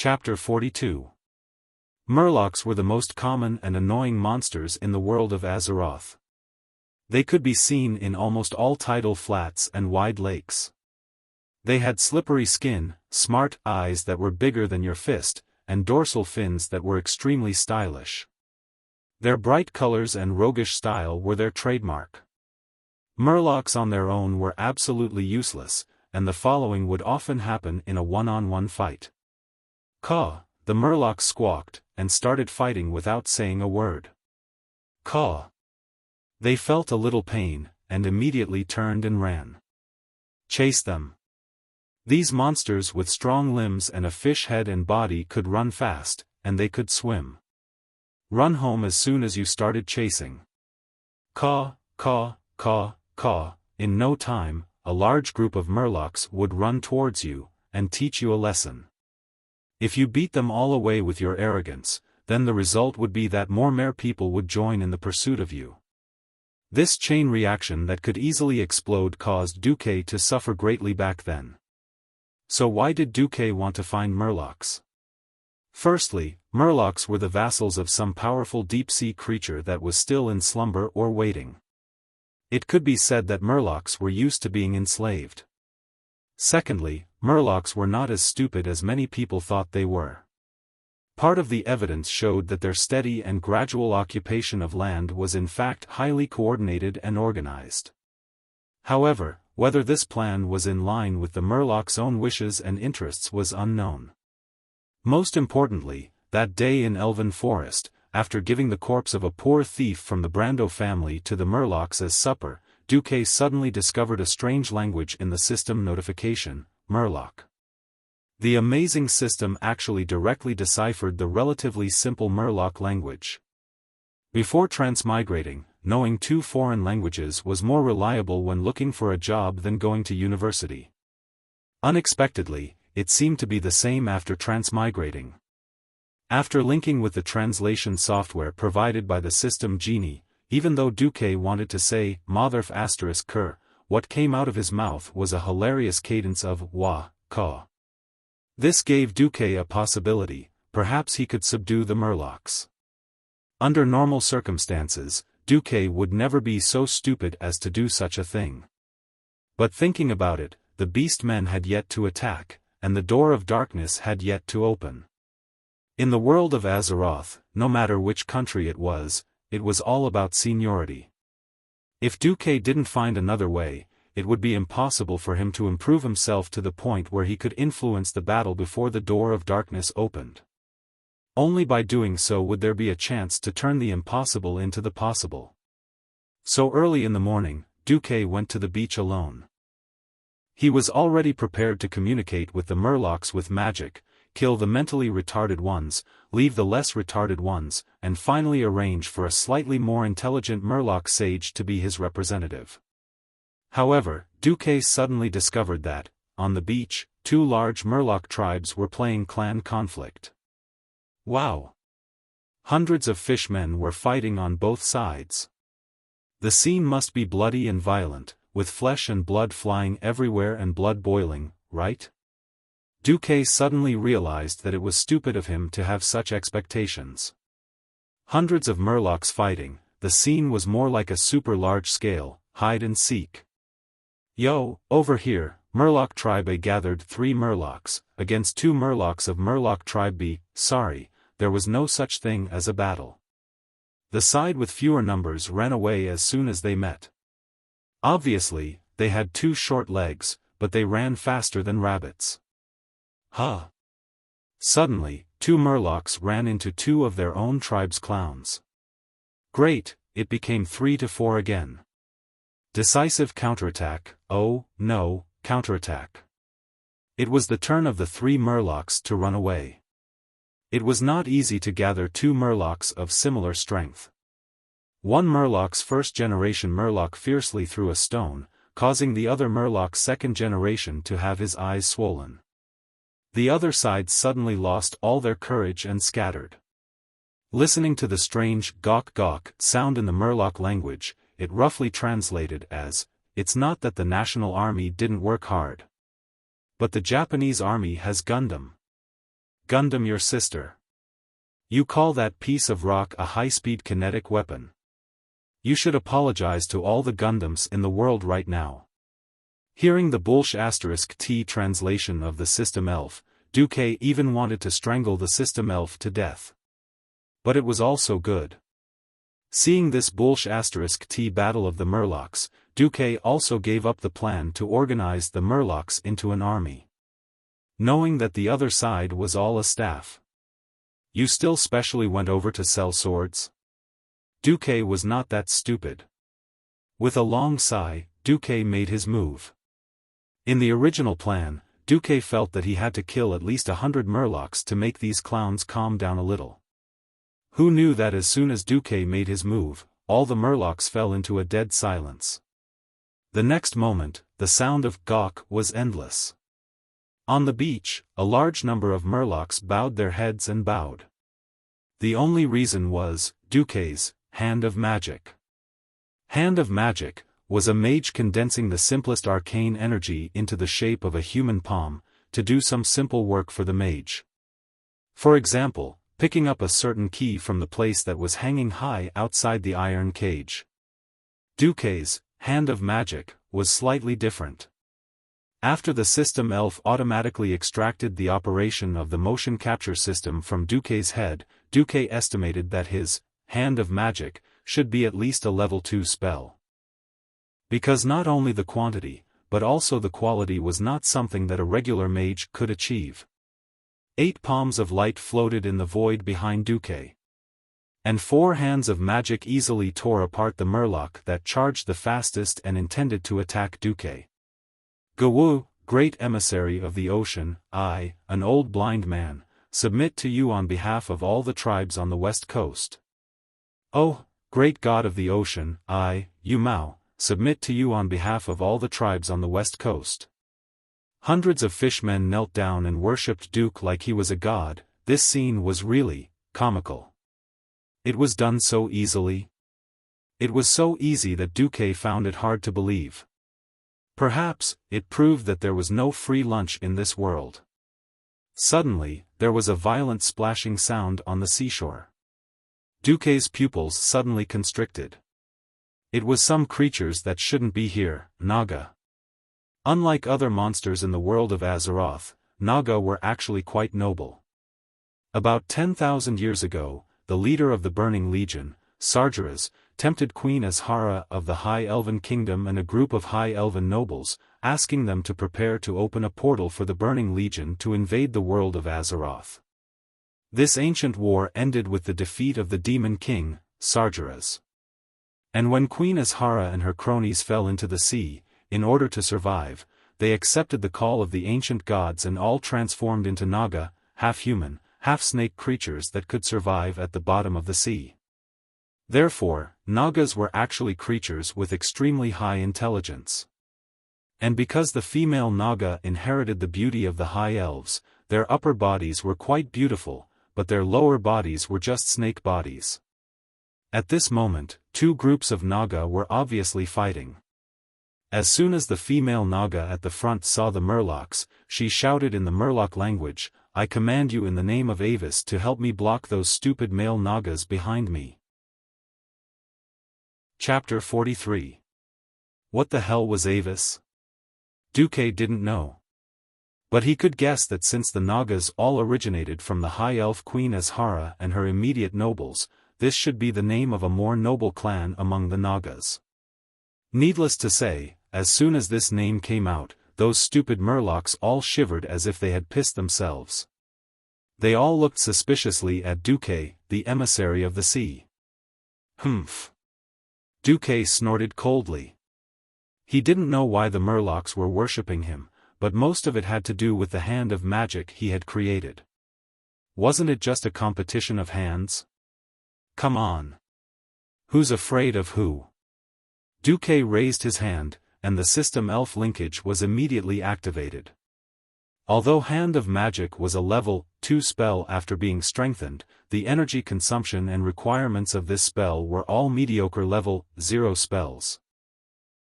Chapter 42. Murlocs were the most common and annoying monsters in the world of Azeroth. They could be seen in almost all tidal flats and wide lakes. They had slippery skin, smart eyes that were bigger than your fist, and dorsal fins that were extremely stylish. Their bright colors and roguish style were their trademark. Murlocs on their own were absolutely useless, and the following would often happen in a one-on-one fight. Caw, the Murloc squawked, and started fighting without saying a word. Caw. They felt a little pain, and immediately turned and ran. Chase them. These monsters with strong limbs and a fish head and body could run fast, and they could swim. Run home as soon as you started chasing. Caw, caw, caw, caw. In no time, a large group of Murlocs would run towards you, and teach you a lesson. If you beat them all away with your arrogance, then the result would be that more people would join in the pursuit of you. This chain reaction that could easily explode caused Duque to suffer greatly back then. So why did Duque want to find Murlocs? Firstly, Murlocs were the vassals of some powerful deep-sea creature that was still in slumber or waiting. It could be said that Murlocs were used to being enslaved. Secondly, Murlocs were not as stupid as many people thought they were. Part of the evidence showed that their steady and gradual occupation of land was in fact highly coordinated and organized. However, whether this plan was in line with the Murloc's own wishes and interests was unknown. Most importantly, that day in Elven Forest, after giving the corpse of a poor thief from the Brando family to the Murlocs as supper, Duque suddenly discovered a strange language in the system notification, Murloc. The amazing system actually directly deciphered the relatively simple Murloc language. Before transmigrating, knowing 2 foreign languages was more reliable when looking for a job than going to university. Unexpectedly, it seemed to be the same after transmigrating. After linking with the translation software provided by the system Genie, even though Duque wanted to say, Motherf ****, what came out of his mouth was a hilarious cadence of wah, caw. This gave Duque a possibility, perhaps he could subdue the Murlocs. Under normal circumstances, Duque would never be so stupid as to do such a thing. But thinking about it, the beast men had yet to attack, and the door of darkness had yet to open. In the world of Azeroth, no matter which country it was all about seniority. If Duque didn't find another way, it would be impossible for him to improve himself to the point where he could influence the battle before the door of darkness opened. Only by doing so would there be a chance to turn the impossible into the possible. So early in the morning, Duque went to the beach alone. He was already prepared to communicate with the Murlocs with magic, kill the mentally retarded ones, leave the less retarded ones, and finally arrange for a slightly more intelligent Murloc sage to be his representative. However, Duque suddenly discovered that, on the beach, 2 large Murloc tribes were playing clan conflict. Wow! Hundreds of fishmen were fighting on both sides. The scene must be bloody and violent, with flesh and blood flying everywhere and blood boiling, right? Duque suddenly realized that it was stupid of him to have such expectations. Hundreds of Murlocs fighting, the scene was more like a super large scale, hide and seek. Yo, over here, Murloc Tribe A gathered 3 Murlocs, against 2 Murlocs of Murloc Tribe B. Sorry, there was no such thing as a battle. The side with fewer numbers ran away as soon as they met. Obviously, they had 2 short legs, but they ran faster than rabbits. Huh. Suddenly, 2 Murlocs ran into 2 of their own tribe's clowns. Great, it became 3-4 again. Decisive counterattack, oh, no, counterattack. It was the turn of the 3 Murlocs to run away. It was not easy to gather 2 Murlocs of similar strength. One Murloc's first-generation Murloc fiercely threw a stone, causing the other Murloc's second-generation to have his eyes swollen. The other side suddenly lost all their courage and scattered. Listening to the strange gawk sound in the Murloc language, it roughly translated as, "It's not that the National Army didn't work hard. But the Japanese Army has Gundam." Gundam your sister. You call that piece of rock a high-speed kinetic weapon. You should apologize to all the Gundams in the world right now. Hearing the **T translation of the System Elf, Duque even wanted to strangle the System Elf to death. But it was also good. Seeing this **T battle of the Murlocs, Duque also gave up the plan to organize the Murlocs into an army. Knowing that the other side was all a staff. You still specially went over to sell swords? Duque was not that stupid. With a long sigh, Duque made his move. In the original plan, Duque felt that he had to kill at least 100 Murlocs to make these clowns calm down a little. Who knew that as soon as Duque made his move, all the Murlocs fell into a dead silence. The next moment, the sound of gawk was endless. On the beach, a large number of Murlocs bowed their heads and bowed. The only reason was, Duque's Hand of Magic. Hand of Magic was a mage condensing the simplest arcane energy into the shape of a human palm, to do some simple work for the mage. For example, picking up a certain key from the place that was hanging high outside the iron cage. Duque's Hand of Magic was slightly different. After the System Elf automatically extracted the operation of the motion capture system from Duque's head, Duque estimated that his Hand of Magic should be at least a level 2 spell. Because not only the quantity, but also the quality was not something that a regular mage could achieve. 8 palms of light floated in the void behind Duque. And 4 hands of magic easily tore apart the Murloc that charged the fastest and intended to attack Duque. Gawu, great emissary of the ocean, I, an old blind man, submit to you on behalf of all the tribes on the west coast. Oh, great god of the ocean, I, Yu Mao, submit to you on behalf of all the tribes on the west coast. Hundreds of fishmen knelt down and worshipped Duke like he was a god. This scene was really comical. It was done so easily. It was so easy that Duque found it hard to believe. Perhaps, it proved that there was no free lunch in this world. Suddenly, there was a violent splashing sound on the seashore. Duque's pupils suddenly constricted. It was some creatures that shouldn't be here, Naga. Unlike other monsters in the world of Azeroth, Naga were actually quite noble. About 10,000 years ago, the leader of the Burning Legion, Sargeras, tempted Queen Azhara of the High Elven Kingdom and a group of High Elven nobles, asking them to prepare to open a portal for the Burning Legion to invade the world of Azeroth. This ancient war ended with the defeat of the Demon King, Sargeras. And when Queen Azhara and her cronies fell into the sea, in order to survive, they accepted the call of the ancient gods and all transformed into Naga, half-human, half-snake creatures that could survive at the bottom of the sea. Therefore, Nagas were actually creatures with extremely high intelligence. And because the female Naga inherited the beauty of the High Elves, their upper bodies were quite beautiful, but their lower bodies were just snake bodies. At this moment, 2 groups of Naga were obviously fighting. As soon as the female Naga at the front saw the Murlocs, she shouted in the Murloc language, "I command you in the name of Avis to help me block those stupid male Nagas behind me." Chapter 43. What the hell was Avis? Duque didn't know. But he could guess that since the Nagas all originated from the High Elf Queen Azhara and her immediate nobles, this should be the name of a more noble clan among the Nagas. Needless to say, as soon as this name came out, those stupid Murlocs all shivered as if they had pissed themselves. They all looked suspiciously at Duque, the emissary of the sea. Humph. Duque snorted coldly. He didn't know why the Murlocs were worshipping him, but most of it had to do with the hand of magic he had created. Wasn't it just a competition of hands? Come on. Who's afraid of who? Duque raised his hand, and the System Elf linkage was immediately activated. Although Hand of Magic was a level 2 spell after being strengthened, the energy consumption and requirements of this spell were all mediocre level 0 spells.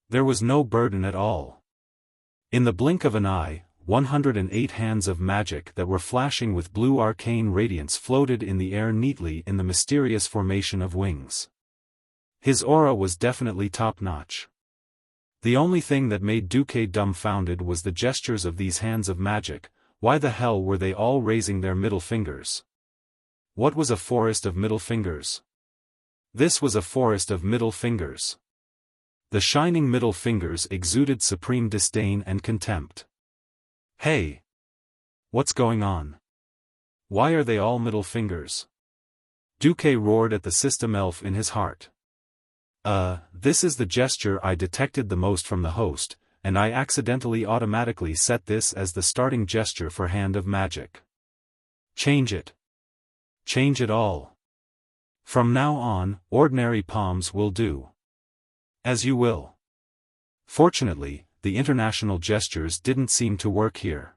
There was no burden at all. In the blink of an eye, 108 hands of magic that were flashing with blue arcane radiance floated in the air neatly in the mysterious formation of wings. His aura was definitely top-notch. The only thing that made Duque dumbfounded was the gestures of these hands of magic. Why the hell were they all raising their middle fingers? What was a forest of middle fingers? This was a forest of middle fingers. The shining middle fingers exuded supreme disdain and contempt. Hey! What's going on? Why are they all middle fingers? Duque roared at the system elf in his heart. This is the gesture I detected the most from the host, and I accidentally automatically set this as the starting gesture for Hand of Magic. Change it. Change it all. From now on, ordinary palms will do. As you will. Fortunately, the international gestures didn't seem to work here.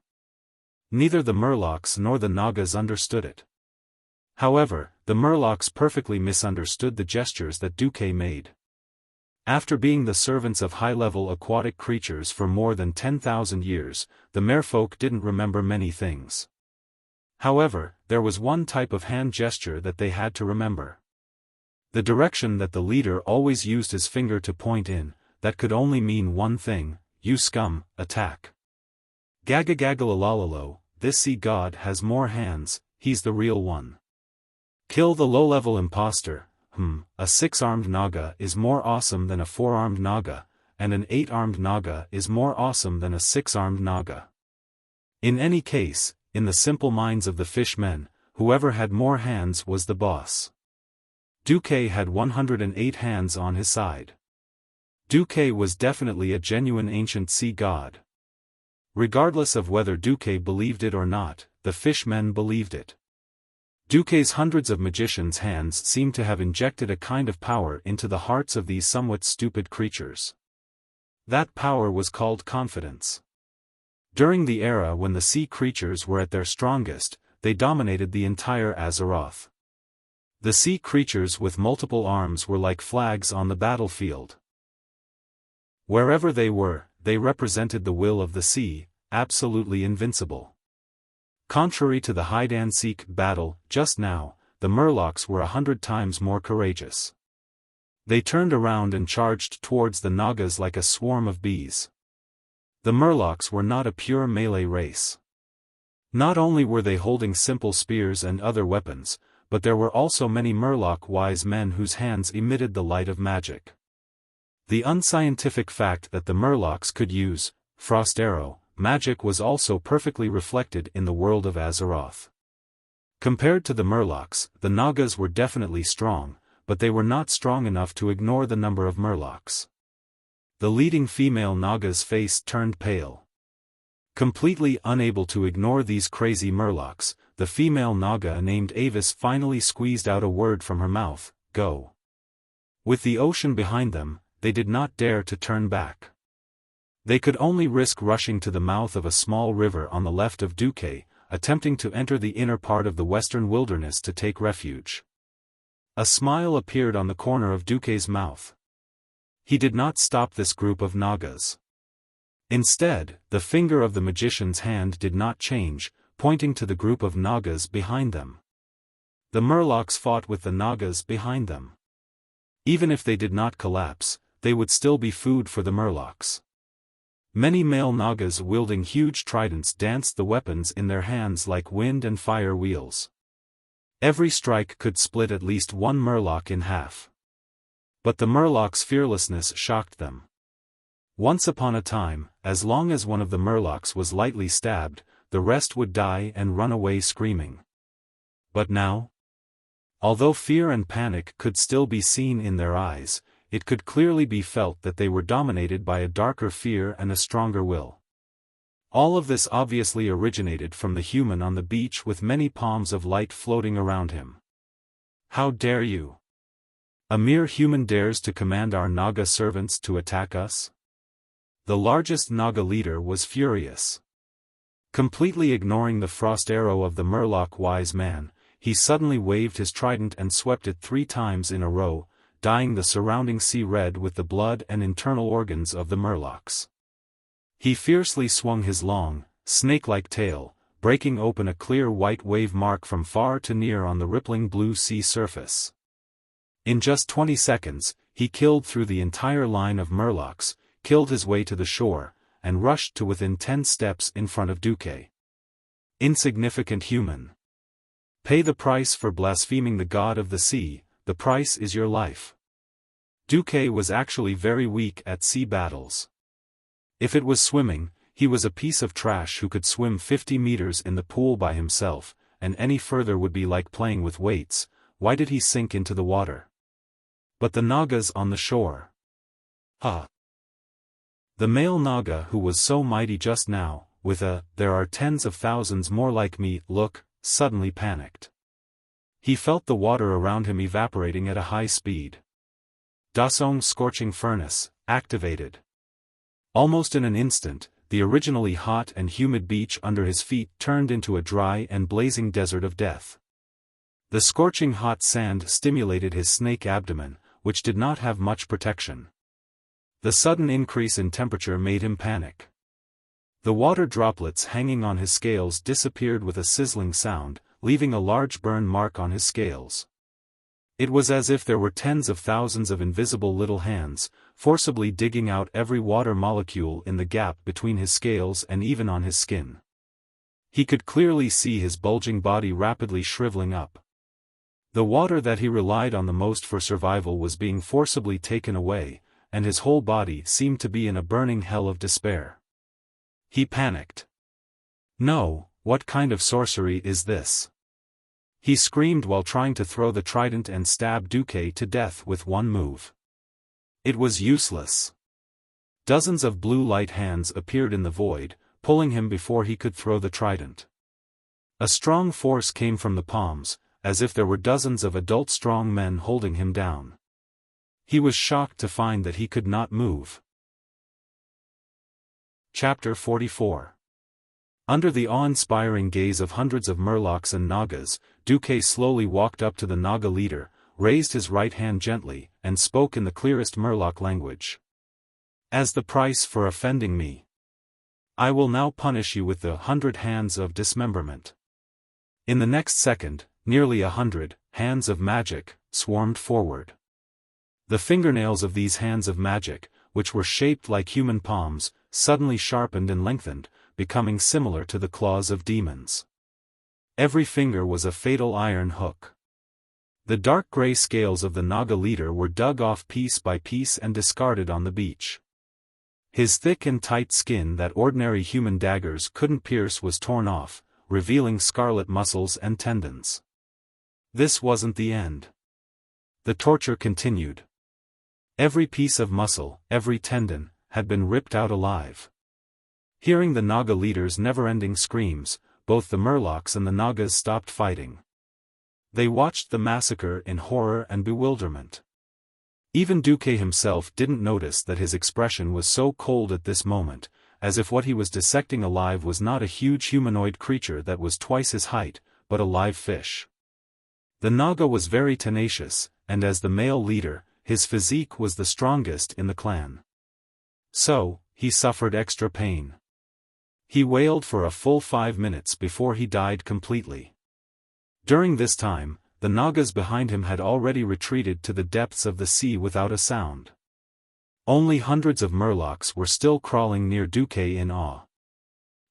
Neither the Murlocs nor the Nagas understood it. However, the Murlocs perfectly misunderstood the gestures that Duque made. After being the servants of high-level aquatic creatures for more than 10,000 years, the merfolk didn't remember many things. However, there was one type of hand gesture that they had to remember. The direction that the leader always used his finger to point in, that could only mean one thing: you scum, attack. Gagagagalalo, this sea god has more hands, he's the real one. Kill the low-level imposter. A 6-armed Naga is more awesome than a 4-armed Naga, and an 8-armed Naga is more awesome than a 6-armed Naga. In any case, in the simple minds of the fishmen, whoever had more hands was the boss. Duque had 108 hands on his side. Duque was definitely a genuine ancient sea god. Regardless of whether Duque believed it or not, the fishmen believed it. Duque's hundreds of magicians' hands seemed to have injected a kind of power into the hearts of these somewhat stupid creatures. That power was called confidence. During the era when the sea creatures were at their strongest, they dominated the entire Azeroth. The sea creatures with multiple arms were like flags on the battlefield. Wherever they were, they represented the will of the sea, absolutely invincible. Contrary to the hide-and-seek battle, just now, the Murlocs were 100 times more courageous. They turned around and charged towards the Nagas like a swarm of bees. The Murlocs were not a pure melee race. Not only were they holding simple spears and other weapons, but there were also many Murloc wise men whose hands emitted the light of magic. The unscientific fact that the Murlocs could use frost arrow magic was also perfectly reflected in the world of Azeroth. Compared to the Murlocs, the Nagas were definitely strong, but they were not strong enough to ignore the number of Murlocs. The leading female Naga's face turned pale. Completely unable to ignore these crazy Murlocs, the female Naga named Avis finally squeezed out a word from her mouth: go. With the ocean behind them, they did not dare to turn back. They could only risk rushing to the mouth of a small river on the left of Duque, attempting to enter the inner part of the western wilderness to take refuge. A smile appeared on the corner of Duque's mouth. He did not stop this group of Nagas. Instead, the finger of the magician's hand did not change, pointing to the group of Nagas behind them. The Murlocs fought with the Nagas behind them. Even if they did not collapse, they would still be food for the Murlocs. Many male Nagas wielding huge tridents danced the weapons in their hands like wind and fire wheels. Every strike could split at least one Murloc in half. But the Murloc's fearlessness shocked them. Once upon a time, as long as one of the Murlocs was lightly stabbed, the rest would die and run away screaming. But now? Although fear and panic could still be seen in their eyes, it could clearly be felt that they were dominated by a darker fear and a stronger will. All of this obviously originated from the human on the beach with many palms of light floating around him. How dare you? A mere human dares to command our Naga servants to attack us? The largest Naga leader was furious. Completely ignoring the frost arrow of the Murloc wise man, he suddenly waved his trident and swept it 3 times in a row, dyeing the surrounding sea red with the blood and internal organs of the Murlocs. He fiercely swung his long, snake-like tail, breaking open a clear white wave mark from far to near on the rippling blue sea surface. In just 20 seconds, he killed through the entire line of murlocs, killed his way to the shore, and rushed to within 10 steps in front of Duque. Insignificant human. Pay the price for blaspheming the god of the sea, the price is your life. Duque was actually very weak at sea battles. If it was swimming, he was a piece of trash who could swim 50 meters in the pool by himself, and any further would be like playing with weights. Why did he sink into the water? But the Nagas on the shore. Ha! The male Naga who was so mighty just now, with a "there are tens of thousands more like me" look, suddenly panicked. He felt the water around him evaporating at a high speed. Dasong's scorching furnace, activated. Almost in an instant, the originally hot and humid beach under his feet turned into a dry and blazing desert of death. The scorching hot sand stimulated his snake abdomen, which did not have much protection. The sudden increase in temperature made him panic. The water droplets hanging on his scales disappeared with a sizzling sound, leaving a large burn mark on his scales. It was as if there were tens of thousands of invisible little hands, forcibly digging out every water molecule in the gap between his scales and even on his skin. He could clearly see his bulging body rapidly shriveling up. The water that he relied on the most for survival was being forcibly taken away, and his whole body seemed to be in a burning hell of despair. He panicked. No, what kind of sorcery is this? He screamed while trying to throw the trident and stab Duque to death with one move. It was useless. Dozens of blue light hands appeared in the void, pulling him before he could throw the trident. A strong force came from the palms, as if there were dozens of adult strong men holding him down. He was shocked to find that he could not move. Chapter 44. Under the awe-inspiring gaze of hundreds of murlocs and Nagas, Duque slowly walked up to the Naga leader, raised his right hand gently, and spoke in the clearest murloc language. As the price for offending me, I will now punish you with the 100 hands of dismemberment. In the next second, nearly 100 hands of magic swarmed forward. The fingernails of these hands of magic, which were shaped like human palms, suddenly sharpened and lengthened, becoming similar to the claws of demons. Every finger was a fatal iron hook. The dark gray scales of the Naga leader were dug off piece by piece and discarded on the beach. His thick and tight skin that ordinary human daggers couldn't pierce was torn off, revealing scarlet muscles and tendons. This wasn't the end. The torture continued. Every piece of muscle, every tendon, had been ripped out alive. Hearing the Naga leader's never-ending screams, both the murlocs and the Nagas stopped fighting. They watched the massacre in horror and bewilderment. Even Duque himself didn't notice that his expression was so cold at this moment, as if what he was dissecting alive was not a huge humanoid creature that was twice his height, but a live fish. The Naga was very tenacious, and as the male leader, his physique was the strongest in the clan. So, he suffered extra pain. He wailed for a full 5 minutes before he died completely. During this time, the Nagas behind him had already retreated to the depths of the sea without a sound. Only hundreds of murlocs were still crawling near Duque in awe.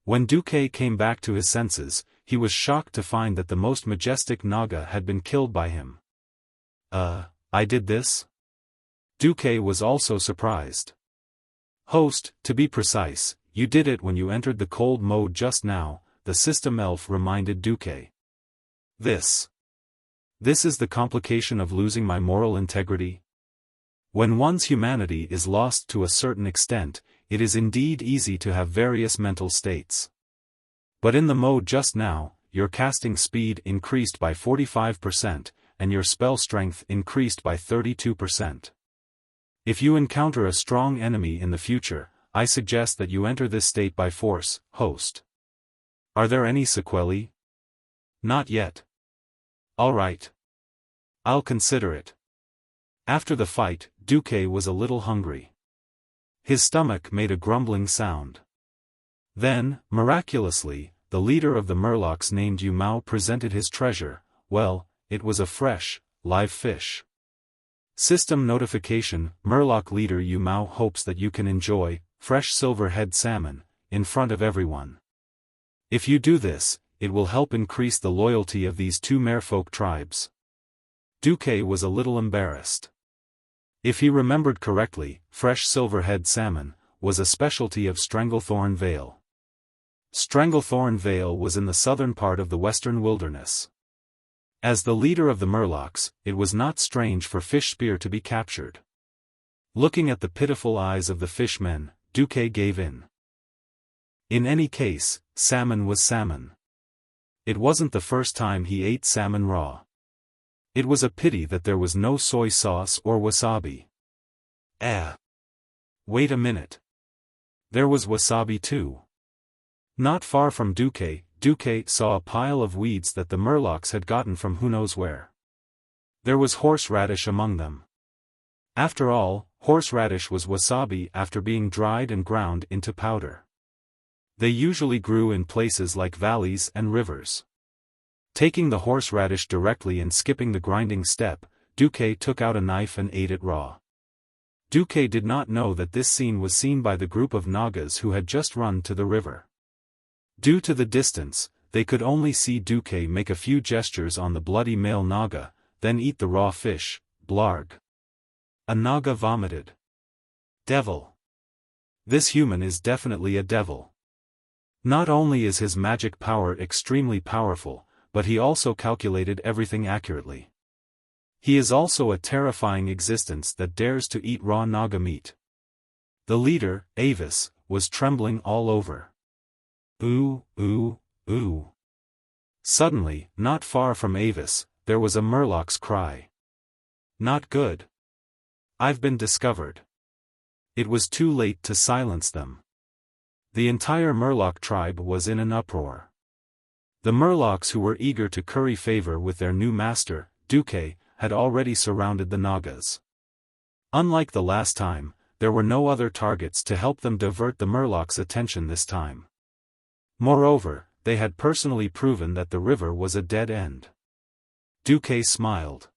When Duque came back to his senses, he was shocked to find that the most majestic Naga had been killed by him. I did this? Duque was also surprised. Host, to be precise, you did it when you entered the cold mode just now, the system elf reminded Duque. This is the complication of losing my moral integrity? When one's humanity is lost to a certain extent, it is indeed easy to have various mental states. But in the mode just now, your casting speed increased by 45%, and your spell strength increased by 32%. If you encounter a strong enemy in the future, I suggest that you enter this state by force, host. Are there any sequelae? Not yet. All right. I'll consider it. After the fight, Duque was a little hungry. His stomach made a grumbling sound. Then, miraculously, the leader of the Murlocs named Yu Mao presented his treasure. Well, it was a fresh, live fish. System notification: Murloc leader Yu Mao hopes that you can enjoy fresh silver-head salmon in front of everyone. If you do this, it will help increase the loyalty of these two merfolk tribes. Duque was a little embarrassed. If he remembered correctly, fresh silver-head salmon was a specialty of Stranglethorn Vale. Stranglethorn Vale was in the southern part of the western wilderness. As the leader of the Murlocs, it was not strange for Fish Spear to be captured. Looking at the pitiful eyes of the fishmen, Duque gave in. In any case, salmon was salmon. It wasn't the first time he ate salmon raw. It was a pity that there was no soy sauce or wasabi. Wait a minute. There was wasabi too. Not far from Duque saw a pile of weeds that the Murlocs had gotten from who knows where. There was horseradish among them. After all, horseradish was wasabi after being dried and ground into powder. They usually grew in places like valleys and rivers. Taking the horseradish directly and skipping the grinding step, Duque took out a knife and ate it raw. Duque did not know that this scene was seen by the group of Nagas who had just run to the river. Due to the distance, they could only see Duque make a few gestures on the bloody male Naga, then eat the raw fish. Blarg. A Naga vomited. Devil. This human is definitely a devil. Not only is his magic power extremely powerful, but he also calculated everything accurately. He is also a terrifying existence that dares to eat raw Naga meat. The leader, Avis, was trembling all over. Ooh, ooh, ooh. Suddenly, not far from Avis, there was a Murloc's cry. Not good. I've been discovered. It was too late to silence them. The entire Murloc tribe was in an uproar. The Murlocs who were eager to curry favor with their new master, Duque, had already surrounded the Nagas. Unlike the last time, there were no other targets to help them divert the Murlocs' attention this time. Moreover, they had personally proven that the river was a dead end. Duque smiled.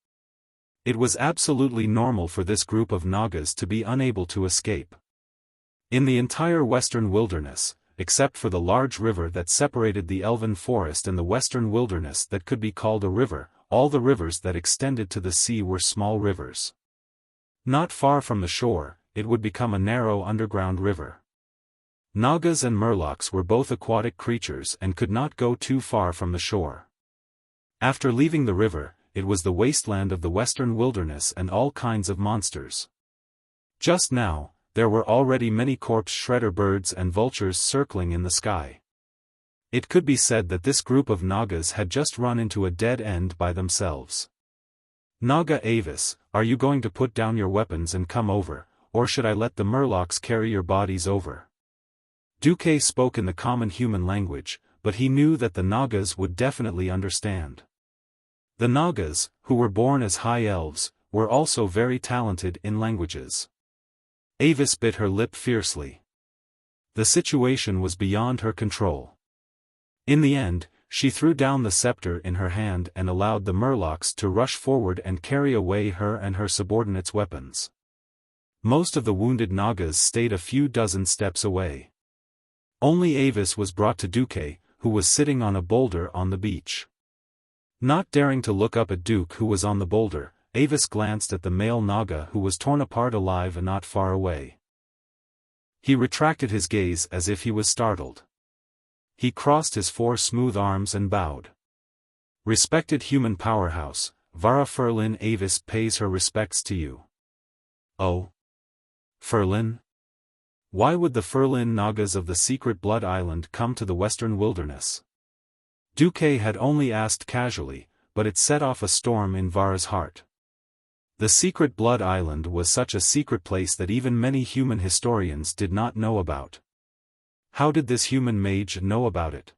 It was absolutely normal for this group of Nagas to be unable to escape. In the entire western wilderness, except for the large river that separated the elven forest and the western wilderness that could be called a river, all the rivers that extended to the sea were small rivers. Not far from the shore, it would become a narrow underground river. Nagas and Murlocs were both aquatic creatures and could not go too far from the shore. After leaving the river, it was the wasteland of the western wilderness and all kinds of monsters. Just now, there were already many corpse shredder birds and vultures circling in the sky. It could be said that this group of Nagas had just run into a dead end by themselves. Naga Avis, are you going to put down your weapons and come over, or should I let the Murlocs carry your bodies over? Duque spoke in the common human language, but he knew that the Nagas would definitely understand. The Nagas, who were born as high elves, were also very talented in languages. Avis bit her lip fiercely. The situation was beyond her control. In the end, she threw down the scepter in her hand and allowed the Murlocs to rush forward and carry away her and her subordinates' weapons. Most of the wounded Nagas stayed a few dozen steps away. Only Avis was brought to Duque, who was sitting on a boulder on the beach. Not daring to look up at Duque who was on the boulder, Avis glanced at the male Naga who was torn apart alive and not far away. He retracted his gaze as if he was startled. He crossed his four smooth arms and bowed. Respected human powerhouse, Vara Ferlin, Avis pays her respects to you. Oh? Ferlin? Why would the Ferlin Nagas of the secret Blood Island come to the western wilderness? Duque had only asked casually, but it set off a storm in Vara's heart. The secret Blood Island was such a secret place that even many human historians did not know about. How did this human mage know about it?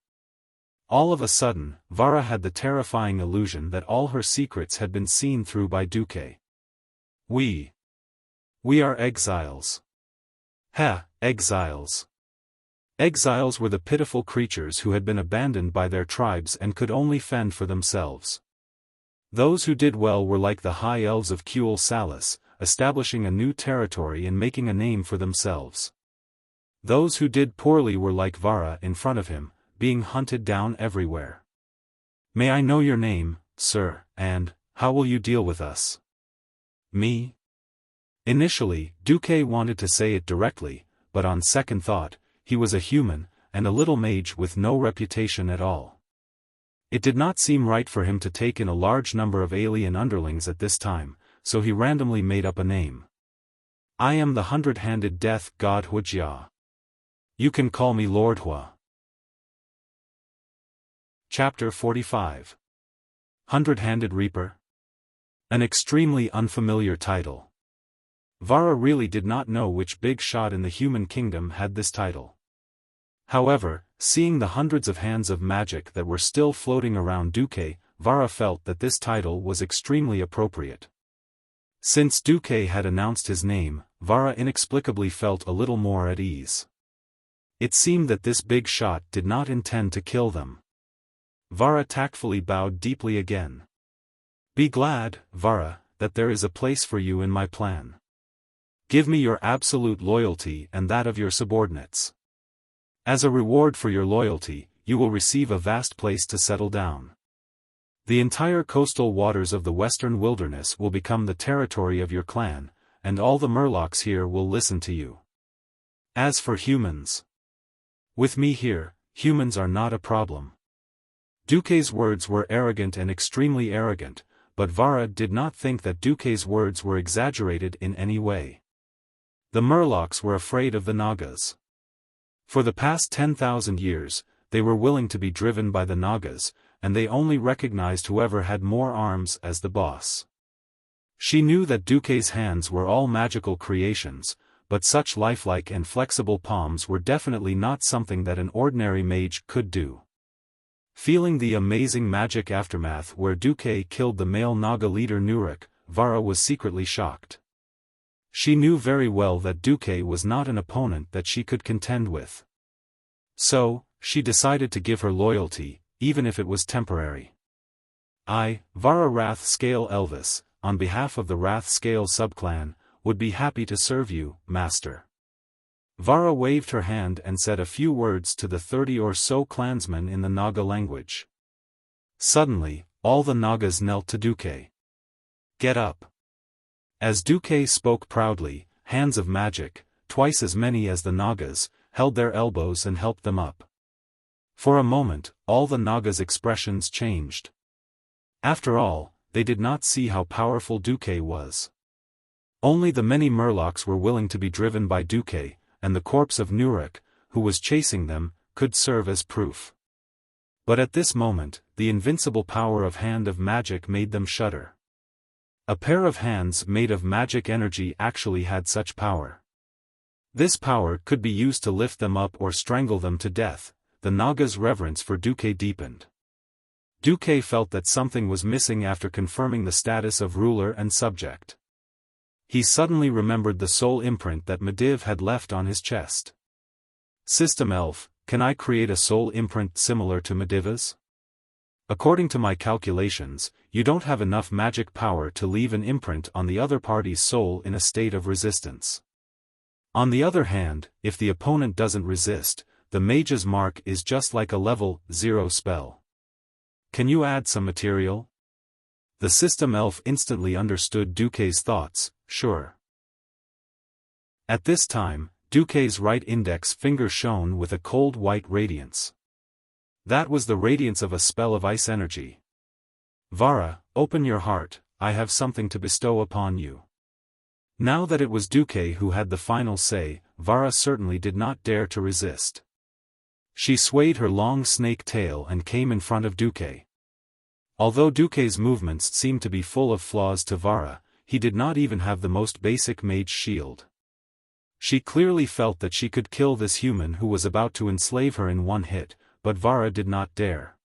All of a sudden, Vara had the terrifying illusion that all her secrets had been seen through by Duque. We are exiles. Exiles. Exiles were the pitiful creatures who had been abandoned by their tribes and could only fend for themselves. Those who did well were like the high elves of Kuel Salis, establishing a new territory and making a name for themselves. Those who did poorly were like Vara in front of him, being hunted down everywhere. "May I know your name, sir, and how will you deal with us?" "Me?" Initially, Duque wanted to say it directly, but on second thought, he was a human, and a little mage with no reputation at all. It did not seem right for him to take in a large number of alien underlings at this time, so he randomly made up a name. "I am the hundred-handed death god Wuxia. You can call me Lord Hua." Chapter 45. Hundred-Handed Reaper. An extremely unfamiliar title. Vara really did not know which big shot in the human kingdom had this title. However, seeing the hundreds of hands of magic that were still floating around Duque, Vara felt that this title was extremely appropriate. Since Duque had announced his name, Vara inexplicably felt a little more at ease. It seemed that this big shot did not intend to kill them. Vara tactfully bowed deeply again. "Be glad, Vara, that there is a place for you in my plan. Give me your absolute loyalty and that of your subordinates. As a reward for your loyalty, you will receive a vast place to settle down. The entire coastal waters of the western wilderness will become the territory of your clan, and all the Murlocs here will listen to you. As for humans, with me here, humans are not a problem." Duque's words were arrogant and extremely arrogant, but Vara did not think that Duque's words were exaggerated in any way. The Murlocs were afraid of the Nagas. For the past 10,000 years, they were willing to be driven by the Nagas, and they only recognized whoever had more arms as the boss. She knew that Duque's hands were all magical creations, but such lifelike and flexible palms were definitely not something that an ordinary mage could do. Feeling the amazing magic aftermath where Duque killed the male Naga leader Nuruk, Vara was secretly shocked. She knew very well that Duque was not an opponent that she could contend with. So, she decided to give her loyalty, even if it was temporary. "I, Vara Wrath Scale Elvis, on behalf of the Wrath Scale subclan, would be happy to serve you, master." Vara waved her hand and said a few words to the 30 or so clansmen in the Naga language. Suddenly, all the Nagas knelt to Duque. "Get up." As Duque spoke proudly, hands of magic, twice as many as the Nagas, held their elbows and helped them up. For a moment, all the Nagas' expressions changed. After all, they did not see how powerful Duque was. Only the many Murlocs were willing to be driven by Duque, and the corpse of Nuruk, who was chasing them, could serve as proof. But at this moment, the invincible power of Hand of Magic made them shudder. A pair of hands made of magic energy actually had such power. This power could be used to lift them up or strangle them to death. The Naga's reverence for Duque deepened. Duque felt that something was missing after confirming the status of ruler and subject. He suddenly remembered the soul imprint that Mediv had left on his chest. "System Elf, can I create a soul imprint similar to Mediv's? According to my calculations, you don't have enough magic power to leave an imprint on the other party's soul in a state of resistance. On the other hand, if the opponent doesn't resist, the mage's mark is just like a level 0 spell. Can you add some material?" The system elf instantly understood Duque's thoughts. "Sure." At this time, Duque's right index finger shone with a cold white radiance. That was the radiance of a spell of ice energy. "Vara, open your heart, I have something to bestow upon you." Now that it was Duque who had the final say, Vara certainly did not dare to resist. She swayed her long snake tail and came in front of Duque. Although Duque's movements seemed to be full of flaws to Vara, he did not even have the most basic mage shield. She clearly felt that she could kill this human who was about to enslave her in one hit, but Vara did not dare.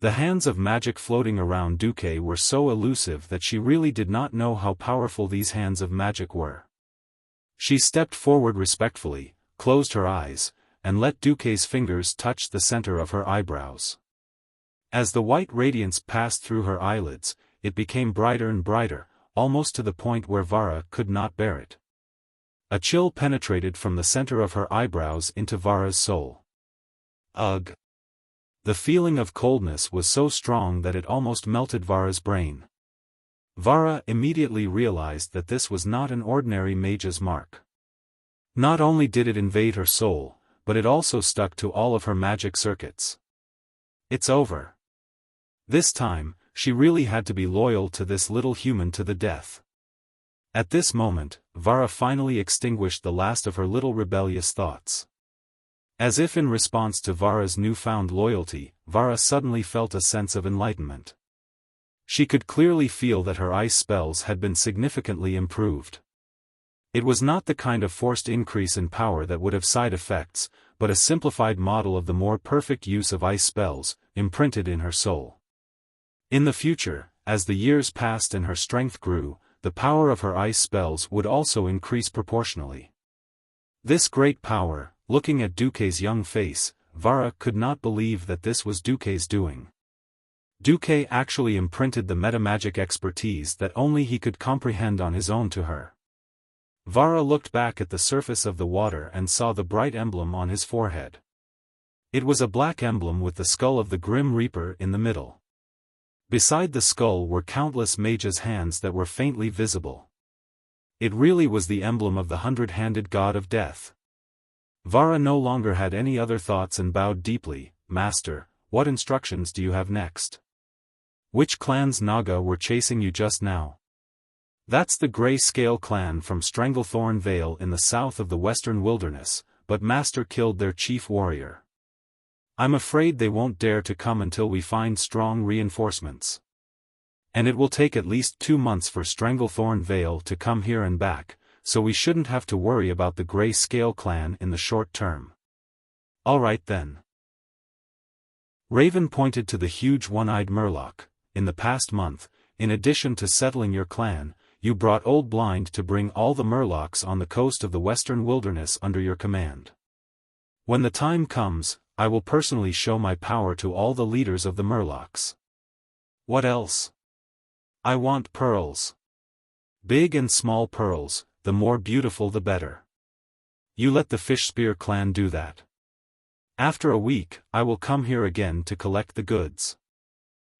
The hands of magic floating around Duque were so elusive that she really did not know how powerful these hands of magic were. She stepped forward respectfully, closed her eyes, and let Duque's fingers touch the center of her eyebrows. As the white radiance passed through her eyelids, it became brighter and brighter, almost to the point where Vara could not bear it. A chill penetrated from the center of her eyebrows into Vara's soul. Ugh! The feeling of coldness was so strong that it almost melted Vara's brain. Vara immediately realized that this was not an ordinary mage's mark. Not only did it invade her soul, but it also stuck to all of her magic circuits. It's over. This time, she really had to be loyal to this little human to the death. At this moment, Vara finally extinguished the last of her little rebellious thoughts. As if in response to Vara's newfound loyalty, Vara suddenly felt a sense of enlightenment. She could clearly feel that her ice spells had been significantly improved. It was not the kind of forced increase in power that would have side effects, but a simplified model of the more perfect use of ice spells, imprinted in her soul. In the future, as the years passed and her strength grew, the power of her ice spells would also increase proportionally. This great power, looking at Duque's young face, Vara could not believe that this was Duque's doing. Duque actually imprinted the metamagic expertise that only he could comprehend on his own to her. Vara looked back at the surface of the water and saw the bright emblem on his forehead. It was a black emblem with the skull of the Grim Reaper in the middle. Beside the skull were countless mages' hands that were faintly visible. It really was the emblem of the hundred-handed god of death. Vara no longer had any other thoughts and bowed deeply. "Master, what instructions do you have next? Which clan's Naga were chasing you just now?" "That's the Grey Scale clan from Stranglethorn Vale in the south of the western wilderness, but Master killed their chief warrior. I'm afraid they won't dare to come until we find strong reinforcements. And it will take at least 2 months for Stranglethorn Vale to come here and back, so we shouldn't have to worry about the Grey Scale clan in the short term." "All right then." Raven pointed to the huge one-eyed Murloc. "In the past month, in addition to settling your clan, you brought Old Blind to bring all the Murlocs on the coast of the western wilderness under your command. When the time comes, I will personally show my power to all the leaders of the Murlocs." "What else?" "I want pearls. Big and small pearls, the more beautiful the better. You let the Fishspear clan do that. After a week, I will come here again to collect the goods."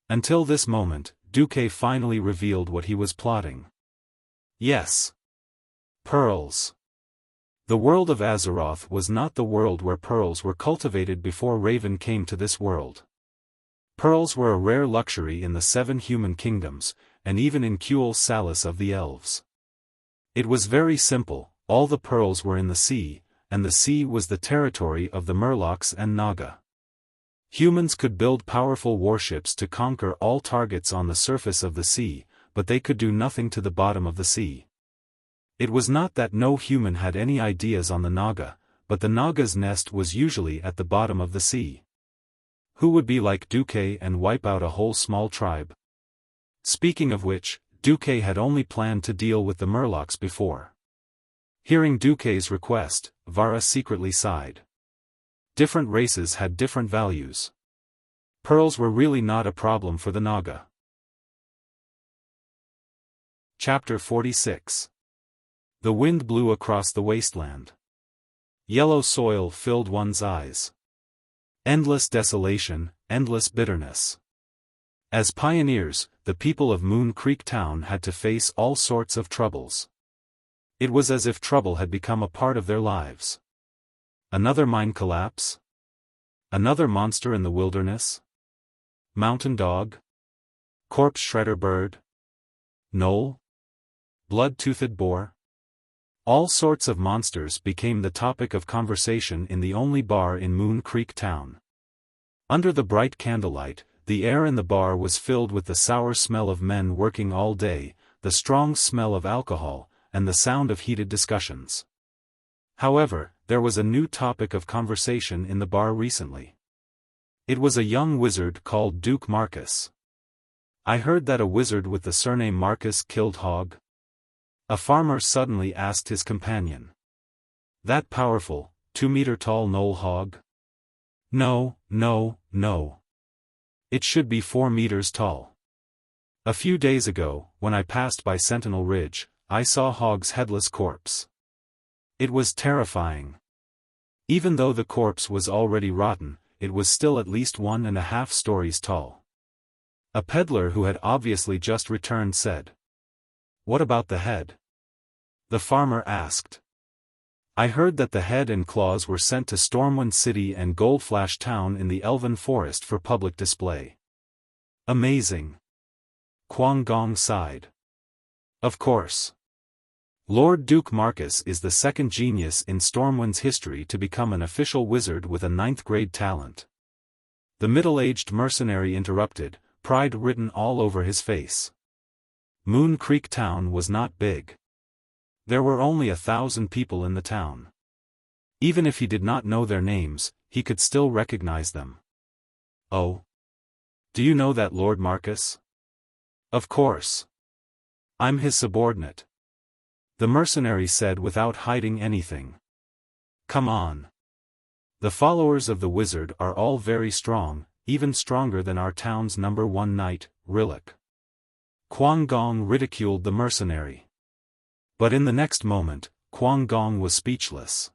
Until this moment, Duque finally revealed what he was plotting. Yes. Pearls. The world of Azeroth was not the world where pearls were cultivated before Raven came to this world. Pearls were a rare luxury in the 7 human kingdoms, and even in Kuel Salis of the elves. It was very simple, all the pearls were in the sea, and the sea was the territory of the Murlocs and Naga. Humans could build powerful warships to conquer all targets on the surface of the sea, but they could do nothing to the bottom of the sea. It was not that no human had any ideas on the Naga, but the Naga's nest was usually at the bottom of the sea. Who would be like Duque and wipe out a whole small tribe? Speaking of which, Duque had only planned to deal with the Murlocs before. Hearing Duque's request, Vara secretly sighed. Different races had different values. Pearls were really not a problem for the Naga. Chapter 46. The wind blew across the wasteland. Yellow soil filled one's eyes. Endless desolation, endless bitterness. As pioneers, the people of Moon Creek Town had to face all sorts of troubles. It was as if trouble had become a part of their lives. Another mine collapse? Another monster in the wilderness? Mountain dog? Corpse shredder bird? Gnoll? Blood-toothed boar? All sorts of monsters became the topic of conversation in the only bar in Moon Creek Town. Under the bright candlelight, the air in the bar was filled with the sour smell of men working all day, the strong smell of alcohol, and the sound of heated discussions. However, there was a new topic of conversation in the bar recently. It was a young wizard called Duke Marcus. "I heard that a wizard with the surname Marcus killed Hog?" A farmer suddenly asked his companion. "That powerful, 2-meter-tall knoll hog? No, no, no. It should be 4 meters tall. A few days ago, when I passed by Sentinel Ridge, I saw Hog's headless corpse. It was terrifying. Even though the corpse was already rotten, it was still at least 1.5 stories tall. A peddler who had obviously just returned said. What about the head? The farmer asked. I heard that the head and claws were sent to Stormwind City and Goldflash Town in the Elven Forest for public display. Amazing. Quang Gong sighed. Of course. Lord Duke Marcus is the second genius in Stormwind's history to become an official wizard with a 9th-grade talent. The middle-aged mercenary interrupted, pride written all over his face. Moon Creek Town was not big. There were only 1,000 people in the town. Even if he did not know their names, he could still recognize them. Oh. Do you know that Lord Marcus? Of course. I'm his subordinate. The mercenary said without hiding anything. Come on. The followers of the wizard are all very strong, even stronger than our town's #1 knight, Rillick. Quang Gong ridiculed the mercenary. But in the next moment, Quang Gong was speechless.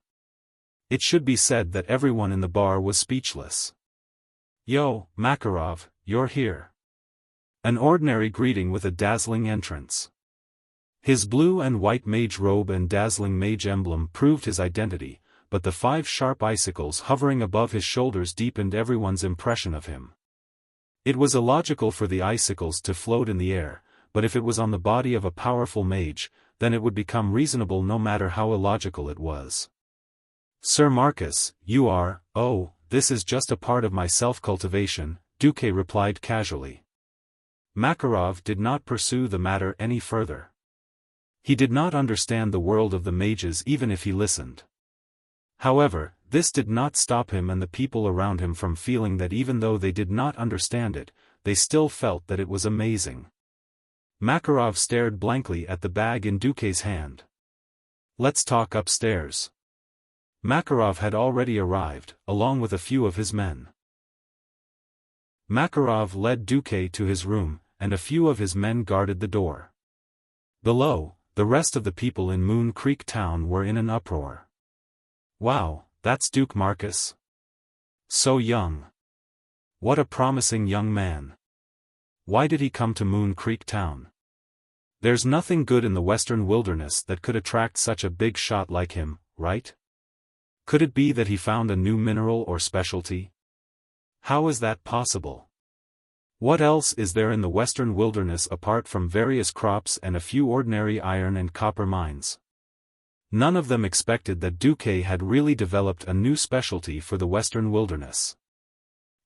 It should be said that everyone in the bar was speechless. Yo, Makarov, you're here. An ordinary greeting with a dazzling entrance. His blue and white mage robe and dazzling mage emblem proved his identity, but the 5 sharp icicles hovering above his shoulders deepened everyone's impression of him. It was illogical for the icicles to float in the air, but if it was on the body of a powerful mage, then it would become reasonable no matter how illogical it was. Sir Marcus, you are, oh, this is just a part of my self-cultivation, Duque replied casually. Makarov did not pursue the matter any further. He did not understand the world of the mages even if he listened. However, this did not stop him and the people around him from feeling that even though they did not understand it, they still felt that it was amazing. Makarov stared blankly at the bag in Duque's hand. Let's talk upstairs. Makarov had already arrived, along with a few of his men. Makarov led Duque to his room, and a few of his men guarded the door. Below, the rest of the people in Moon Creek Town were in an uproar. Wow, that's Duke Marcus. So young. What a promising young man. Why did he come to Moon Creek Town? There's nothing good in the western wilderness that could attract such a big shot like him, right? Could it be that he found a new mineral or specialty? How is that possible? What else is there in the western wilderness apart from various crops and a few ordinary iron and copper mines? None of them expected that Duque had really developed a new specialty for the western wilderness.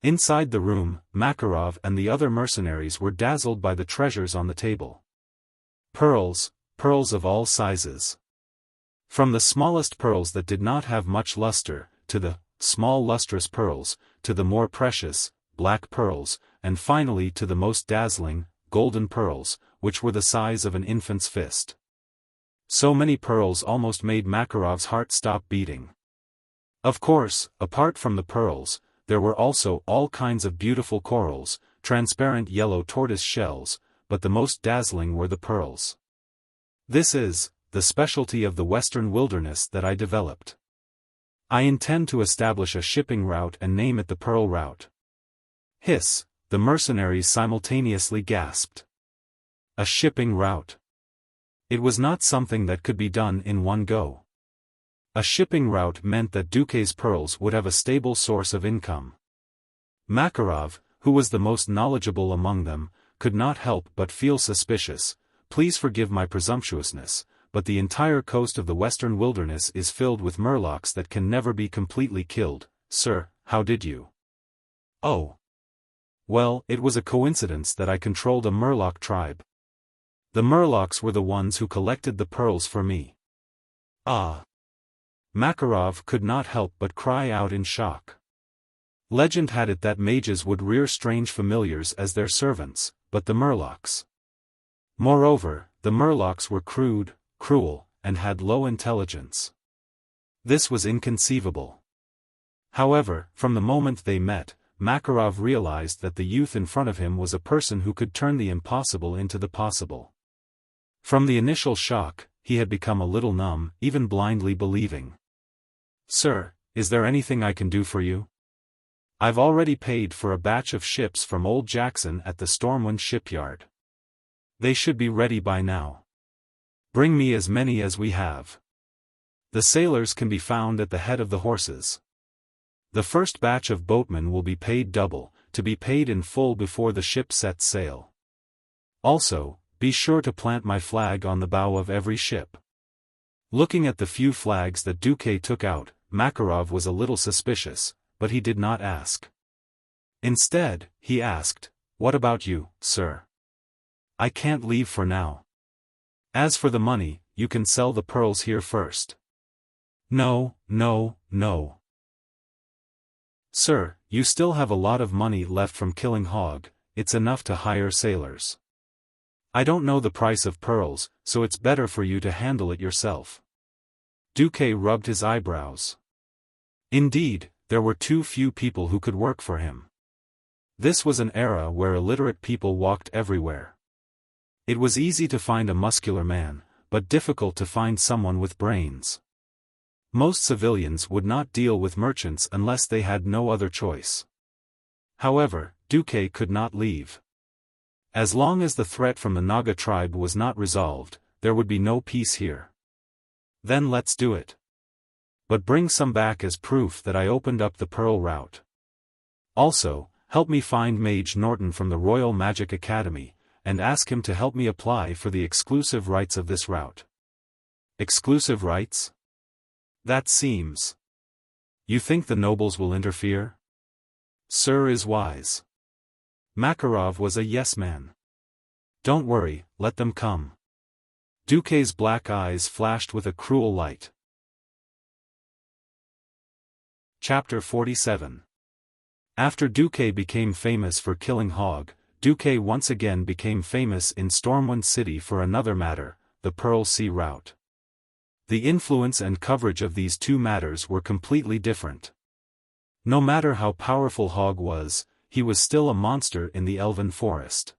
Inside the room, Makarov and the other mercenaries were dazzled by the treasures on the table. Pearls, pearls of all sizes. From the smallest pearls that did not have much luster, to the small lustrous pearls, to the more precious, black pearls, and finally to the most dazzling, golden pearls, which were the size of an infant's fist. So many pearls almost made Makarov's heart stop beating. Of course, apart from the pearls, there were also all kinds of beautiful corals, transparent yellow tortoise shells, but the most dazzling were the pearls. This is the specialty of the western wilderness that I developed. I intend to establish a shipping route and name it the Pearl Route. Hiss, the mercenaries simultaneously gasped. A shipping route. It was not something that could be done in one go. A shipping route meant that Duque's pearls would have a stable source of income. Makarov, who was the most knowledgeable among them, could not help but feel suspicious. Please forgive my presumptuousness, but the entire coast of the western wilderness is filled with murlocs that can never be completely killed. Sir, how did you? Oh. Well, it was a coincidence that I controlled a murloc tribe. The murlocs were the ones who collected the pearls for me. Ah. Makarov could not help but cry out in shock. Legend had it that mages would rear strange familiars as their servants, but the murlocs. Moreover, the murlocs were crude, cruel, and had low intelligence. This was inconceivable. However, from the moment they met, Makarov realized that the youth in front of him was a person who could turn the impossible into the possible. From the initial shock, he had become a little numb, even blindly believing. "Sir, is there anything I can do for you? I've already paid for a batch of ships from Old Jackson at the Stormwind shipyard. They should be ready by now. Bring me as many as we have. The sailors can be found at the head of the horses. The first batch of boatmen will be paid double, to be paid in full before the ship sets sail. Also, be sure to plant my flag on the bow of every ship." Looking at the few flags that Duque took out, Makarov was a little suspicious, but he did not ask. Instead, he asked, "What about you, sir? I can't leave for now. As for the money, you can sell the pearls here first." "No, no, no. Sir, you still have a lot of money left from killing Hog, it's enough to hire sailors. I don't know the price of pearls, so it's better for you to handle it yourself." Duque rubbed his eyebrows. Indeed, there were too few people who could work for him. This was an era where illiterate people walked everywhere. It was easy to find a muscular man, but difficult to find someone with brains. Most civilians would not deal with merchants unless they had no other choice. However, Duque could not leave. As long as the threat from the Naga tribe was not resolved, there would be no peace here. "Then let's do it. But bring some back as proof that I opened up the Pearl route. Also, help me find Mage Norton from the Royal Magic Academy, and ask him to help me apply for the exclusive rights of this route." "Exclusive rights? That seems. You think the nobles will interfere?" "Sir is wise." Makarov was a yes man. "Don't worry, let them come." Duque's black eyes flashed with a cruel light. Chapter 47. After Duque became famous for killing Hog, Duque once again became famous in Stormwind City for another matter, the Pearl Sea route. The influence and coverage of these two matters were completely different. No matter how powerful Hog was, he was still a monster in the Elven Forest.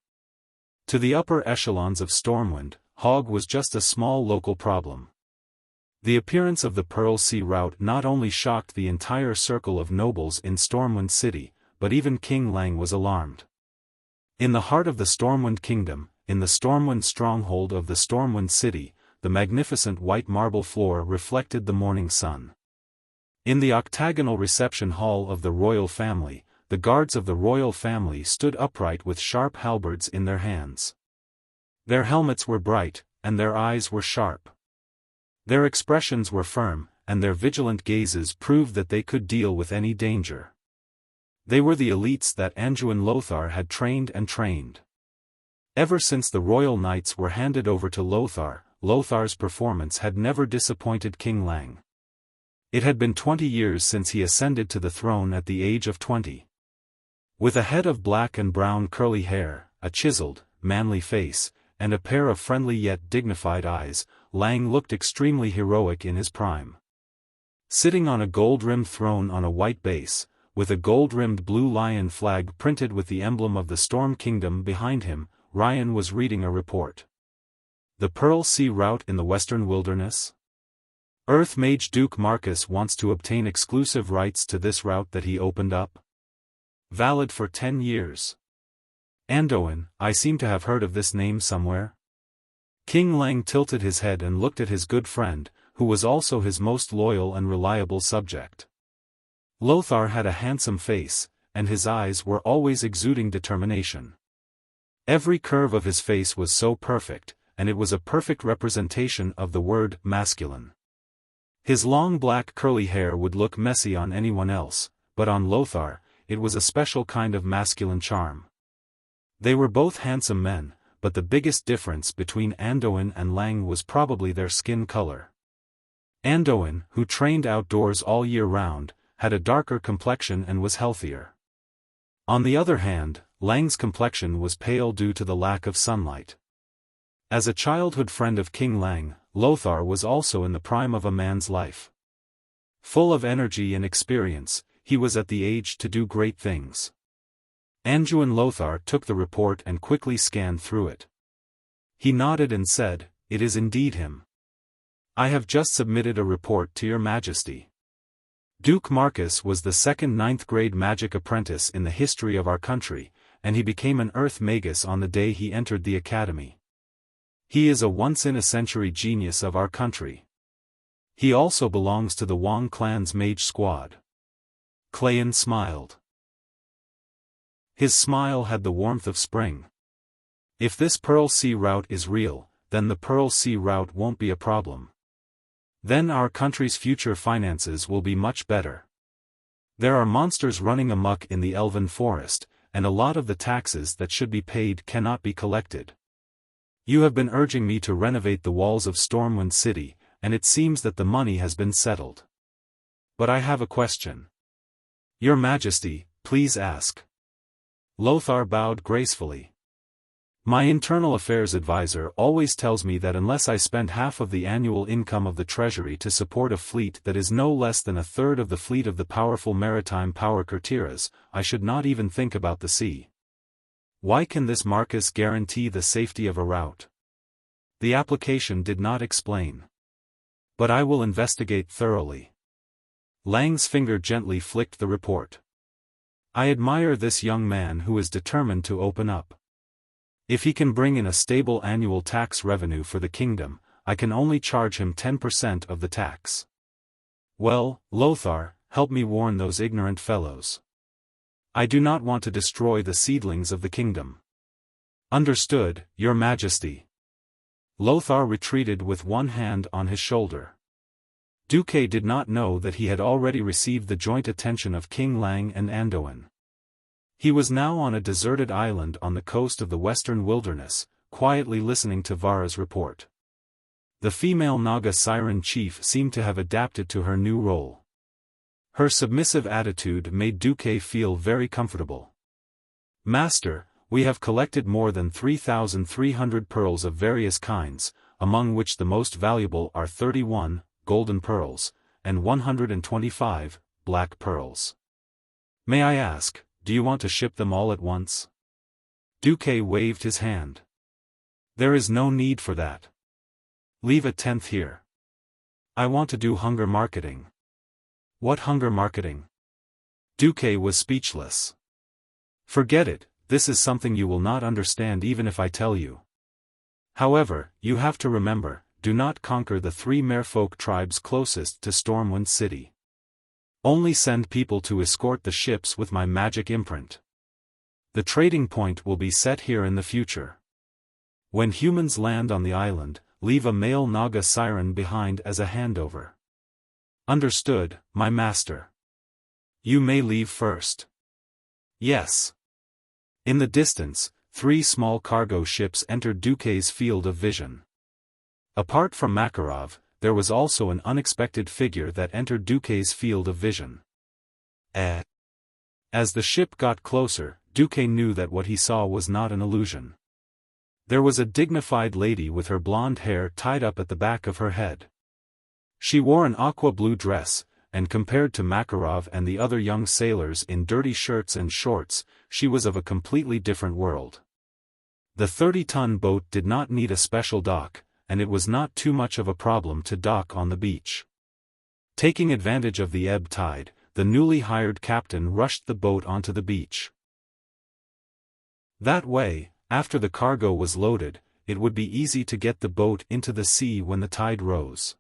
To the upper echelons of Stormwind, Hog was just a small local problem. The appearance of the Pearl Sea route not only shocked the entire circle of nobles in Stormwind City, but even King Lang was alarmed. In the heart of the Stormwind Kingdom, in the Stormwind stronghold of the Stormwind City, the magnificent white marble floor reflected the morning sun. In the octagonal reception hall of the royal family, the guards of the royal family stood upright with sharp halberds in their hands. Their helmets were bright, and their eyes were sharp. Their expressions were firm, and their vigilant gazes proved that they could deal with any danger. They were the elites that Anduin Lothar had trained and trained. Ever since the royal knights were handed over to Lothar, Lothar's performance had never disappointed King Lang. It had been 20 years since he ascended to the throne at the age of 20. With a head of black and brown curly hair, a chiseled, manly face, and a pair of friendly yet dignified eyes, Lang looked extremely heroic in his prime. Sitting on a gold-rimmed throne on a white base, with a gold-rimmed blue lion flag printed with the emblem of the Storm Kingdom behind him, Ryan was reading a report. The Pearl Sea route in the Western Wilderness? Earth Mage Duke Marcus wants to obtain exclusive rights to this route that he opened up. Valid for 10 years. Anduin, I seem to have heard of this name somewhere. King Lang tilted his head and looked at his good friend, who was also his most loyal and reliable subject. Lothar had a handsome face, and his eyes were always exuding determination. Every curve of his face was so perfect, and it was a perfect representation of the word masculine. His long black curly hair would look messy on anyone else, but on Lothar, it was a special kind of masculine charm. They were both handsome men, but the biggest difference between Anduin and Lang was probably their skin color. Anduin, who trained outdoors all year round, had a darker complexion and was healthier. On the other hand, Lang's complexion was pale due to the lack of sunlight. As a childhood friend of King Lang, Lothar was also in the prime of a man's life. Full of energy and experience, he was at the age to do great things. Anduin Lothar took the report and quickly scanned through it. He nodded and said, "It is indeed him. I have just submitted a report to your majesty." Duke Marcus was the second 9th-grade magic apprentice in the history of our country, and he became an Earth Magus on the day he entered the academy. He is a once-in-a-century genius of our country. He also belongs to the Wang clan's mage squad. Clayan smiled. His smile had the warmth of spring. If this Pearl Sea route is real, then the Pearl Sea route won't be a problem. Then our country's future finances will be much better. There are monsters running amok in the Elven Forest, and a lot of the taxes that should be paid cannot be collected. You have been urging me to renovate the walls of Stormwind City, and it seems that the money has been settled. But I have a question. Your Majesty, please ask. Lothar bowed gracefully. My internal affairs advisor always tells me that unless I spend half of the annual income of the treasury to support a fleet that is no less than a third of the fleet of the powerful maritime power Kurtiras, I should not even think about the sea. Why can this Marcus guarantee the safety of a route? The application did not explain. But I will investigate thoroughly. Lang's finger gently flicked the report. I admire this young man who is determined to open up. If he can bring in a stable annual tax revenue for the kingdom, I can only charge him 10% of the tax. Well, Lothar, help me warn those ignorant fellows. I do not want to destroy the seedlings of the kingdom. Understood, Your Majesty. Lothar retreated with one hand on his shoulder. Duque did not know that he had already received the joint attention of King Lang and Anduin. He was now on a deserted island on the coast of the western wilderness, quietly listening to Vara's report. The female Naga Siren chief seemed to have adapted to her new role. Her submissive attitude made Duque feel very comfortable. Master, we have collected more than 3,300 pearls of various kinds, among which the most valuable are 31 golden pearls, and 125 black pearls. May I ask, do you want to ship them all at once? Duque waved his hand. There is no need for that. Leave a tenth here. I want to do hunger marketing. What hunger marketing? Duque was speechless. Forget it, this is something you will not understand even if I tell you. However, you have to remember, do not conquer the 3 merfolk tribes closest to Stormwind City. Only send people to escort the ships with my magic imprint. The trading point will be set here in the future. When humans land on the island, leave a male Naga Siren behind as a handover. Understood, my master. You may leave first. Yes. In the distance, 3 small cargo ships entered Duque's field of vision. Apart from Makarov, there was also an unexpected figure that entered Duque's field of vision. As the ship got closer, Duque knew that what he saw was not an illusion. There was a dignified lady with her blonde hair tied up at the back of her head. She wore an aqua-blue dress, and compared to Makarov and the other young sailors in dirty shirts and shorts, she was of a completely different world. The 30-ton boat did not need a special dock, and it was not too much of a problem to dock on the beach. Taking advantage of the ebb tide, the newly hired captain rushed the boat onto the beach. That way, after the cargo was loaded, it would be easy to get the boat into the sea when the tide rose.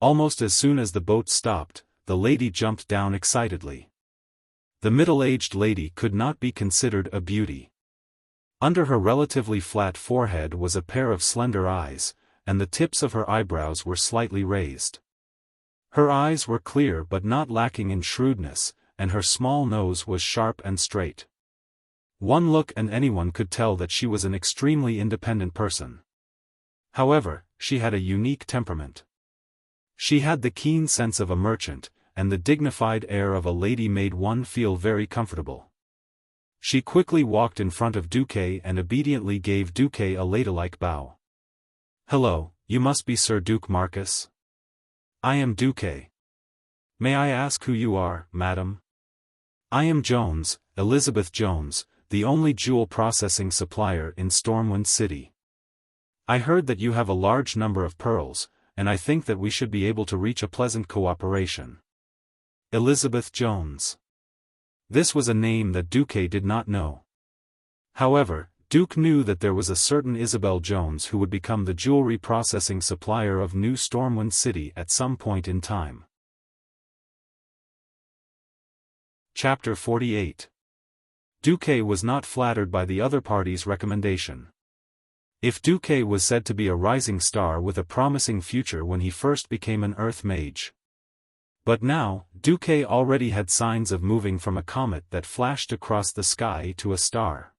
Almost as soon as the boat stopped, the lady jumped down excitedly. The middle-aged lady could not be considered a beauty. Under her relatively flat forehead was a pair of slender eyes, and the tips of her eyebrows were slightly raised. Her eyes were clear but not lacking in shrewdness, and her small nose was sharp and straight. One look and anyone could tell that she was an extremely independent person. However, she had a unique temperament. She had the keen sense of a merchant, and the dignified air of a lady made one feel very comfortable. She quickly walked in front of Duque and obediently gave Duque a ladylike bow. Hello, you must be Sir Duke Marcus? I am Duque. May I ask who you are, madam? I am Jones, Elizabeth Jones, the only jewel processing supplier in Stormwind City. I heard that you have a large number of pearls, and I think that we should be able to reach a pleasant cooperation. Elizabeth Jones. This was a name that Duque did not know. However, Duke knew that there was a certain Isabel Jones who would become the jewelry processing supplier of New Stormwind City at some point in time. Chapter 48. Duque was not flattered by the other party's recommendation. If Duque was said to be a rising star with a promising future when he first became an Earth mage. But now, Duque already had signs of moving from a comet that flashed across the sky to a star.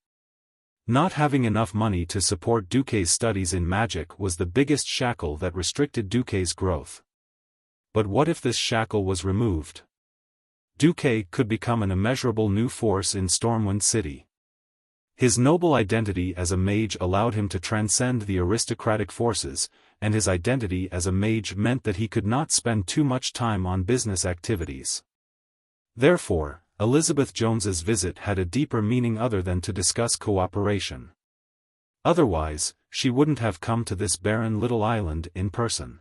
Not having enough money to support Duque's studies in magic was the biggest shackle that restricted Duque's growth. But what if this shackle was removed? Duque could become an immeasurable new force in Stormwind City. His noble identity as a mage allowed him to transcend the aristocratic forces, and his identity as a mage meant that he could not spend too much time on business activities. Therefore, Elizabeth Jones's visit had a deeper meaning other than to discuss cooperation. Otherwise, she wouldn't have come to this barren little island in person.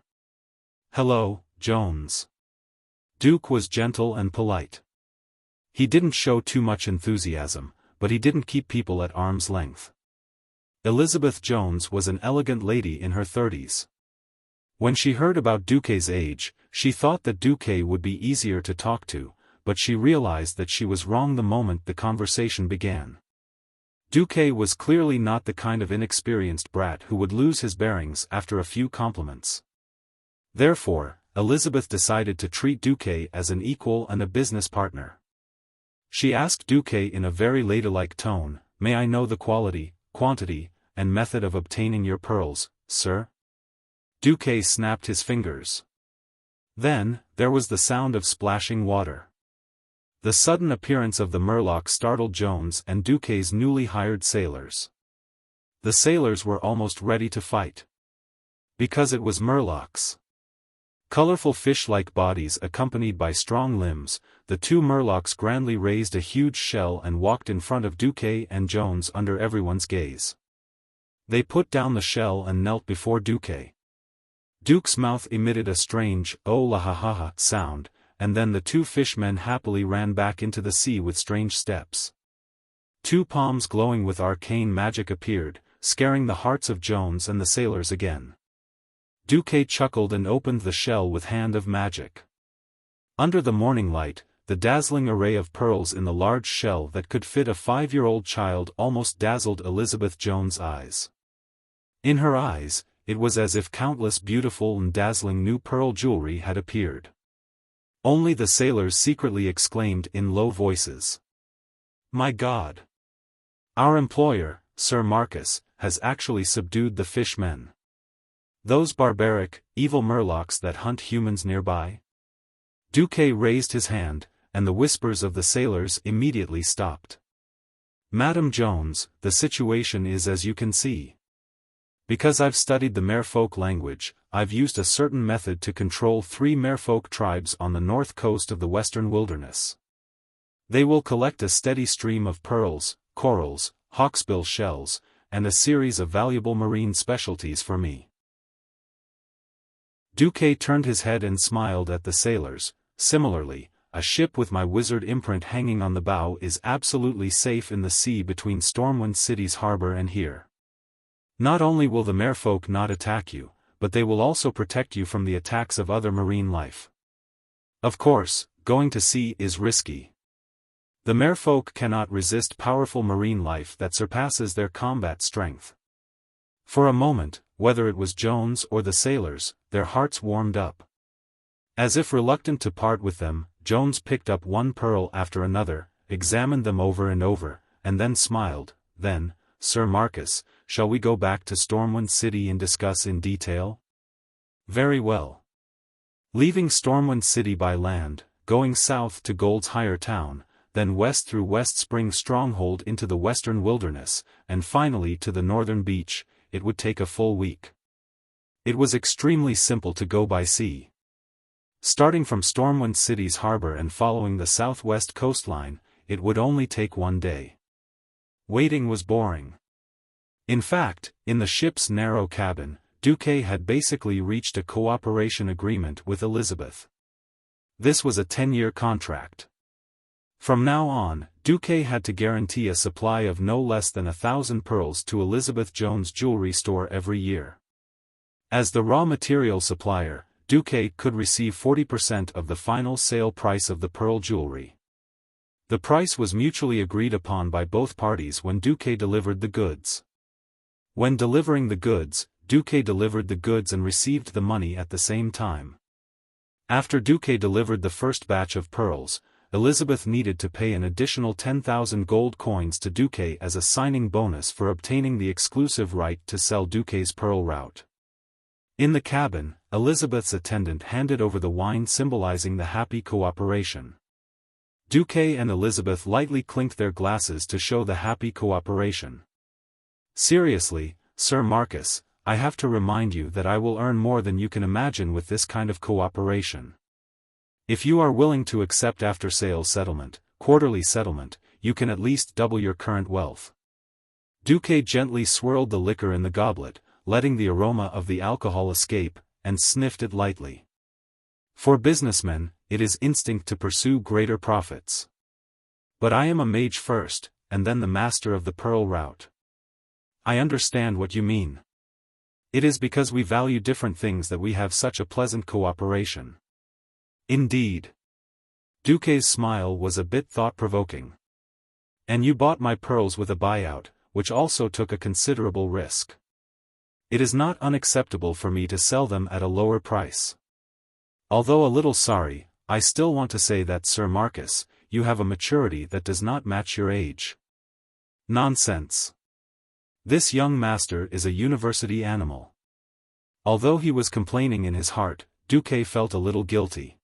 Hello, Jones. Duke was gentle and polite. He didn't show too much enthusiasm, but he didn't keep people at arm's length. Elizabeth Jones was an elegant lady in her 30s. When she heard about Duque's age, she thought that Duque would be easier to talk to, but she realized that she was wrong the moment the conversation began. Duque was clearly not the kind of inexperienced brat who would lose his bearings after a few compliments. Therefore, Elizabeth decided to treat Duque as an equal and a business partner. She asked Duque in a very ladylike tone, "May I know the quality, quantity, and method of obtaining your pearls, sir?" Duque snapped his fingers. Then, there was the sound of splashing water. The sudden appearance of the Murloc startled Jones and Duque's newly hired sailors. The sailors were almost ready to fight. Because it was Murlocs. Colorful fish-like bodies accompanied by strong limbs, the two Murlocs grandly raised a huge shell and walked in front of Duque and Jones under everyone's gaze. They put down the shell and knelt before Duque. Duke's mouth emitted a strange, "oh la ha ha ha" sound, and then the two fishmen happily ran back into the sea with strange steps. Two palms glowing with arcane magic appeared, scaring the hearts of Jones and the sailors again. Duque chuckled and opened the shell with hand of magic. Under the morning light, the dazzling array of pearls in the large shell that could fit a 5-year-old child almost dazzled Elizabeth Jones' eyes. In her eyes, it was as if countless beautiful and dazzling new pearl jewelry had appeared. Only the sailors secretly exclaimed in low voices. "My God! Our employer, Sir Marcus, has actually subdued the fishmen. Those barbaric, evil Murlocs that hunt humans nearby?" Duque raised his hand, and the whispers of the sailors immediately stopped. "Madam Jones, the situation is as you can see. Because I've studied the merfolk language, I've used a certain method to control 3 merfolk tribes on the north coast of the western wilderness. They will collect a steady stream of pearls, corals, hawksbill shells, and a series of valuable marine specialties for me." Duque turned his head and smiled at the sailors. "Similarly, a ship with my wizard imprint hanging on the bow is absolutely safe in the sea between Stormwind City's harbor and here. Not only will the merfolk not attack you, but they will also protect you from the attacks of other marine life. Of course, going to sea is risky. The merfolk cannot resist powerful marine life that surpasses their combat strength." For a moment, whether it was Jones or the sailors, their hearts warmed up. As if reluctant to part with them, Jones picked up one pearl after another, examined them over and over, and then smiled. "Then, Sir Marcus, shall we go back to Stormwind City and discuss in detail?" "Very well." Leaving Stormwind City by land, going south to Gold's Higher Town, then west through West Spring Stronghold into the western wilderness, and finally to the northern beach, it would take a full week. It was extremely simple to go by sea. Starting from Stormwind City's harbor and following the southwest coastline, it would only take 1 day. Waiting was boring. In fact, in the ship's narrow cabin, Duque had basically reached a cooperation agreement with Elizabeth. This was a 10-year contract. From now on, Duque had to guarantee a supply of no less than 1,000 pearls to Elizabeth Jones' jewelry store every year. As the raw material supplier, Duque could receive 40% of the final sale price of the pearl jewelry. The price was mutually agreed upon by both parties when Duque delivered the goods. When delivering the goods, Duque delivered the goods and received the money at the same time. After Duque delivered the first batch of pearls, Elizabeth needed to pay an additional 10,000 gold coins to Duque as a signing bonus for obtaining the exclusive right to sell Duque's pearl route. In the cabin, Elizabeth's attendant handed over the wine symbolizing the happy cooperation. Duque and Elizabeth lightly clinked their glasses to show the happy cooperation. Seriously, Sir Marcus, I have to remind you that I will earn more than you can imagine with this kind of cooperation. If you are willing to accept after-sales settlement, quarterly settlement, you can at least double your current wealth. Duque gently swirled the liquor in the goblet, letting the aroma of the alcohol escape, and sniffed it lightly. For businessmen, it is instinct to pursue greater profits. But I am a mage first, and then the master of the pearl route. I understand what you mean. It is because we value different things that we have such a pleasant cooperation. Indeed. Duque's smile was a bit thought-provoking. And you bought my pearls with a buyout, which also took a considerable risk. It is not unacceptable for me to sell them at a lower price. Although a little sorry, I still want to say that Sir Marcus, you have a maturity that does not match your age. Nonsense. This young master is a university animal. Although he was complaining in his heart, Duque felt a little guilty.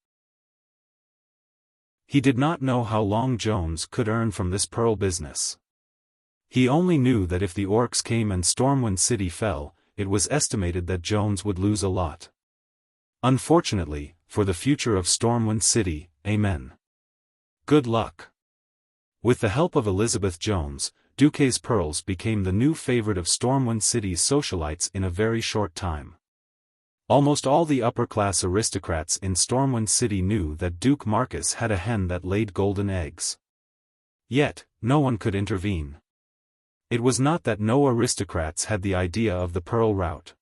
He did not know how long Jones could earn from this pearl business. He only knew that if the orcs came and Stormwind City fell, it was estimated that Jones would lose a lot. Unfortunately, for the future of Stormwind City, amen. Good luck. With the help of Elizabeth Jones, Duque's pearls became the new favorite of Stormwind City's socialites in a very short time. Almost all the upper-class aristocrats in Stormwind City knew that Duke Marcus had a hen that laid golden eggs. Yet, no one could intervene. It was not that no aristocrats had the idea of the pearl route.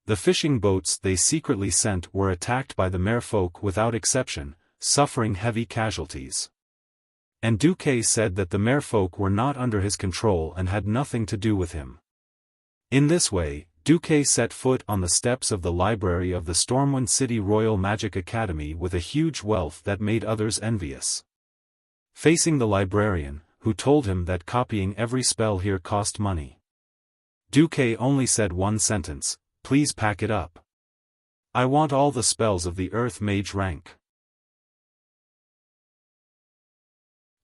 The fishing boats they secretly sent were attacked by the merfolk without exception, suffering heavy casualties. And Duque said that the merfolk were not under his control and had nothing to do with him. In this way, Duque set foot on the steps of the library of the Stormwind City Royal Magic Academy with a huge wealth that made others envious. Facing the librarian, who told him that copying every spell here cost money, Duque only said one sentence, "Please pack it up. I want all the spells of the Earth Mage rank."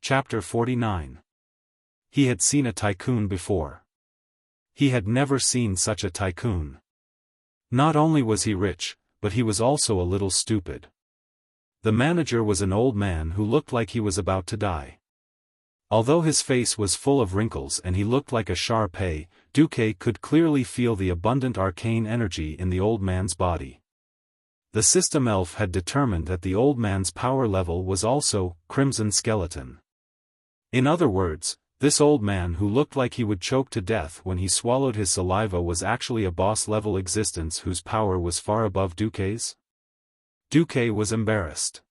Chapter 49. He had seen a tycoon before. He had never seen such a tycoon. Not only was he rich, but he was also a little stupid. The manager was an old man who looked like he was about to die. Although his face was full of wrinkles and he looked like a Shar-Pei, Duque could clearly feel the abundant arcane energy in the old man's body. The system elf had determined that the old man's power level was also Crimson Skeleton. In other words, this old man who looked like he would choke to death when he swallowed his saliva was actually a boss-level existence whose power was far above Duque's. Duque was embarrassed.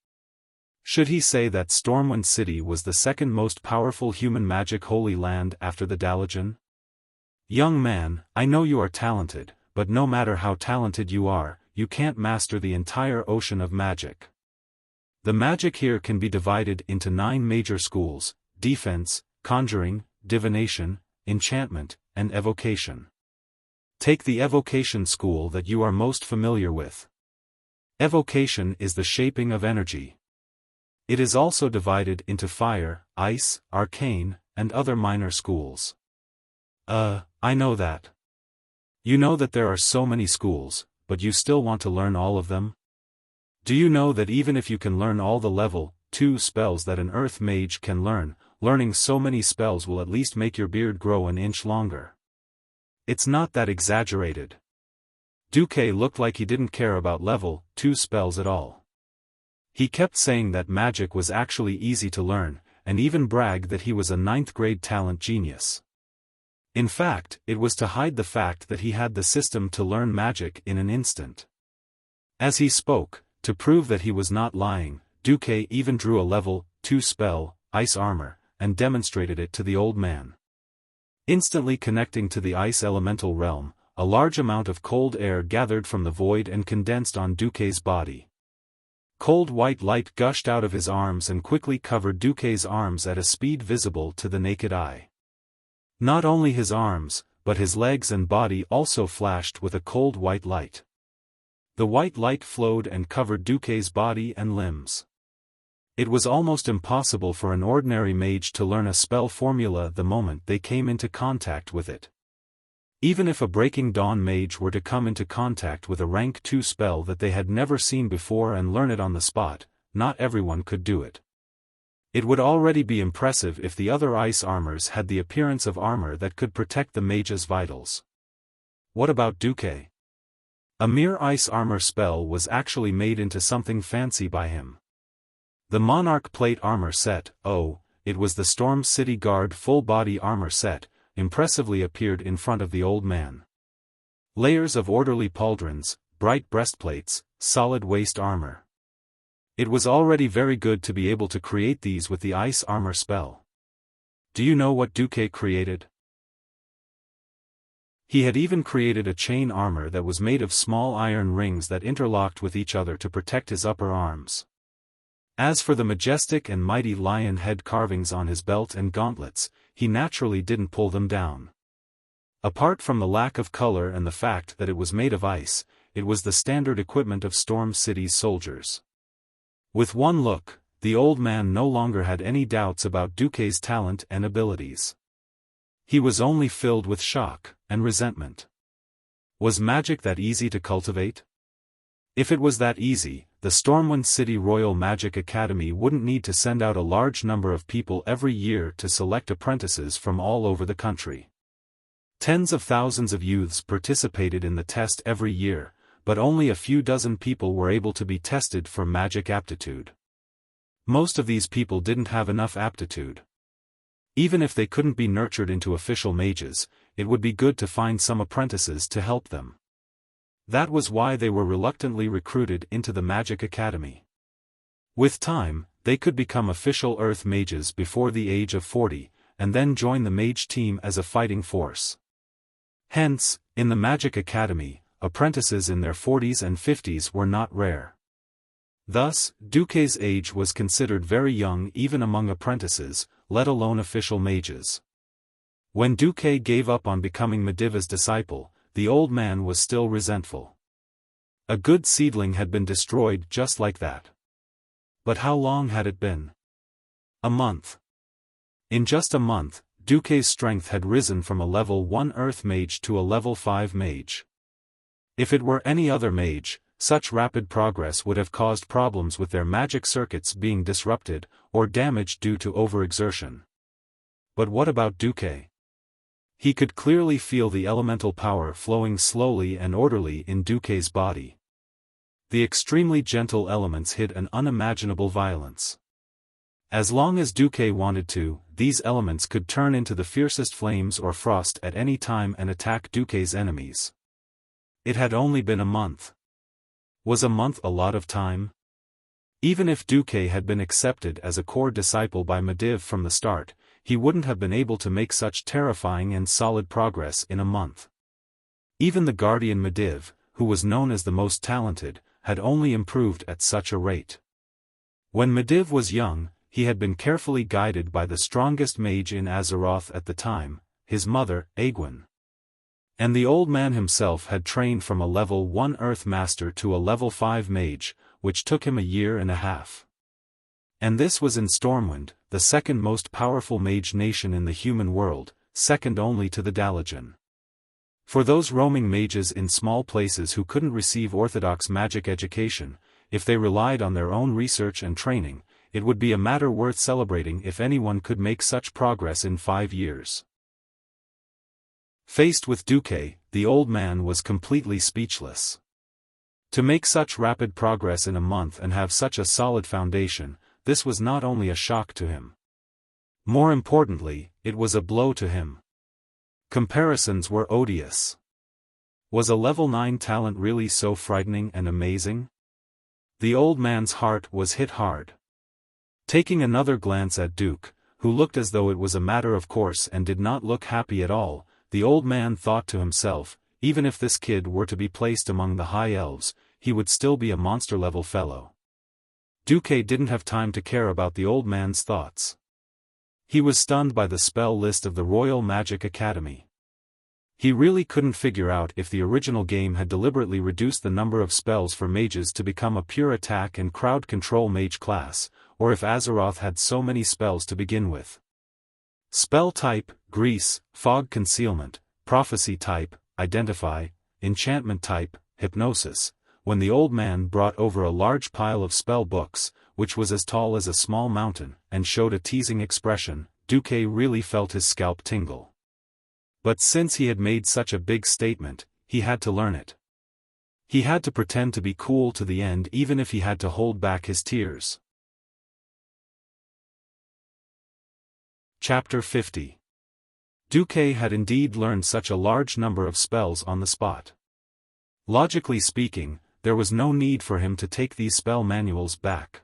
Should he say that Stormwind City was the second most powerful human magic holy land after the Dalajan? Young man, I know you are talented, but no matter how talented you are, you can't master the entire ocean of magic. The magic here can be divided into 9 major schools: defense, conjuring, divination, enchantment, and evocation. Take the evocation school that you are most familiar with. Evocation is the shaping of energy. It is also divided into fire, ice, arcane, and other minor schools. I know that. You know that there are so many schools, but you still want to learn all of them? Do you know that even if you can learn all the level 2 spells that an earth mage can learn, learning so many spells will at least make your beard grow an inch longer? It's not that exaggerated. Duque looked like he didn't care about level 2 spells at all. He kept saying that magic was actually easy to learn, and even bragged that he was a 9th grade talent genius. In fact, it was to hide the fact that he had the system to learn magic in an instant. As he spoke, to prove that he was not lying, Duque even drew a level 2 spell, Ice Armor, and demonstrated it to the old man. Instantly connecting to the ice elemental realm, a large amount of cold air gathered from the void and condensed on Duque's body. Cold white light gushed out of his arms and quickly covered Duque's arms at a speed visible to the naked eye. Not only his arms, but his legs and body also flashed with a cold white light. The white light flowed and covered Duque's body and limbs. It was almost impossible for an ordinary mage to learn a spell formula the moment they came into contact with it. Even if a Breaking Dawn mage were to come into contact with a rank 2 spell that they had never seen before and learn it on the spot, not everyone could do it. It would already be impressive if the other ice armors had the appearance of armor that could protect the mage's vitals. What about Duque? A mere ice armor spell was actually made into something fancy by him. The Monarch Plate Armor Set, it was the Storm City Guard full-body armor set, impressively appeared in front of the old man. Layers of orderly pauldrons, bright breastplates, solid waist armor. It was already very good to be able to create these with the ice armor spell. Do you know what Duque created? He had even created a chain armor that was made of small iron rings that interlocked with each other to protect his upper arms. As for the majestic and mighty lion head carvings on his belt and gauntlets, he naturally didn't pull them down. Apart from the lack of color and the fact that it was made of ice, it was the standard equipment of Storm City's soldiers. With one look, the old man no longer had any doubts about Duque's talent and abilities. He was only filled with shock and resentment. Was magic that easy to cultivate? If it was that easy, the Stormwind City Royal Magic Academy wouldn't need to send out a large number of people every year to select apprentices from all over the country. Tens of thousands of youths participated in the test every year, but only a few dozen people were able to be tested for magic aptitude. Most of these people didn't have enough aptitude. Even if they couldn't be nurtured into official mages, it would be good to find some apprentices to help them. That was why they were reluctantly recruited into the Magic Academy. With time, they could become official Earth mages before the age of 40, and then join the mage team as a fighting force. Hence, in the Magic Academy, apprentices in their 40s and 50s were not rare. Thus, Duque's age was considered very young even among apprentices, let alone official mages. When Duque gave up on becoming Mediva's disciple, the old man was still resentful. A good seedling had been destroyed just like that. But how long had it been? A month. In just a month, Duque's strength had risen from a level 1 Earth mage to a level 5 mage. If it were any other mage, such rapid progress would have caused problems with their magic circuits being disrupted, or damaged due to overexertion. But what about Duque? He could clearly feel the elemental power flowing slowly and orderly in Duque's body. The extremely gentle elements hid an unimaginable violence. As long as Duque wanted to, these elements could turn into the fiercest flames or frost at any time and attack Duque's enemies. It had only been a month. Was a month a lot of time? Even if Duque had been accepted as a core disciple by Mediv from the start, he wouldn't have been able to make such terrifying and solid progress in a month. Even the guardian Mediv, who was known as the most talented, had only improved at such a rate. When Mediv was young, he had been carefully guided by the strongest mage in Azeroth at the time, his mother, Aegwynn. And the old man himself had trained from a level 1 Earth Master to a level 5 mage, which took him a year and a half. And this was in Stormwind, the second most powerful mage nation in the human world, second only to the Dalajan. For those roaming mages in small places who couldn't receive orthodox magic education, if they relied on their own research and training, it would be a matter worth celebrating if anyone could make such progress in 5 years. Faced with Duque, the old man was completely speechless. To make such rapid progress in a month and have such a solid foundation, this was not only a shock to him. More importantly, it was a blow to him. Comparisons were odious. Was a level 9 talent really so frightening and amazing? The old man's heart was hit hard. Taking another glance at Duke, who looked as though it was a matter of course and did not look happy at all, the old man thought to himself, even if this kid were to be placed among the high elves, he would still be a monster-level fellow. Duque didn't have time to care about the old man's thoughts. He was stunned by the spell list of the Royal Magic Academy. He really couldn't figure out if the original game had deliberately reduced the number of spells for mages to become a pure attack and crowd control mage class, or if Azeroth had so many spells to begin with. Spell type, Grease, Fog Concealment, Prophecy type, Identify, Enchantment type, Hypnosis. When the old man brought over a large pile of spell books, which was as tall as a small mountain, and showed a teasing expression, Duque really felt his scalp tingle. But since he had made such a big statement, he had to learn it. He had to pretend to be cool to the end even if he had to hold back his tears. Chapter 50. Duque had indeed learned such a large number of spells on the spot. Logically speaking, there was no need for him to take these spell manuals back.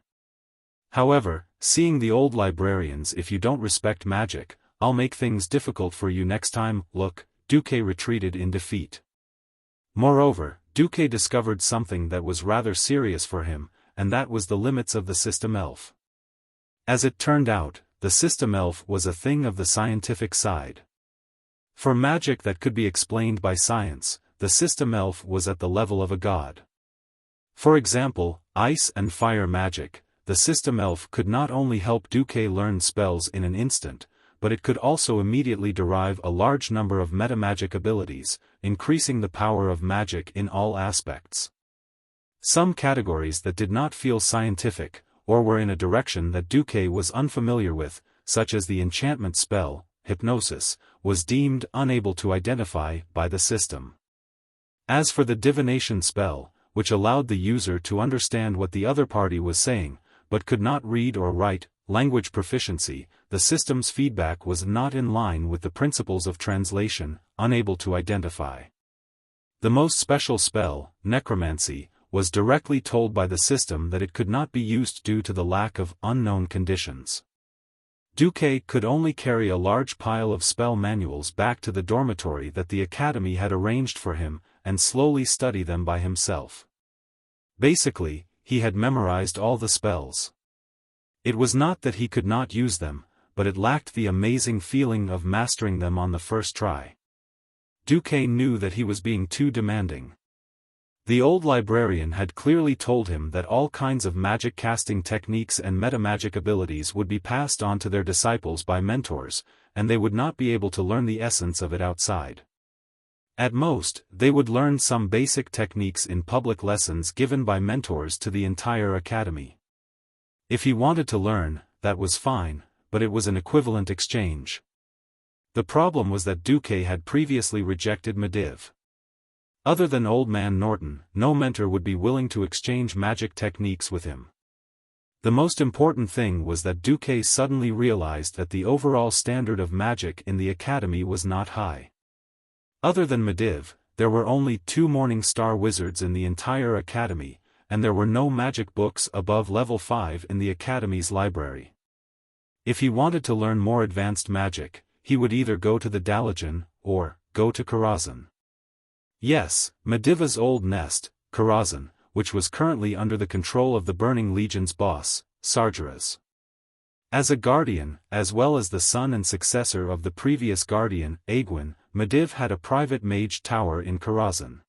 However, seeing the old librarians, if you don't respect magic, I'll make things difficult for you next time, look, Duque retreated in defeat. Moreover, Duque discovered something that was rather serious for him, and that was the limits of the system elf. As it turned out, the system elf was a thing of the scientific side. For magic that could be explained by science, the system elf was at the level of a god. For example, ice and fire magic, the system elf could not only help Duque learn spells in an instant, but it could also immediately derive a large number of metamagic abilities, increasing the power of magic in all aspects. Some categories that did not feel scientific, or were in a direction that Duque was unfamiliar with, such as the enchantment spell, Hypnosis, was deemed unable to identify by the system. As for the divination spell, which allowed the user to understand what the other party was saying, but could not read or write, language proficiency, the system's feedback was not in line with the principles of translation, unable to identify. The most special spell, necromancy, was directly told by the system that it could not be used due to the lack of unknown conditions. Duque could only carry a large pile of spell manuals back to the dormitory that the academy had arranged for him, and slowly study them by himself. Basically, he had memorized all the spells. It was not that he could not use them, but it lacked the amazing feeling of mastering them on the first try. Duque knew that he was being too demanding. The old librarian had clearly told him that all kinds of magic casting techniques and metamagic abilities would be passed on to their disciples by mentors, and they would not be able to learn the essence of it outside. At most, they would learn some basic techniques in public lessons given by mentors to the entire academy. If he wanted to learn, that was fine, but it was an equivalent exchange. The problem was that Duque had previously rejected Medivh. Other than Old Man Norton, no mentor would be willing to exchange magic techniques with him. The most important thing was that Duque suddenly realized that the overall standard of magic in the academy was not high. Other than Medivh, there were only 2 Morning Star wizards in the entire academy, and there were no magic books above level 5 in the academy's library. If he wanted to learn more advanced magic, he would either go to the Dalajan, or go to Karazhan. Yes, Medivh's old nest, Karazhan, which was currently under the control of the Burning Legion's boss, Sargeras. As a guardian, as well as the son and successor of the previous guardian, Aegwin, Medivh had a private mage tower in Karazhan.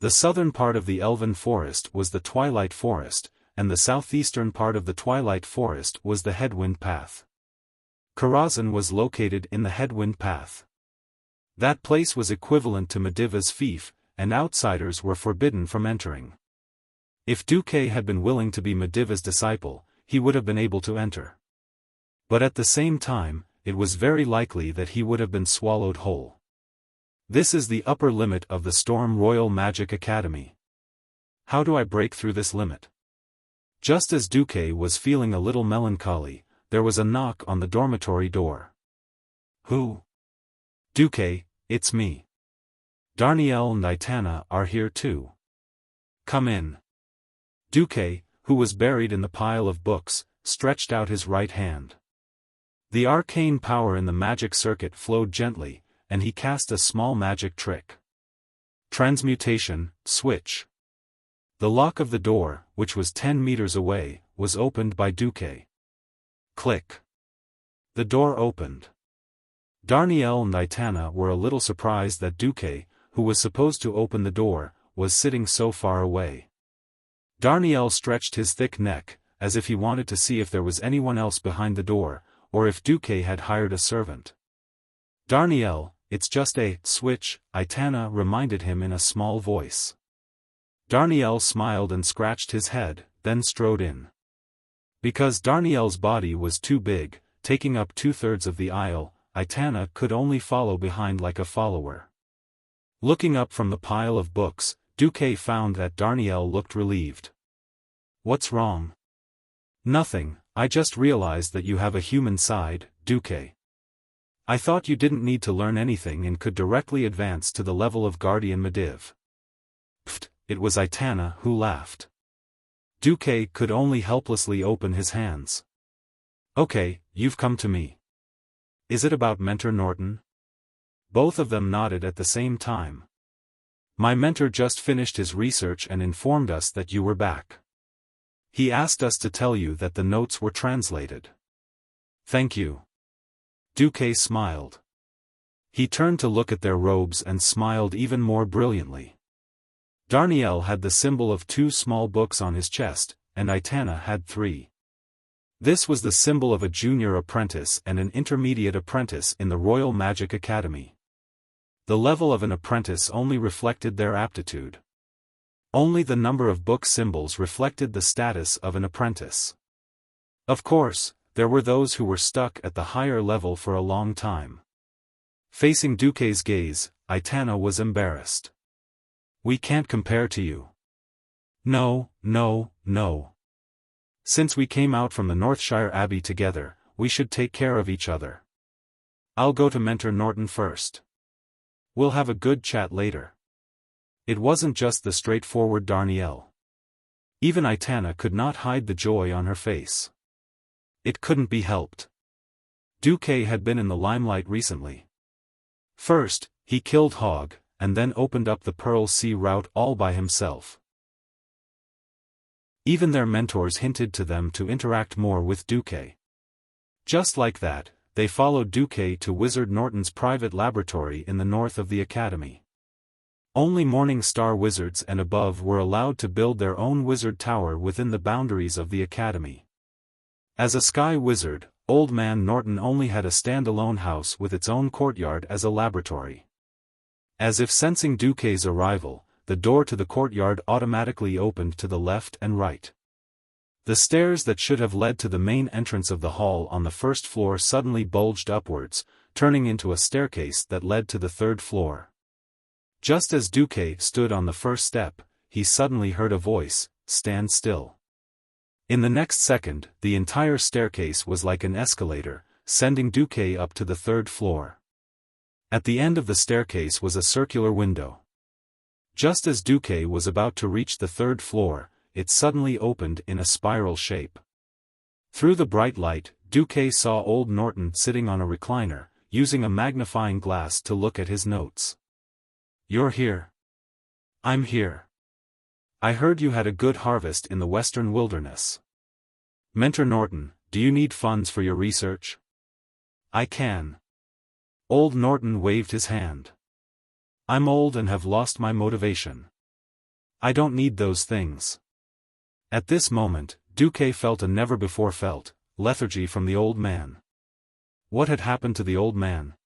The southern part of the Elven Forest was the Twilight Forest, and the southeastern part of the Twilight Forest was the Headwind Path. Karazhan was located in the Headwind Path. That place was equivalent to Medivh's fief, and outsiders were forbidden from entering. If Duque had been willing to be Mediva's disciple, he would have been able to enter. But at the same time, it was very likely that he would have been swallowed whole. This is the upper limit of the Storm Royal Magic Academy. How do I break through this limit? Just as Duque was feeling a little melancholy, there was a knock on the dormitory door. Who? Duque, it's me. Darnielle and Itana are here too. Come in. Duque, who was buried in the pile of books, stretched out his right hand. The arcane power in the magic circuit flowed gently, and he cast a small magic trick. Transmutation, switch. The lock of the door, which was 10 meters away, was opened by Duque. Click. The door opened. Darnielle and Itana were a little surprised that Duque, who was supposed to open the door, was sitting so far away. Darnielle stretched his thick neck, as if he wanted to see if there was anyone else behind the door, or if Duque had hired a servant. Darnielle, it's just a switch, Itana reminded him in a small voice. Darnielle smiled and scratched his head, then strode in. Because Darnielle's body was too big, taking up 2/3 of the aisle, Itana could only follow behind like a follower. Looking up from the pile of books, Duque found that Darnielle looked relieved. What's wrong? Nothing, I just realized that you have a human side, Duque. I thought you didn't need to learn anything and could directly advance to the level of Guardian Mediv. Pfft, it was Itana who laughed. Duque could only helplessly open his hands. Okay, you've come to me. Is it about Mentor Norton? Both of them nodded at the same time. My mentor just finished his research and informed us that you were back. He asked us to tell you that the notes were translated. Thank you. Duque smiled. He turned to look at their robes and smiled even more brilliantly. Darnielle had the symbol of 2 small books on his chest, and Itana had 3. This was the symbol of a junior apprentice and an intermediate apprentice in the Royal Magic Academy. The level of an apprentice only reflected their aptitude. Only the number of book symbols reflected the status of an apprentice. Of course, there were those who were stuck at the higher level for a long time. Facing Duque's gaze, Itana was embarrassed. We can't compare to you. No, no, no. Since we came out from the Northshire Abbey together, we should take care of each other. I'll go to Mentor Norton first. We'll have a good chat later. It wasn't just the straightforward Darnielle. Even Itana could not hide the joy on her face. It couldn't be helped. Duque had been in the limelight recently. First, he killed Hogg, and then opened up the Pearl Sea route all by himself. Even their mentors hinted to them to interact more with Duque. Just like that, they followed Duque to Wizard Norton's private laboratory in the north of the academy. Only Morning Star wizards and above were allowed to build their own wizard tower within the boundaries of the academy. As a sky wizard, Old Man Norton only had a standalone house with its own courtyard as a laboratory. As if sensing Duque's arrival, the door to the courtyard automatically opened to the left and right. The stairs that should have led to the main entrance of the hall on the first floor suddenly bulged upwards, turning into a staircase that led to the 3rd floor. Just as Duque stood on the first step, he suddenly heard a voice, "Stand still." In the next second, the entire staircase was like an escalator, sending Duque up to the 3rd floor. At the end of the staircase was a circular window. Just as Duque was about to reach the 3rd floor, it suddenly opened in a spiral shape. Through the bright light, Duque saw Old Norton sitting on a recliner, using a magnifying glass to look at his notes. "You're here." "I'm here. I heard you had a good harvest in the western wilderness." "Mentor Norton, do you need funds for your research?" "I can." Old Norton waved his hand. "I'm old and have lost my motivation. I don't need those things." At this moment, Duque felt a never-before-felt lethargy from the old man. What had happened to the old man?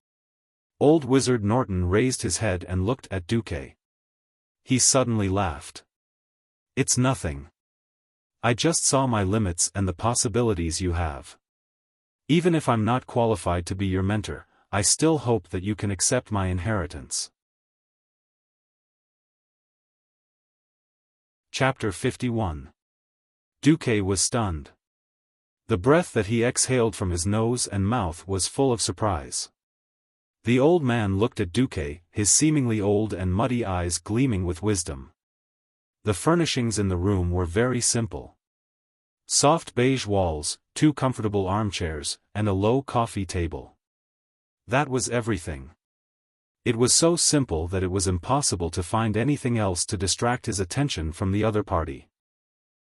Old Wizard Norton raised his head and looked at Duque. He suddenly laughed. It's nothing. I just saw my limits and the possibilities you have. Even if I'm not qualified to be your mentor, I still hope that you can accept my inheritance. Chapter 51. Duque was stunned. The breath that he exhaled from his nose and mouth was full of surprise. The old man looked at Duque, his seemingly old and muddy eyes gleaming with wisdom. The furnishings in the room were very simple. Soft beige walls, 2 comfortable armchairs, and a low coffee table. That was everything. It was so simple that it was impossible to find anything else to distract his attention from the other party.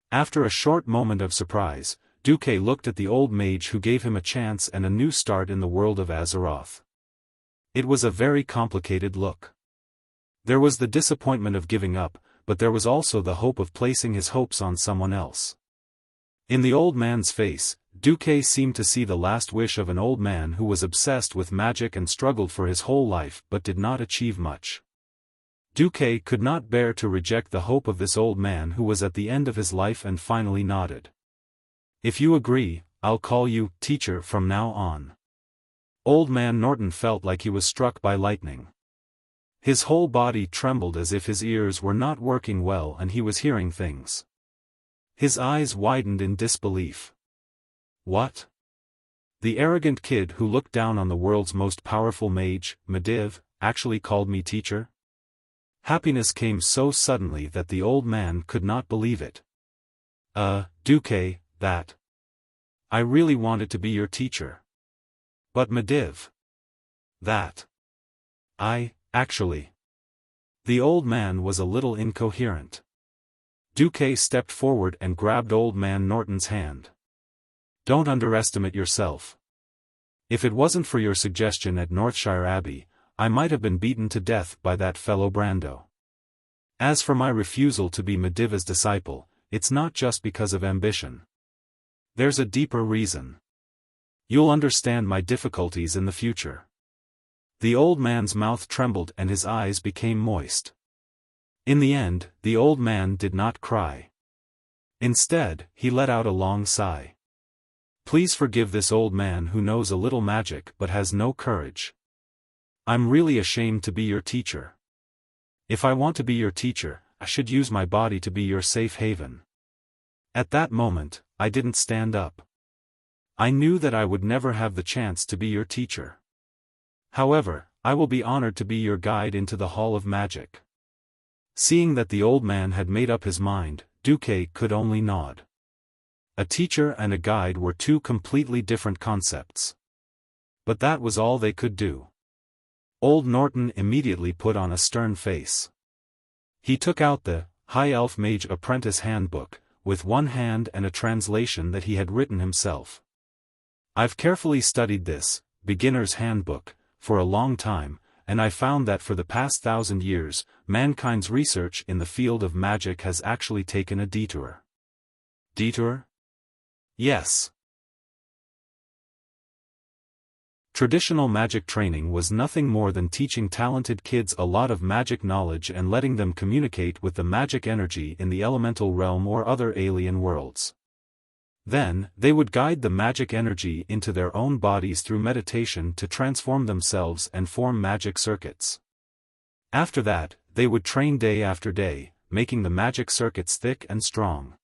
After a short moment of surprise, Duque looked at the old mage who gave him a chance and a new start in the world of Azeroth. It was a very complicated look. There was the disappointment of giving up, but there was also the hope of placing his hopes on someone else. In the old man's face, Duque seemed to see the last wish of an old man who was obsessed with magic and struggled for his whole life but did not achieve much. Duque could not bear to reject the hope of this old man who was at the end of his life and finally nodded. If you agree, I'll call you teacher from now on. Old man Norton felt like he was struck by lightning. His whole body trembled as if his ears were not working well and he was hearing things. His eyes widened in disbelief. What? The arrogant kid who looked down on the world's most powerful mage, Medivh, actually called me teacher? Happiness came so suddenly that the old man could not believe it. Duque, that. I really wanted to be your teacher. But Medivh. That. Actually. The old man was a little incoherent. Duque stepped forward and grabbed old man Norton's hand. Don't underestimate yourself. If it wasn't for your suggestion at Northshire Abbey, I might have been beaten to death by that fellow Brando. As for my refusal to be Medivh's disciple, it's not just because of ambition. There's a deeper reason. You'll understand my difficulties in the future. The old man's mouth trembled and his eyes became moist. In the end, the old man did not cry. Instead, he let out a long sigh. Please forgive this old man who knows a little magic but has no courage. I'm really ashamed to be your teacher. If I want to be your teacher, I should use my body to be your safe haven. At that moment, I didn't stand up. I knew that I would never have the chance to be your teacher. However, I will be honored to be your guide into the Hall of Magic. Seeing that the old man had made up his mind, Duque could only nod. A teacher and a guide were 2 completely different concepts. But that was all they could do. Old Norton immediately put on a stern face. He took out the High Elf Mage Apprentice Handbook, with one hand and a translation that he had written himself. I've carefully studied this, Beginner's Handbook, for a long time, and I found that for the past 1,000 years, mankind's research in the field of magic has actually taken a detour. Detour? Yes. Traditional magic training was nothing more than teaching talented kids a lot of magic knowledge and letting them communicate with the magic energy in the elemental realm or other alien worlds. Then, they would guide the magic energy into their own bodies through meditation to transform themselves and form magic circuits. After that, they would train day after day, making the magic circuits thick and strong.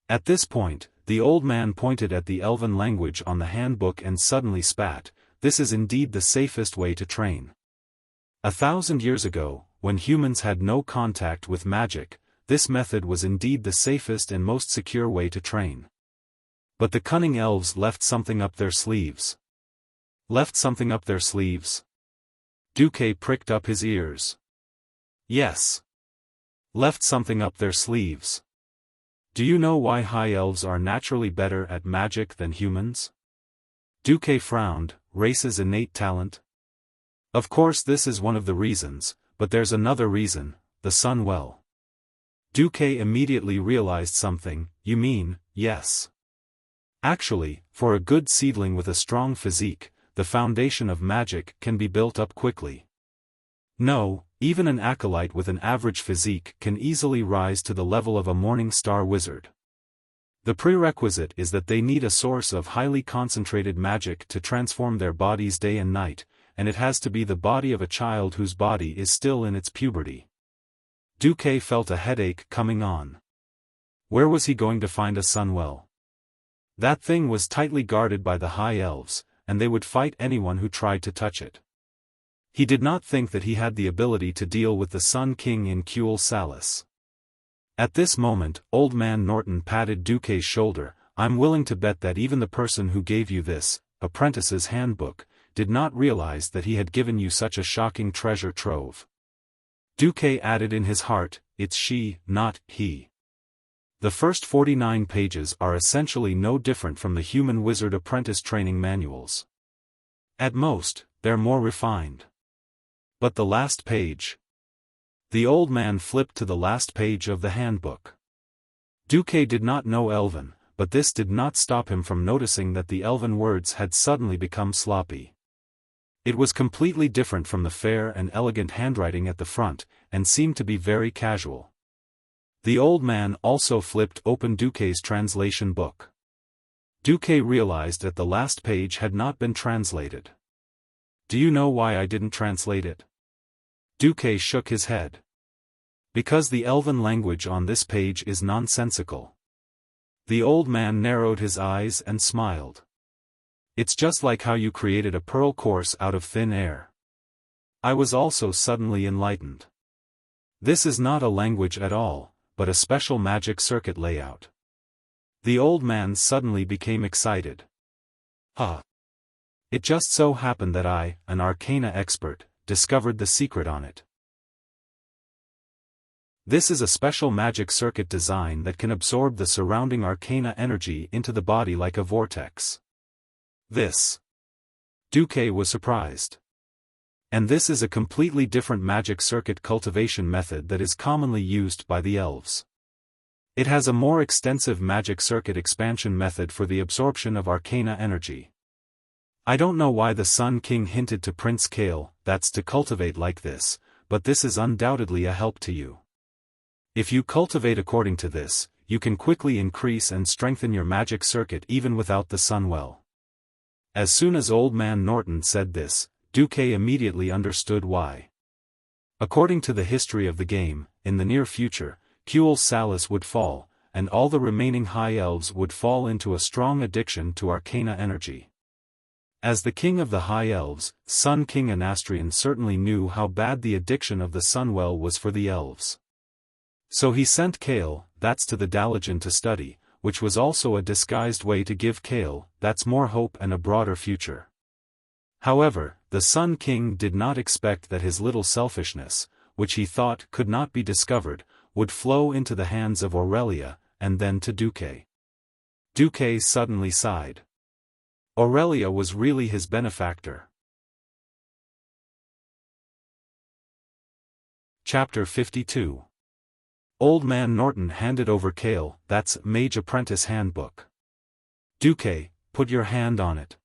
At this point, the old man pointed at the elven language on the handbook and suddenly spat. This is indeed the safest way to train. 1,000 years ago, when humans had no contact with magic, this method was indeed the safest and most secure way to train. But the cunning elves left something up their sleeves. Left something up their sleeves? Duque pricked up his ears. Yes. Left something up their sleeves. Do you know why high elves are naturally better at magic than humans? Duque frowned. Race's innate talent? Of course this is one of the reasons, but there's another reason, the sun well. Duque immediately realized something. You mean, yes. Actually, for a good seedling with a strong physique, the foundation of magic can be built up quickly. No, Even an acolyte with an average physique can easily rise to the level of a morning star wizard. The prerequisite is that they need a source of highly concentrated magic to transform their bodies day and night, and it has to be the body of a child whose body is still in its puberty. Duque felt a headache coming on. Where was he going to find a sunwell? That thing was tightly guarded by the high elves, and they would fight anyone who tried to touch it. He did not think that he had the ability to deal with the Sun King in Kuel Salis. At this moment, Old Man Norton patted Duque's shoulder. I'm willing to bet that even the person who gave you this, Apprentice's Handbook, did not realize that he had given you such a shocking treasure trove. Duque added in his heart, it's she, not he. The first 49 pages are essentially no different from the human wizard apprentice training manuals. At most, they're more refined. But the last page. The old man flipped to the last page of the handbook. Duque did not know Elven, but this did not stop him from noticing that the Elven words had suddenly become sloppy. It was completely different from the fair and elegant handwriting at the front, and seemed to be very casual. The old man also flipped open Duque's translation book. Duque realized that the last page had not been translated. Do you know why I didn't translate it? Duque shook his head. Because the Elven language on this page is nonsensical. The old man narrowed his eyes and smiled. It's just like how you created a pearl course out of thin air. I was also suddenly enlightened. This is not a language at all, but a special magic circuit layout. The old man suddenly became excited. It just so happened that I, an arcana expert, discovered the secret on it. This is a special magic circuit design that can absorb the surrounding arcana energy into the body like a vortex. Duque was surprised. And this is a completely different magic circuit cultivation method that is commonly used by the elves. It has a more extensive magic circuit expansion method for the absorption of arcana energy. I don't know why the Sun King hinted to Prince Kale that's to cultivate like this, but this is undoubtedly a help to you. If you cultivate according to this, you can quickly increase and strengthen your magic circuit even without the sunwell. As soon as Old Man Norton said this, Duque immediately understood why. According to the history of the game, in the near future, Kuel Salis would fall, and all the remaining high elves would fall into a strong addiction to arcana energy. As the king of the high elves, Sun King Anastrian certainly knew how bad the addiction of the sunwell was for the elves. So he sent Kale, that's to the Dalajan to study, which was also a disguised way to give Kale, that's more hope and a broader future. However, the Sun King did not expect that his little selfishness, which he thought could not be discovered, would flow into the hands of Aurelia, and then to Duque. Duque suddenly sighed. Aurelia was really his benefactor. Chapter 52. Old Man Norton handed over Kale, that's Mage Apprentice Handbook. Duque, put your hand on it.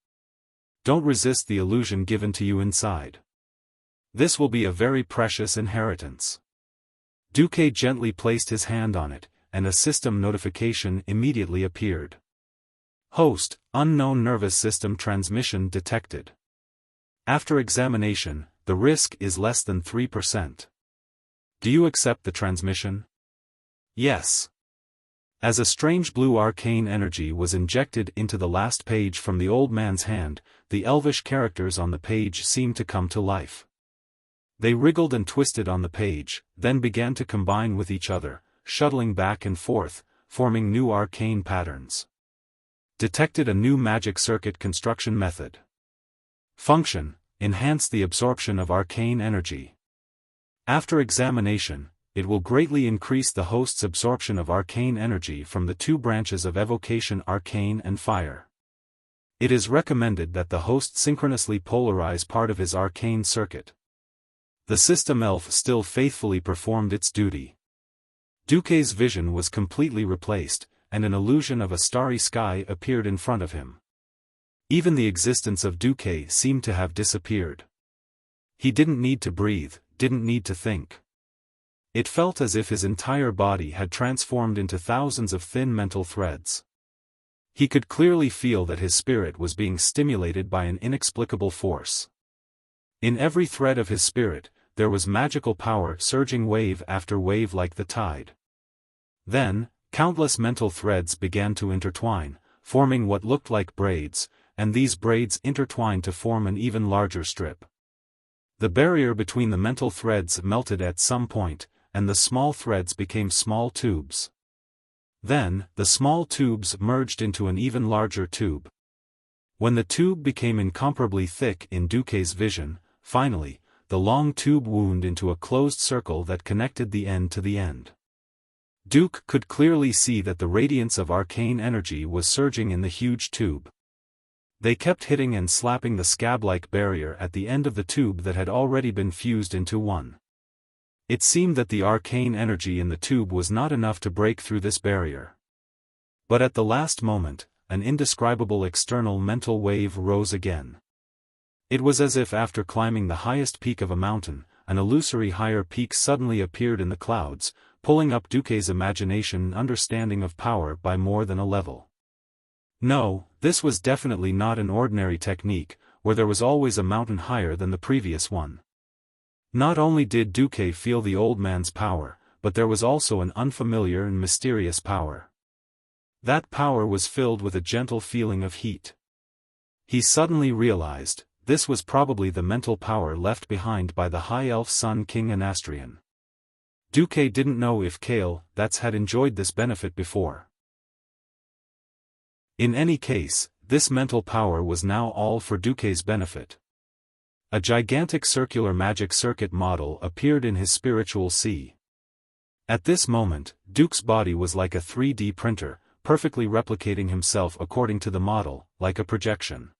Don't resist the illusion given to you inside. This will be a very precious inheritance. Duque gently placed his hand on it, and a system notification immediately appeared. Host, unknown nervous system transmission detected. After examination, the risk is less than 3%. Do you accept the transmission? Yes. As a strange blue arcane energy was injected into the last page from the old man's hand, the elvish characters on the page seemed to come to life. They wriggled and twisted on the page, then began to combine with each other, shuttling back and forth, forming new arcane patterns. Detected a new magic circuit construction method. Function: enhance the absorption of arcane energy. After examination, it will greatly increase the host's absorption of arcane energy from the two branches of evocation, arcane and fire. It is recommended that the host synchronously polarize part of his arcane circuit. The system elf still faithfully performed its duty. Duque's vision was completely replaced, and an illusion of a starry sky appeared in front of him. Even the existence of Duque seemed to have disappeared. He didn't need to breathe, didn't need to think. It felt as if his entire body had transformed into thousands of thin mental threads. He could clearly feel that his spirit was being stimulated by an inexplicable force. In every thread of his spirit, there was magical power surging wave after wave like the tide. Then, countless mental threads began to intertwine, forming what looked like braids, and these braids intertwined to form an even larger strip. The barrier between the mental threads melted at some point, and the small threads became small tubes. Then, the small tubes merged into an even larger tube. When the tube became incomparably thick in Duque's vision, finally, the long tube wound into a closed circle that connected the end to the end. Duke could clearly see that the radiance of arcane energy was surging in the huge tube. They kept hitting and slapping the scab-like barrier at the end of the tube that had already been fused into one. It seemed that the arcane energy in the tube was not enough to break through this barrier. But at the last moment, an indescribable external mental wave rose again. It was as if after climbing the highest peak of a mountain, an illusory higher peak suddenly appeared in the clouds, pulling up Duque's imagination and understanding of power by more than a level. No, this was definitely not an ordinary technique, where there was always a mountain higher than the previous one. Not only did Duque feel the old man's power, but there was also an unfamiliar and mysterious power. That power was filled with a gentle feeling of heat. He suddenly realized, this was probably the mental power left behind by the High Elf Sun King Anastrian. Duque didn't know if Kale that's had enjoyed this benefit before. In any case, this mental power was now all for Duque's benefit. A gigantic circular magic circuit model appeared in his spiritual sea. At this moment, Duke's body was like a 3D printer, perfectly replicating himself according to the model, like a projection.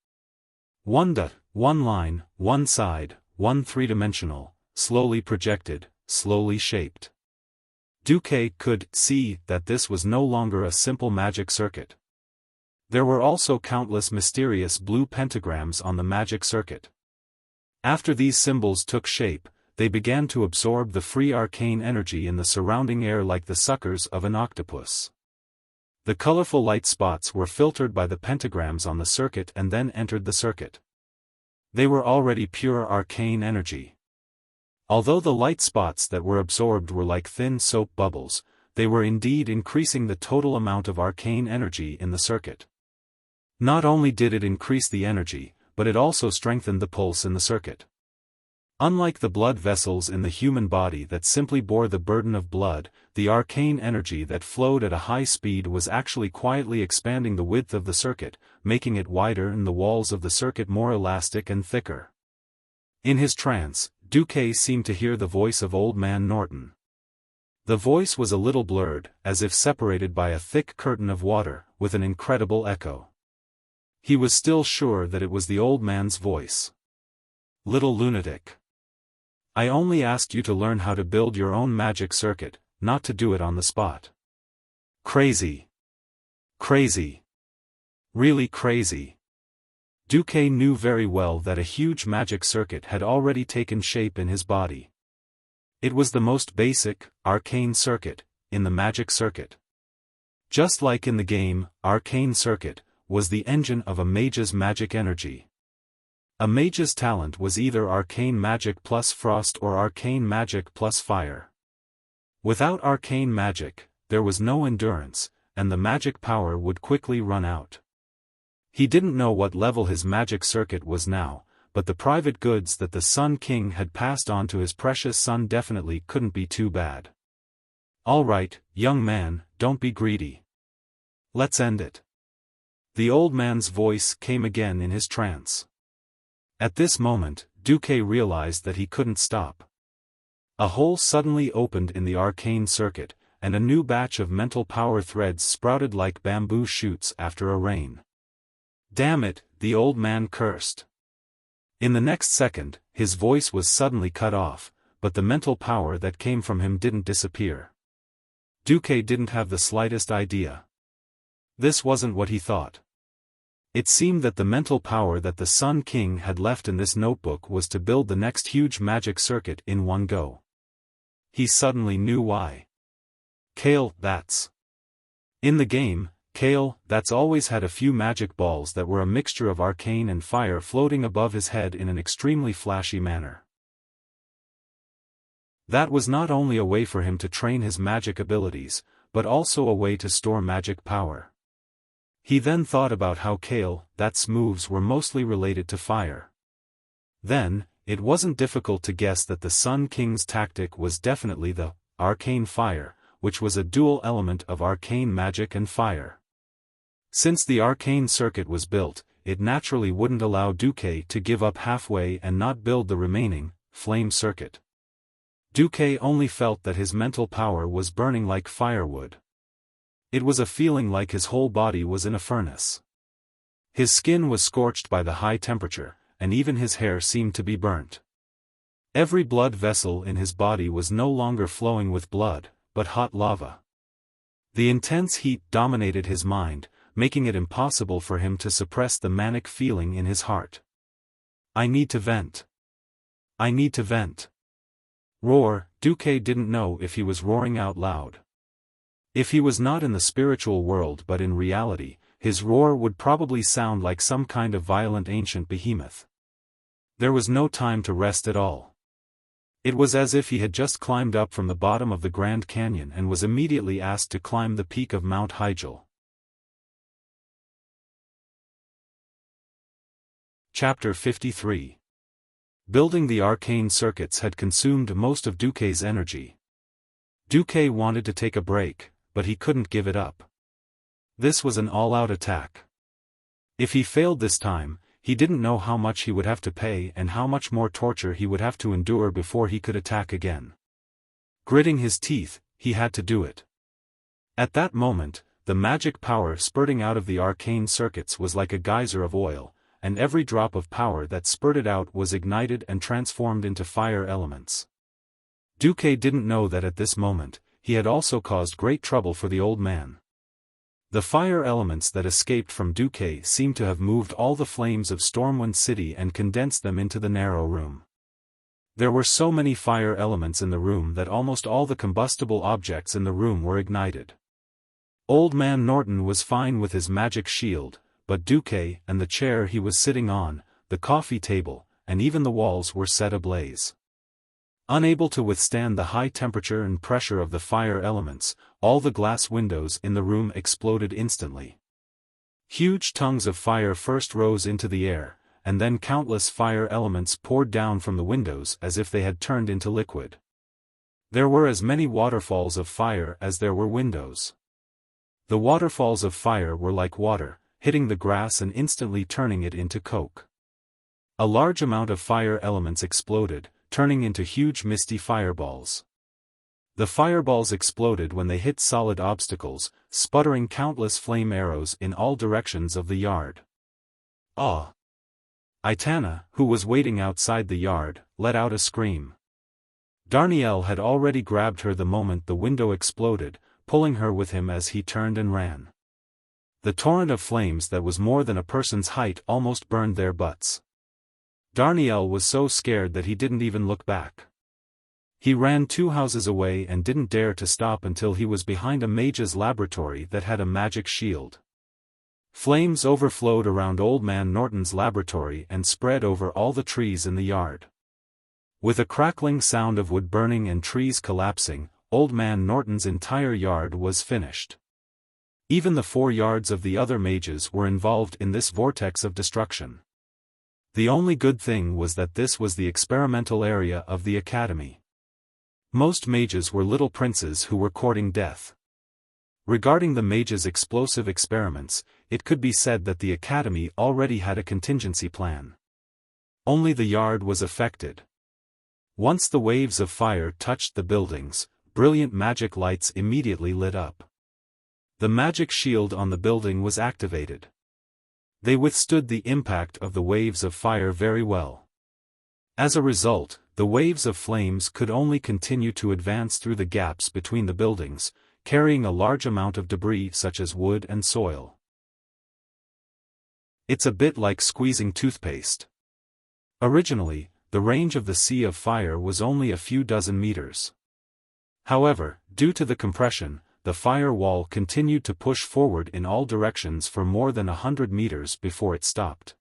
One dot, one line, one side, one three-dimensional, slowly projected, slowly shaped. Duque could see that this was no longer a simple magic circuit. There were also countless mysterious blue pentagrams on the magic circuit. After these symbols took shape, they began to absorb the free arcane energy in the surrounding air like the suckers of an octopus. The colorful light spots were filtered by the pentagrams on the circuit and then entered the circuit. They were already pure arcane energy. Although the light spots that were absorbed were like thin soap bubbles, they were indeed increasing the total amount of arcane energy in the circuit. Not only did it increase the energy, but it also strengthened the pulse in the circuit. Unlike the blood vessels in the human body that simply bore the burden of blood, the arcane energy that flowed at a high speed was actually quietly expanding the width of the circuit, making it wider and the walls of the circuit more elastic and thicker. In his trance, Duque seemed to hear the voice of Old Man Norton. The voice was a little blurred, as if separated by a thick curtain of water, with an incredible echo. He was still sure that it was the old man's voice. Little lunatic. I only asked you to learn how to build your own magic circuit, not to do it on the spot. Crazy. Crazy. Really crazy. Duque knew very well that a huge magic circuit had already taken shape in his body. It was the most basic, arcane circuit, in the magic circuit. Just like in the game, Arcane Circuit was the engine of a mage's magic energy. A mage's talent was either arcane magic plus frost or arcane magic plus fire. Without arcane magic, there was no endurance, and the magic power would quickly run out. He didn't know what level his magic circuit was now, but the private goods that the Sun King had passed on to his precious son definitely couldn't be too bad. All right, young man, don't be greedy. Let's end it. The old man's voice came again in his trance. At this moment, Duque realized that he couldn't stop. A hole suddenly opened in the arcane circuit, and a new batch of mental power threads sprouted like bamboo shoots after a rain. Damn it, the old man cursed. In the next second, his voice was suddenly cut off, but the mental power that came from him didn't disappear. Duque didn't have the slightest idea. This wasn't what he thought. It seemed that the mental power that the Sun King had left in this notebook was to build the next huge magic circuit in one go. He suddenly knew why. Kale, that's. In the game, Kale, that's always had a few magic balls that were a mixture of arcane and fire floating above his head in an extremely flashy manner. That was not only a way for him to train his magic abilities, but also a way to store magic power. He then thought about how Kale, that's moves were mostly related to fire. Then, it wasn't difficult to guess that the Sun King's tactic was definitely the arcane fire, which was a dual element of arcane magic and fire. Since the arcane circuit was built, it naturally wouldn't allow Duque to give up halfway and not build the remaining flame circuit. Duque only felt that his mental power was burning like firewood. It was a feeling like his whole body was in a furnace. His skin was scorched by the high temperature, and even his hair seemed to be burnt. Every blood vessel in his body was no longer flowing with blood, but hot lava. The intense heat dominated his mind, making it impossible for him to suppress the manic feeling in his heart. I need to vent. I need to vent. Roar. Duque didn't know if he was roaring out loud. If he was not in the spiritual world but in reality, his roar would probably sound like some kind of violent ancient behemoth. There was no time to rest at all. It was as if he had just climbed up from the bottom of the Grand Canyon and was immediately asked to climb the peak of Mount Hyjal. Chapter 53. Building the arcane circuits had consumed most of Duque's energy. Duque wanted to take a break, but he couldn't give it up. This was an all-out attack. If he failed this time, he didn't know how much he would have to pay and how much more torture he would have to endure before he could attack again. Gritting his teeth, he had to do it. At that moment, the magic power spurting out of the arcane circuits was like a geyser of oil, and every drop of power that spurted out was ignited and transformed into fire elements. Duque didn't know that at this moment, he had also caused great trouble for the old man. The fire elements that escaped from Duque seemed to have moved all the flames of Stormwind City and condensed them into the narrow room. There were so many fire elements in the room that almost all the combustible objects in the room were ignited. Old Man Norton was fine with his magic shield, but Duque and the chair he was sitting on, the coffee table, and even the walls were set ablaze. Unable to withstand the high temperature and pressure of the fire elements, all the glass windows in the room exploded instantly. Huge tongues of fire first rose into the air, and then countless fire elements poured down from the windows as if they had turned into liquid. There were as many waterfalls of fire as there were windows. The waterfalls of fire were like water, hitting the grass and instantly turning it into coke. A large amount of fire elements exploded, turning into huge misty fireballs. The fireballs exploded when they hit solid obstacles, sputtering countless flame arrows in all directions of the yard. Ah! Itana, who was waiting outside the yard, let out a scream. Darnielle had already grabbed her the moment the window exploded, pulling her with him as he turned and ran. The torrent of flames that was more than a person's height almost burned their butts. Darnielle was so scared that he didn't even look back. He ran 2 houses away and didn't dare to stop until he was behind a mage's laboratory that had a magic shield. Flames overflowed around Old Man Norton's laboratory and spread over all the trees in the yard. With a crackling sound of wood burning and trees collapsing, Old Man Norton's entire yard was finished. Even the 4 yards of the other mages were involved in this vortex of destruction. The only good thing was that this was the experimental area of the academy. Most mages were little princes who were courting death. Regarding the mages' explosive experiments, it could be said that the academy already had a contingency plan. Only the yard was affected. Once the waves of fire touched the buildings, brilliant magic lights immediately lit up. The magic shield on the building was activated. They withstood the impact of the waves of fire very well. As a result, the waves of flames could only continue to advance through the gaps between the buildings, carrying a large amount of debris such as wood and soil. It's a bit like squeezing toothpaste. Originally, the range of the Sea of Fire was only a few dozen meters. However, due to the compression, the fire wall continued to push forward in all directions for more than 100 meters before it stopped.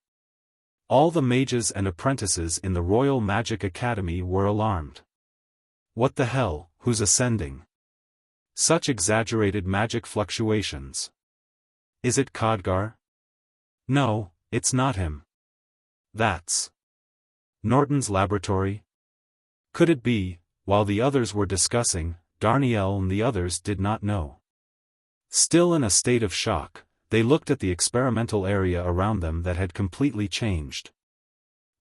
All the mages and apprentices in the Royal Magic Academy were alarmed. What the hell, who's ascending? Such exaggerated magic fluctuations. Is it Khadgar? No, it's not him. That's Norton's laboratory? Could it be? While the others were discussing, Darnielle and the others did not know. Still in a state of shock, they looked at the experimental area around them that had completely changed.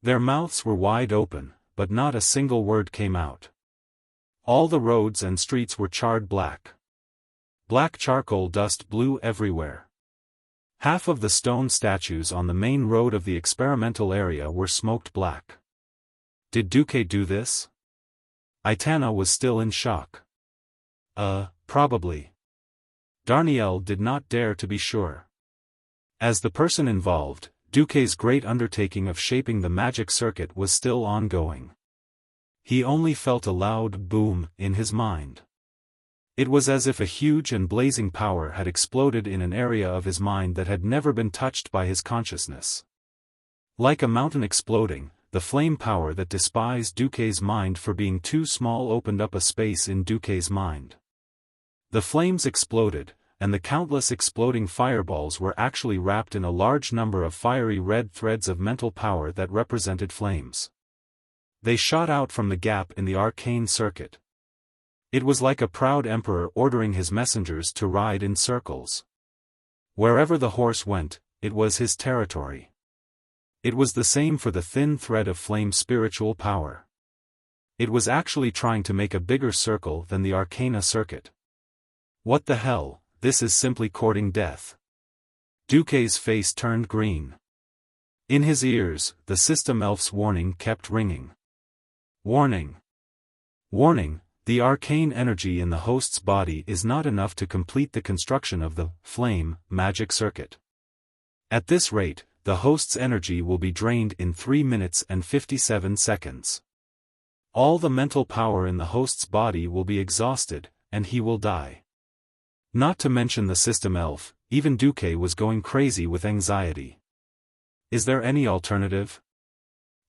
Their mouths were wide open, but not a single word came out. All the roads and streets were charred black. Black charcoal dust blew everywhere. Half of the stone statues on the main road of the experimental area were smoked black. Did Duque do this? Aitana was still in shock. Probably. Darnielle did not dare to be sure. As the person involved, Duque's great undertaking of shaping the magic circuit was still ongoing. He only felt a loud boom in his mind. It was as if a huge and blazing power had exploded in an area of his mind that had never been touched by his consciousness. Like a mountain exploding, the flame power that despised Duque's mind for being too small opened up a space in Duque's mind. The flames exploded, and the countless exploding fireballs were actually wrapped in a large number of fiery red threads of mental power that represented flames. They shot out from the gap in the arcane circuit. It was like a proud emperor ordering his messengers to ride in circles. Wherever the horse went, it was his territory. It was the same for the thin thread of flame spiritual power. It was actually trying to make a bigger circle than the Arcana circuit. What the hell, this is simply courting death. Duque's face turned green. In his ears, the system elf's warning kept ringing. Warning! Warning! The arcane energy in the host's body is not enough to complete the construction of the flame magic circuit. At this rate, the host's energy will be drained in 3 minutes and 57 seconds. All the mental power in the host's body will be exhausted, and he will die. Not to mention the system elf, even Duque was going crazy with anxiety. Is there any alternative?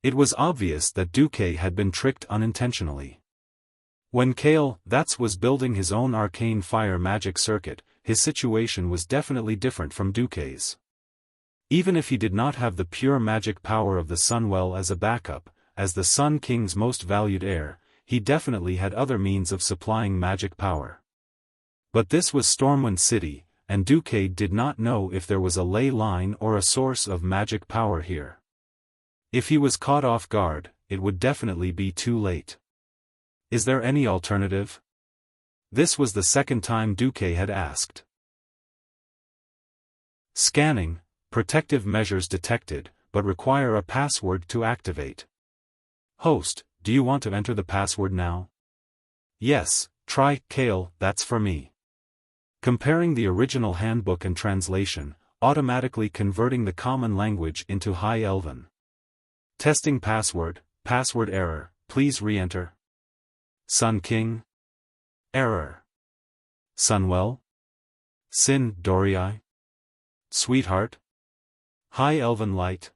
It was obvious that Duque had been tricked unintentionally. When Kale, was building his own arcane fire magic circuit, his situation was definitely different from Duque's. Even if he did not have the pure magic power of the Sunwell as a backup, as the Sun King's most valued heir, he definitely had other means of supplying magic power. But this was Stormwind City, and Duque did not know if there was a ley line or a source of magic power here. If he was caught off guard, it would definitely be too late. Is there any alternative? This was the second time Duque had asked. Scanning. Protective measures detected, but require a password to activate. Host, do you want to enter the password now? Yes, try, Kale, that's for me. Comparing the original handbook and translation, automatically converting the common language into High Elven. Testing password error, please re-enter. Sun King? Error. Sunwell? Sin Dorii? Sweetheart? High Elven Light?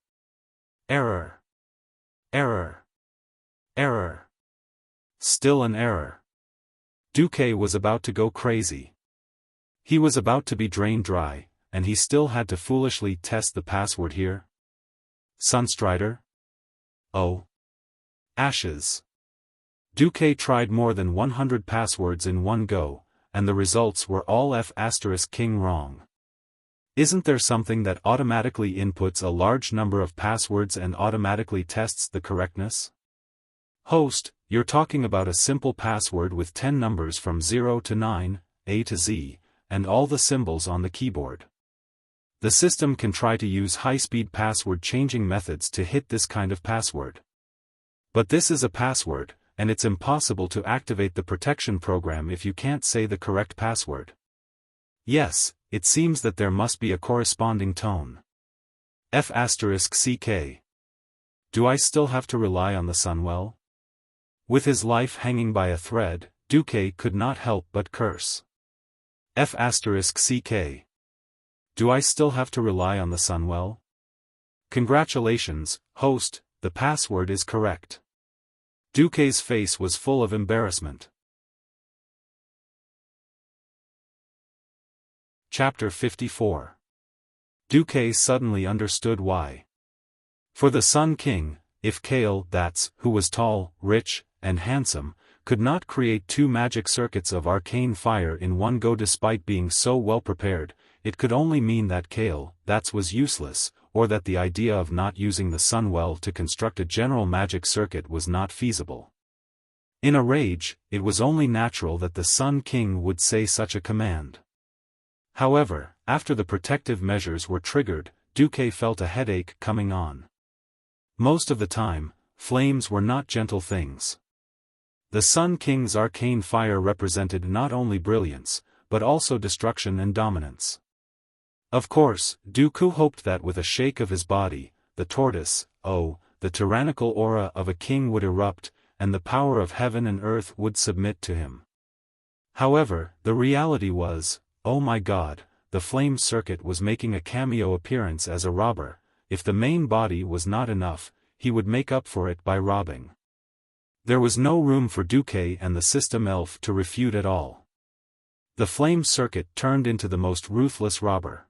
Error. Error. Error. Still an error. Duque was about to go crazy. He was about to be drained dry, and he still had to foolishly test the password here. Sunstrider? Oh. Ashes. Duque tried more than 100 passwords in one go, and the results were all F*King wrong. Isn't there something that automatically inputs a large number of passwords and automatically tests the correctness? Host, you're talking about a simple password with 10 numbers from 0 to 9, A to Z, and all the symbols on the keyboard. The system can try to use high-speed password changing methods to hit this kind of password. But this is a password, and it's impossible to activate the protection program if you can't say the correct password. Yes, it seems that there must be a corresponding tone. F***ck. Do I still have to rely on the Sunwell? With his life hanging by a thread, Duque could not help but curse. F***ck. Do I still have to rely on the Sunwell? Congratulations, host, the password is correct. Duque's face was full of embarrassment. Chapter 54. Duque suddenly understood why. For the Sun King, if Kale, who was tall, rich, and handsome, could not create 2 magic circuits of arcane fire in one go despite being so well prepared, it could only mean that Kale, was useless, or that the idea of not using the Sunwell to construct a general magic circuit was not feasible. In a rage, it was only natural that the Sun King would say such a command. However, after the protective measures were triggered, Duque felt a headache coming on. Most of the time, flames were not gentle things. The Sun King's arcane fire represented not only brilliance, but also destruction and dominance. Of course, Dooku hoped that with a shake of his body, the tortoise, the tyrannical aura of a king would erupt, and the power of heaven and earth would submit to him. However, the reality was, oh my god, the flame circuit was making a cameo appearance as a robber. If the main body was not enough, he would make up for it by robbing. There was no room for Duque and the system elf to refute at all. The flame circuit turned into the most ruthless robber.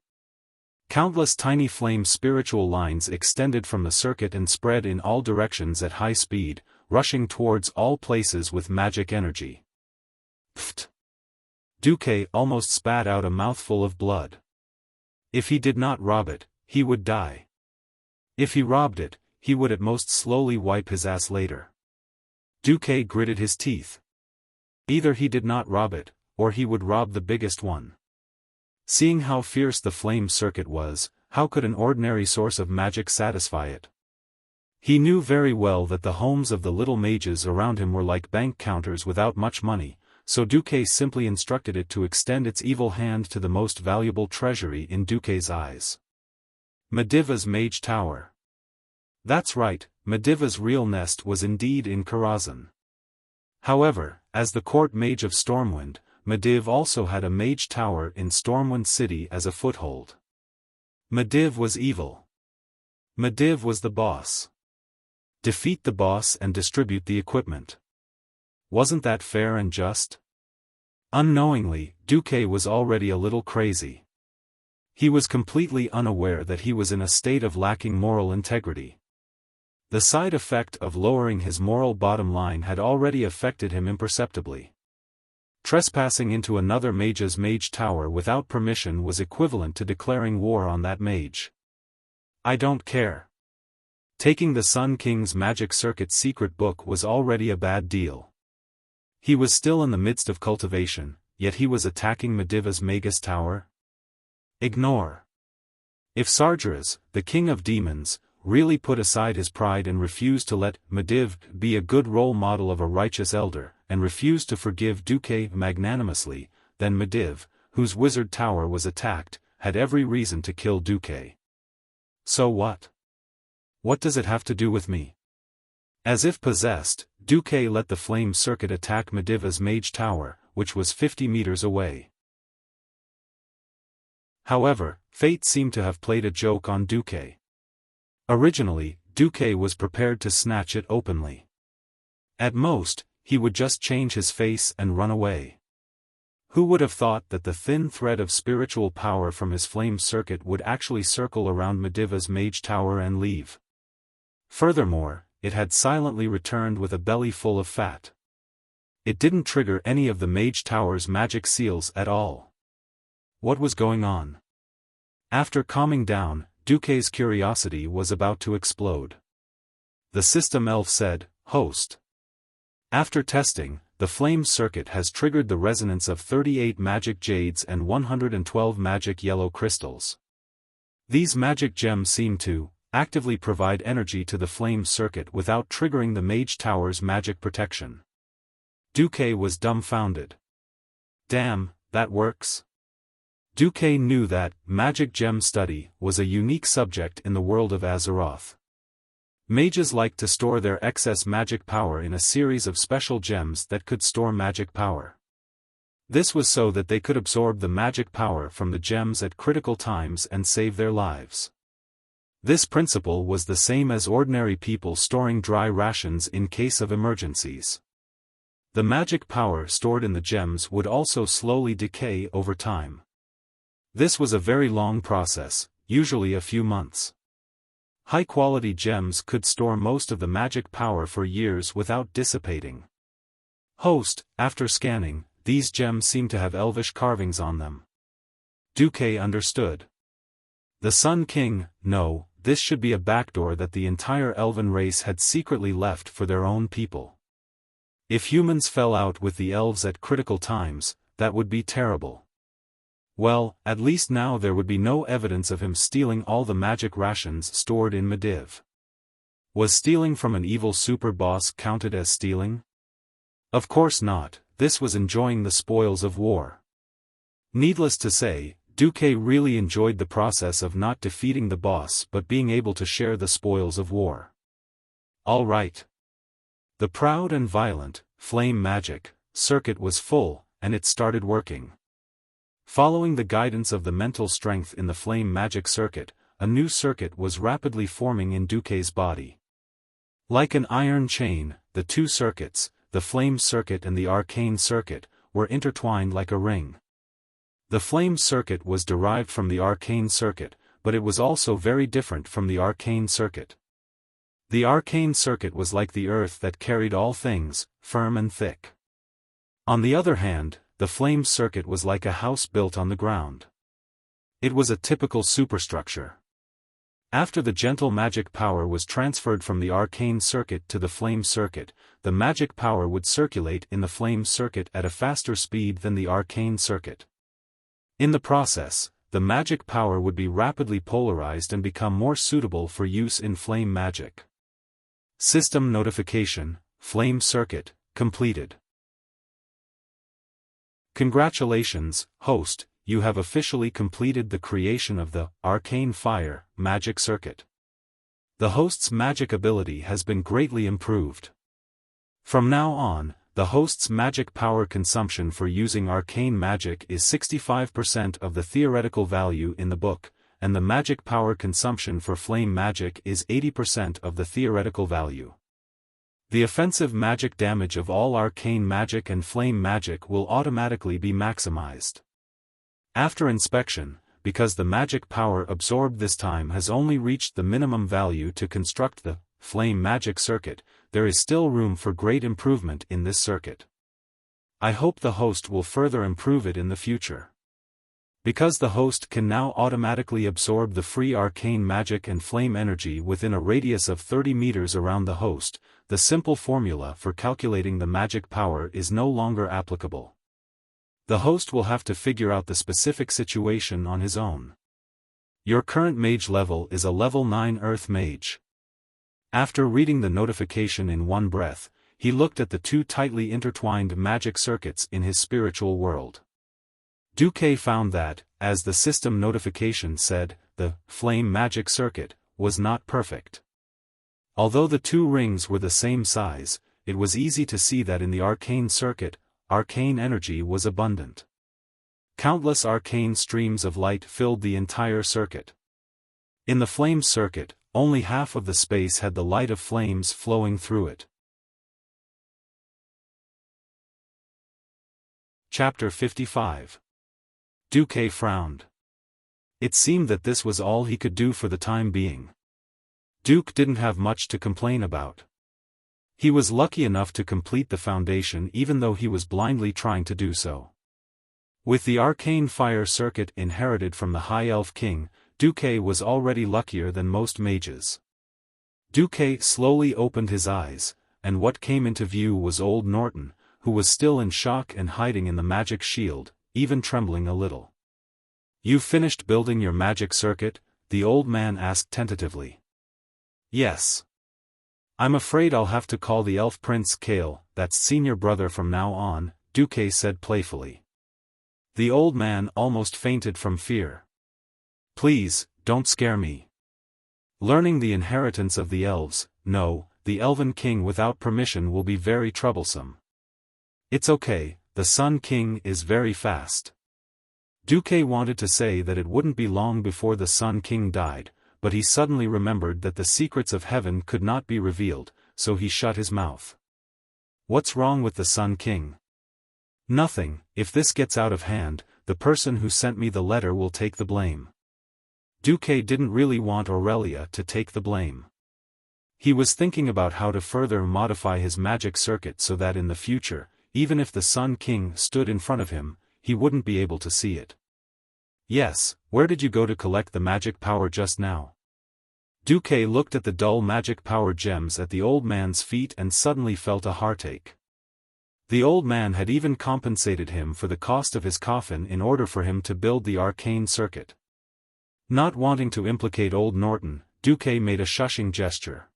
Countless tiny flame spiritual lines extended from the circuit and spread in all directions at high speed, rushing towards all places with magic energy. Pfft! Duque almost spat out a mouthful of blood. If he did not rob it, he would die. If he robbed it, he would at most slowly wipe his ass later. Duque gritted his teeth. Either he did not rob it, or he would rob the biggest one. Seeing how fierce the flame circuit was, how could an ordinary source of magic satisfy it? He knew very well that the homes of the little mages around him were like bank counters without much money, so Duque simply instructed it to extend its evil hand to the most valuable treasury in Duque's eyes. Mediva's Mage Tower. That's right, Mediva's real nest was indeed in Karazhan. However, as the court mage of Stormwind, Mediv also had a mage tower in Stormwind City as a foothold. Mediv was evil. Mediv was the boss. Defeat the boss and distribute the equipment. Wasn't that fair and just? Unknowingly, Duque was already a little crazy. He was completely unaware that he was in a state of lacking moral integrity. The side effect of lowering his moral bottom line had already affected him imperceptibly. Trespassing into another mage's mage tower without permission was equivalent to declaring war on that mage. I don't care. Taking the Sun King's magic circuit secret book was already a bad deal. He was still in the midst of cultivation, yet he was attacking Mediva's Magus Tower? Ignore. If Sargeras, the king of demons, really put aside his pride and refused to let Mediv be a good role model of a righteous elder, and refused to forgive Duque magnanimously, then Mediv, whose wizard tower was attacked, had every reason to kill Duque. So what? What does it have to do with me? As if possessed, Duque let the flame circuit attack Mediva's mage tower, which was 50 meters away. However, fate seemed to have played a joke on Duque. Originally, Duque was prepared to snatch it openly. At most, he would just change his face and run away. Who would have thought that the thin thread of spiritual power from his flame circuit would actually circle around Mediva's mage tower and leave? Furthermore, it had silently returned with a belly full of fat. It didn't trigger any of the mage tower's magic seals at all. What was going on? After calming down, Duque's curiosity was about to explode. The system elf said, "Host. After testing, the flame circuit has triggered the resonance of 38 magic jades and 112 magic yellow crystals. These magic gems seem to actively provide energy to the flame circuit without triggering the mage tower's magic protection." Duque was dumbfounded. Damn, that works? Duque knew that magic gem study was a unique subject in the world of Azeroth. Mages liked to store their excess magic power in a series of special gems that could store magic power. This was so that they could absorb the magic power from the gems at critical times and save their lives. This principle was the same as ordinary people storing dry rations in case of emergencies. The magic power stored in the gems would also slowly decay over time. This was a very long process, usually a few months. High-quality gems could store most of the magic power for years without dissipating. Host, after scanning, these gems seemed to have elvish carvings on them. Duque understood. The Sun King, no, this should be a backdoor that the entire elven race had secretly left for their own people. If humans fell out with the elves at critical times, that would be terrible. Well, at least now there would be no evidence of him stealing all the magic rations stored in Mediv. Was stealing from an evil super boss counted as stealing? Of course not, this was enjoying the spoils of war. Needless to say, Duque really enjoyed the process of not defeating the boss but being able to share the spoils of war. All right. The proud and violent, flame magic, circuit was full, and it started working. Following the guidance of the mental strength in the flame magic circuit, a new circuit was rapidly forming in Duque's body. Like an iron chain, the two circuits, the flame circuit and the arcane circuit, were intertwined like a ring. The flame circuit was derived from the arcane circuit, but it was also very different from the arcane circuit. The arcane circuit was like the earth that carried all things, firm and thick. On the other hand, the flame circuit was like a house built on the ground. It was a typical superstructure. After the gentle magic power was transferred from the arcane circuit to the flame circuit, the magic power would circulate in the flame circuit at a faster speed than the arcane circuit. In the process, the magic power would be rapidly polarized and become more suitable for use in flame magic. System notification, flame circuit, completed. Congratulations, host, you have officially completed the creation of the Arcane Fire magic circuit. The host's magic ability has been greatly improved. From now on, the host's magic power consumption for using arcane magic is 65% of the theoretical value in the book, and the magic power consumption for flame magic is 80% of the theoretical value. The offensive magic damage of all arcane magic and flame magic will automatically be maximized. After inspection, because the magic power absorbed this time has only reached the minimum value to construct the flame magic circuit, there is still room for great improvement in this circuit. I hope the host will further improve it in the future. Because the host can now automatically absorb the free arcane magic and flame energy within a radius of 30 meters around the host, the simple formula for calculating the magic power is no longer applicable. The host will have to figure out the specific situation on his own. Your current mage level is a level 9 Earth Mage. After reading the notification in one breath, he looked at the two tightly intertwined magic circuits in his spiritual world. Duque found that, as the system notification said, the flame magic circuit was not perfect. Although the two rings were the same size, it was easy to see that in the arcane circuit, arcane energy was abundant. Countless arcane streams of light filled the entire circuit. In the flame circuit, only half of the space had the light of flames flowing through it. Chapter 55. Duque frowned. It seemed that this was all he could do for the time being. Duque didn't have much to complain about. He was lucky enough to complete the foundation even though he was blindly trying to do so. With the arcane fire circuit inherited from the High Elf King, Duque was already luckier than most mages. Duque slowly opened his eyes, and what came into view was old Norton, who was still in shock and hiding in the magic shield, even trembling a little. "You finished building your magic circuit?" the old man asked tentatively. "Yes. I'm afraid I'll have to call the elf prince Kale, that's senior brother from now on," Duque said playfully. The old man almost fainted from fear. Please, don't scare me. Learning the inheritance of the elves, no, the Elven King without permission will be very troublesome. It's okay, the Sun King is very fast. Duque wanted to say that it wouldn't be long before the Sun King died, but he suddenly remembered that the secrets of heaven could not be revealed, so he shut his mouth. What's wrong with the Sun King? Nothing. If this gets out of hand, the person who sent me the letter will take the blame. Duque didn't really want Aurelia to take the blame. He was thinking about how to further modify his magic circuit so that in the future, even if the Sun King stood in front of him, he wouldn't be able to see it. Yes, where did you go to collect the magic power just now? Duque looked at the dull magic power gems at the old man's feet and suddenly felt a heartache. The old man had even compensated him for the cost of his coffin in order for him to build the arcane circuit. Not wanting to implicate old Norton, Duque made a shushing gesture.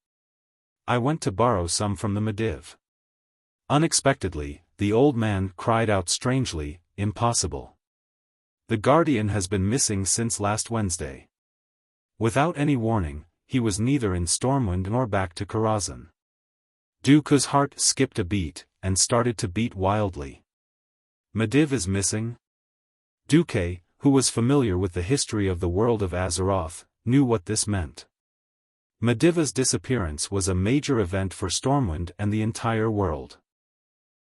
I went to borrow some from the Mediv. Unexpectedly, the old man cried out strangely, impossible. The Guardian has been missing since last Wednesday. Without any warning, he was neither in Stormwind nor back to Karazhan. Duque's heart skipped a beat, and started to beat wildly. Mediv is missing? Duque, who was familiar with the history of the world of Azeroth, knew what this meant. Medivh's disappearance was a major event for Stormwind and the entire world.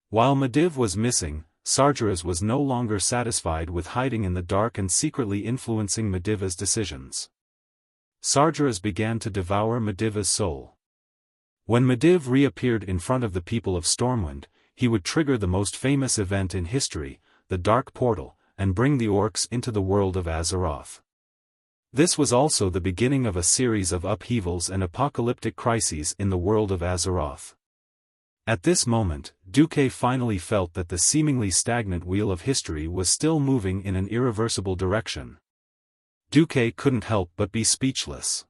While Mediv was missing, Sargeras was no longer satisfied with hiding in the dark and secretly influencing Medivh's decisions. Sargeras began to devour Medivh's soul. When Mediv reappeared in front of the people of Stormwind, he would trigger the most famous event in history, the Dark Portal, and bring the orcs into the world of Azeroth. This was also the beginning of a series of upheavals and apocalyptic crises in the world of Azeroth. At this moment, Duque finally felt that the seemingly stagnant wheel of history was still moving in an irreversible direction. Duque couldn't help but be speechless.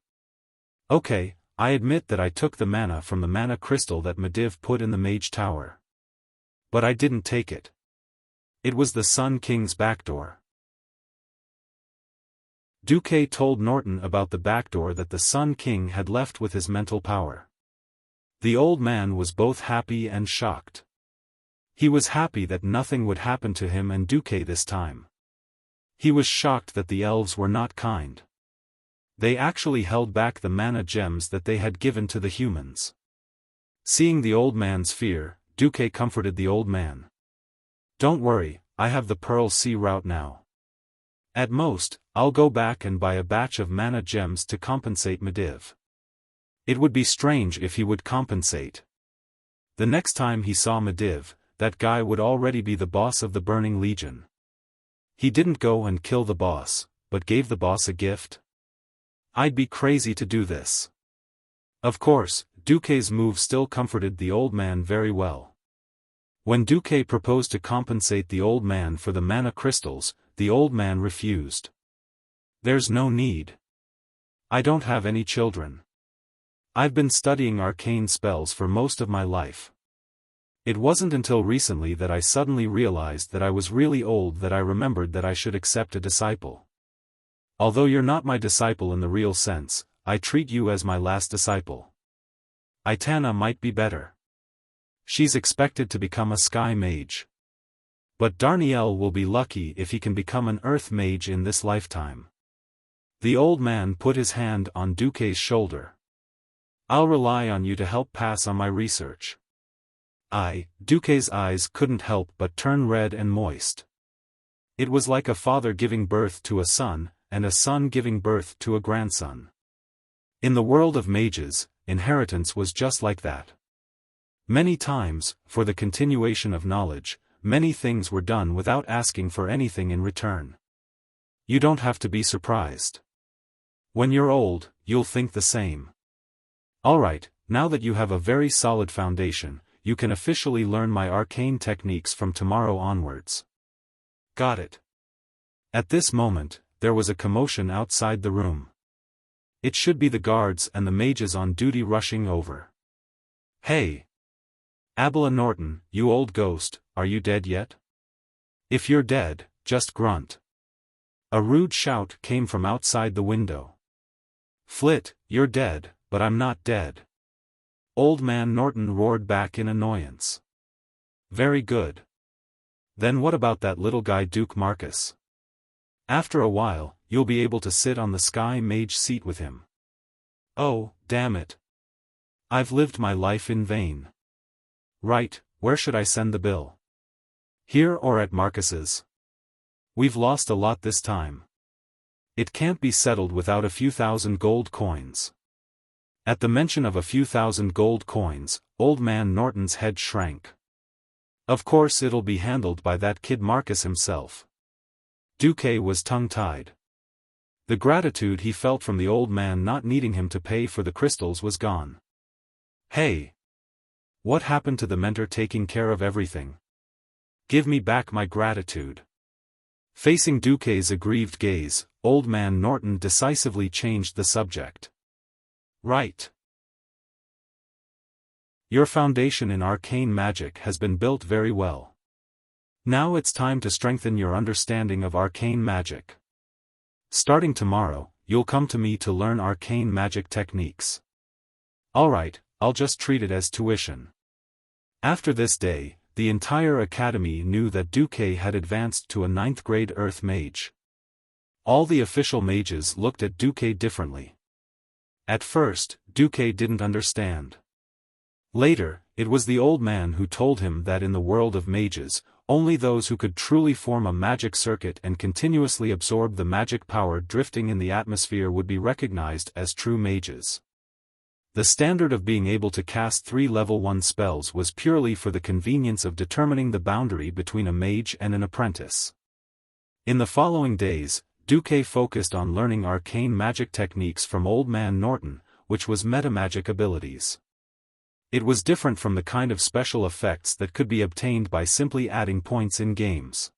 Okay, I admit that I took the mana from the mana crystal that Mediv put in the Mage Tower. But I didn't take it. It was the Sun King's backdoor. Duque told Norton about the backdoor that the Sun King had left with his mental power. The old man was both happy and shocked. He was happy that nothing would happen to him and Duque this time. He was shocked that the elves were not kind. They actually held back the mana gems that they had given to the humans. Seeing the old man's fear, Duque comforted the old man. Don't worry, I have the Pearl Sea route now. At most, I'll go back and buy a batch of mana gems to compensate Mediv. It would be strange if he would compensate. The next time he saw Mediv, that guy would already be the boss of the Burning Legion. He didn't go and kill the boss, but gave the boss a gift. I'd be crazy to do this. Of course, Duque's move still comforted the old man very well. When Duque proposed to compensate the old man for the mana crystals, the old man refused. There's no need. I don't have any children. I've been studying arcane spells for most of my life. It wasn't until recently that I suddenly realized that I was really old that I remembered that I should accept a disciple. Although you're not my disciple in the real sense, I treat you as my last disciple. Aitana might be better. She's expected to become a sky mage. But Darnielle will be lucky if he can become an earth mage in this lifetime. The old man put his hand on Duque's shoulder. I'll rely on you to help pass on my research. Duque's eyes couldn't help but turn red and moist. It was like a father giving birth to a son, and a son giving birth to a grandson. In the world of mages, inheritance was just like that. Many times, for the continuation of knowledge, many things were done without asking for anything in return. You don't have to be surprised. When you're old, you'll think the same. Alright, now that you have a very solid foundation, you can officially learn my arcane techniques from tomorrow onwards. Got it. At this moment, there was a commotion outside the room. It should be the guards and the mages on duty rushing over. Hey! Abela Norton, you old ghost, are you dead yet? If you're dead, just grunt. A rude shout came from outside the window. Flit, you're dead, but I'm not dead. Old Man Norton roared back in annoyance. Very good. Then what about that little guy Duke Marcus? After a while, you'll be able to sit on the Sky Mage seat with him. Oh, damn it. I've lived my life in vain. Right, where should I send the bill? Here or at Marcus's? We've lost a lot this time. It can't be settled without a few thousand gold coins. At the mention of a few thousand gold coins, Old Man Norton's head shrank. Of course it'll be handled by that kid Marcus himself. Duque was tongue-tied. The gratitude he felt from the old man not needing him to pay for the crystals was gone. Hey! What happened to the mentor taking care of everything? Give me back my gratitude. Facing Duque's aggrieved gaze, Old Man Norton decisively changed the subject. Right. Your foundation in arcane magic has been built very well. Now it's time to strengthen your understanding of arcane magic. Starting tomorrow, you'll come to me to learn arcane magic techniques. Alright, I'll just treat it as tuition. After this day, the entire academy knew that Duque had advanced to a 9th grade Earth Mage. All the official mages looked at Duque differently. At first, Duque didn't understand. Later, it was the old man who told him that in the world of mages, only those who could truly form a magic circuit and continuously absorb the magic power drifting in the atmosphere would be recognized as true mages. The standard of being able to cast 3 level 1 spells was purely for the convenience of determining the boundary between a mage and an apprentice. In the following days, Duque focused on learning arcane magic techniques from Old Man Norton, which was metamagic abilities. It was different from the kind of special effects that could be obtained by simply adding points in games.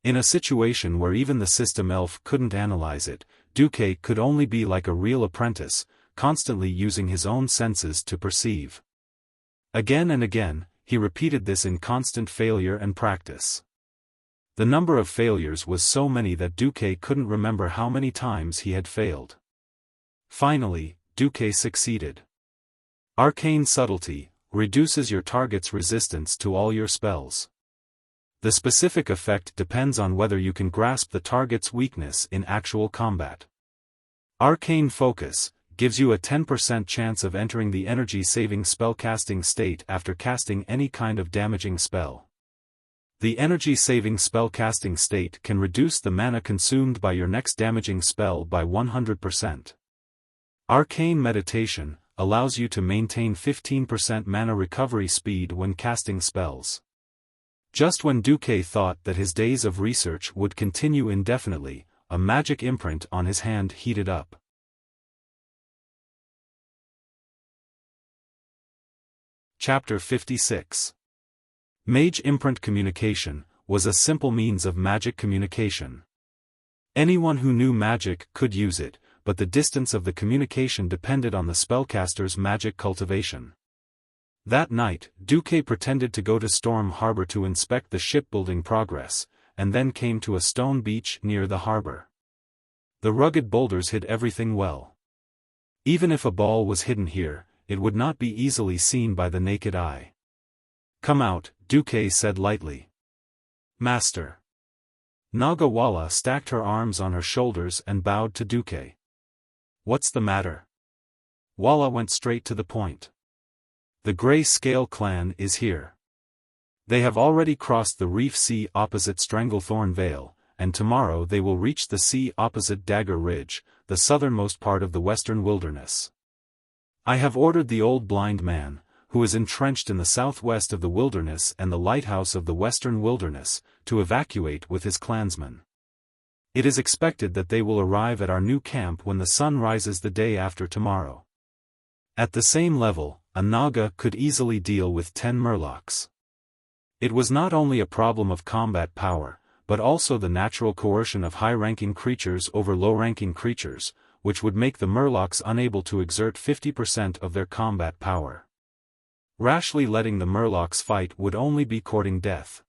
In a situation where even the system elf couldn't analyze it, Duque could only be like a real apprentice, constantly using his own senses to perceive. Again and again, he repeated this in constant failure and practice. The number of failures was so many that Duque couldn't remember how many times he had failed. Finally, Duque succeeded. Arcane subtlety reduces your target's resistance to all your spells. The specific effect depends on whether you can grasp the target's weakness in actual combat. Arcane focus gives you a 10% chance of entering the energy-saving spellcasting state after casting any kind of damaging spell. The energy-saving spellcasting state can reduce the mana consumed by your next damaging spell by 100%. Arcane meditation allows you to maintain 15% mana recovery speed when casting spells. Just when Duque thought that his days of research would continue indefinitely, a magic imprint on his hand heated up. Chapter 56. Mage imprint communication was a simple means of magic communication. Anyone who knew magic could use it, but the distance of the communication depended on the spellcaster's magic cultivation. That night, Duque pretended to go to Storm Harbor to inspect the shipbuilding progress, and then came to a stone beach near the harbor. The rugged boulders hid everything well. Even if a ball was hidden here, it would not be easily seen by the naked eye. Come out, Duque said lightly. Master. Nagawala stacked her arms on her shoulders and bowed to Duque. What's the matter? Walla went straight to the point. The Grey Scale clan is here. They have already crossed the reef sea opposite Stranglethorn Vale, and tomorrow they will reach the sea opposite Dagger Ridge, the southernmost part of the western wilderness. I have ordered the old blind man, who is entrenched in the southwest of the wilderness and the lighthouse of the western wilderness, to evacuate with his clansmen. It is expected that they will arrive at our new camp when the sun rises the day after tomorrow. At the same level, a Naga could easily deal with 10 Murlocs. It was not only a problem of combat power, but also the natural coercion of high-ranking creatures over low-ranking creatures, which would make the Murlocs unable to exert 50% of their combat power. Rashly letting the Murlocs fight would only be courting death.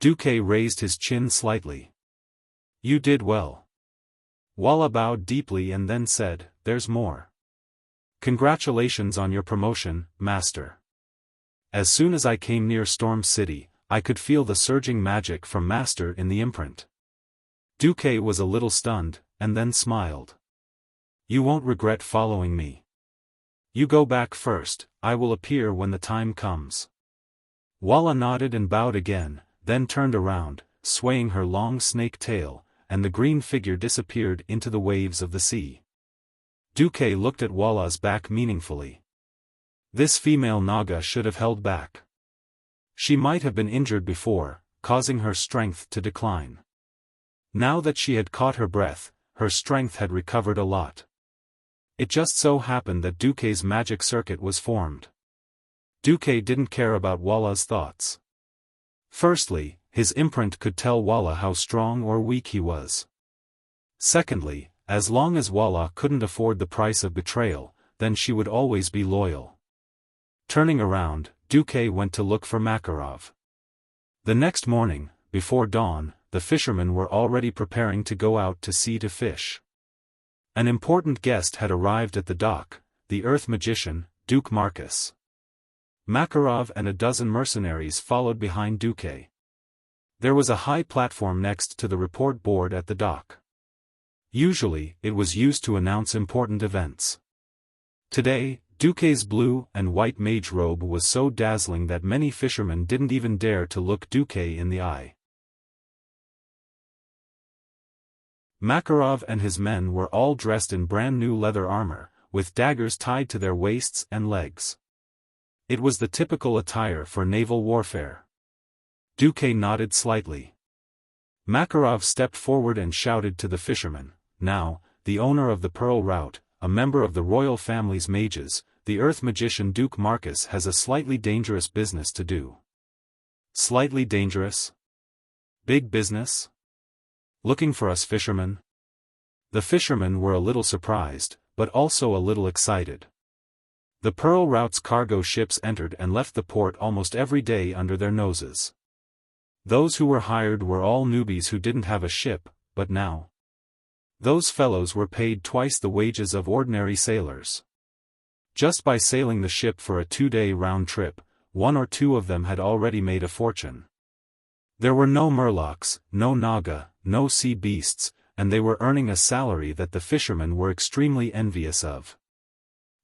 Duque raised his chin slightly. You did well. Walla bowed deeply and then said, There's more. Congratulations on your promotion, Master. As soon as I came near Storm City, I could feel the surging magic from Master in the imprint. Duque was a little stunned, and then smiled. You won't regret following me. You go back first, I will appear when the time comes. Walla nodded and bowed again, then turned around, swaying her long snake tail, and the green figure disappeared into the waves of the sea. Duque looked at Walla's back meaningfully. This female Naga should have held back. She might have been injured before, causing her strength to decline. Now that she had caught her breath, her strength had recovered a lot. It just so happened that Duque's magic circuit was formed. Duque didn't care about Walla's thoughts. Firstly, his imprint could tell Walla how strong or weak he was. Secondly, as long as Walla couldn't afford the price of betrayal, then she would always be loyal. Turning around, Duque went to look for Makarov. The next morning, before dawn, the fishermen were already preparing to go out to sea to fish. An important guest had arrived at the dock, the Earth magician, Duke Marcus. Makarov and a dozen mercenaries followed behind Duque. There was a high platform next to the report board at the dock. Usually, it was used to announce important events. Today, Duque's blue and white mage robe was so dazzling that many fishermen didn't even dare to look Duque in the eye. Makarov and his men were all dressed in brand new leather armor, with daggers tied to their waists and legs. It was the typical attire for naval warfare. Duque nodded slightly. Makarov stepped forward and shouted to the fishermen, Now, the owner of the Pearl Route, a member of the royal family's mages, the Earth magician Duke Marcus has a slightly dangerous business to do. Slightly dangerous? Big business? Looking for us fishermen? The fishermen were a little surprised, but also a little excited. The Pearl Route's cargo ships entered and left the port almost every day under their noses. Those who were hired were all newbies who didn't have a ship, but now those fellows were paid twice the wages of ordinary sailors. Just by sailing the ship for a 2-day round trip, one or two of them had already made a fortune. There were no murlocs, no naga, no sea beasts, and they were earning a salary that the fishermen were extremely envious of.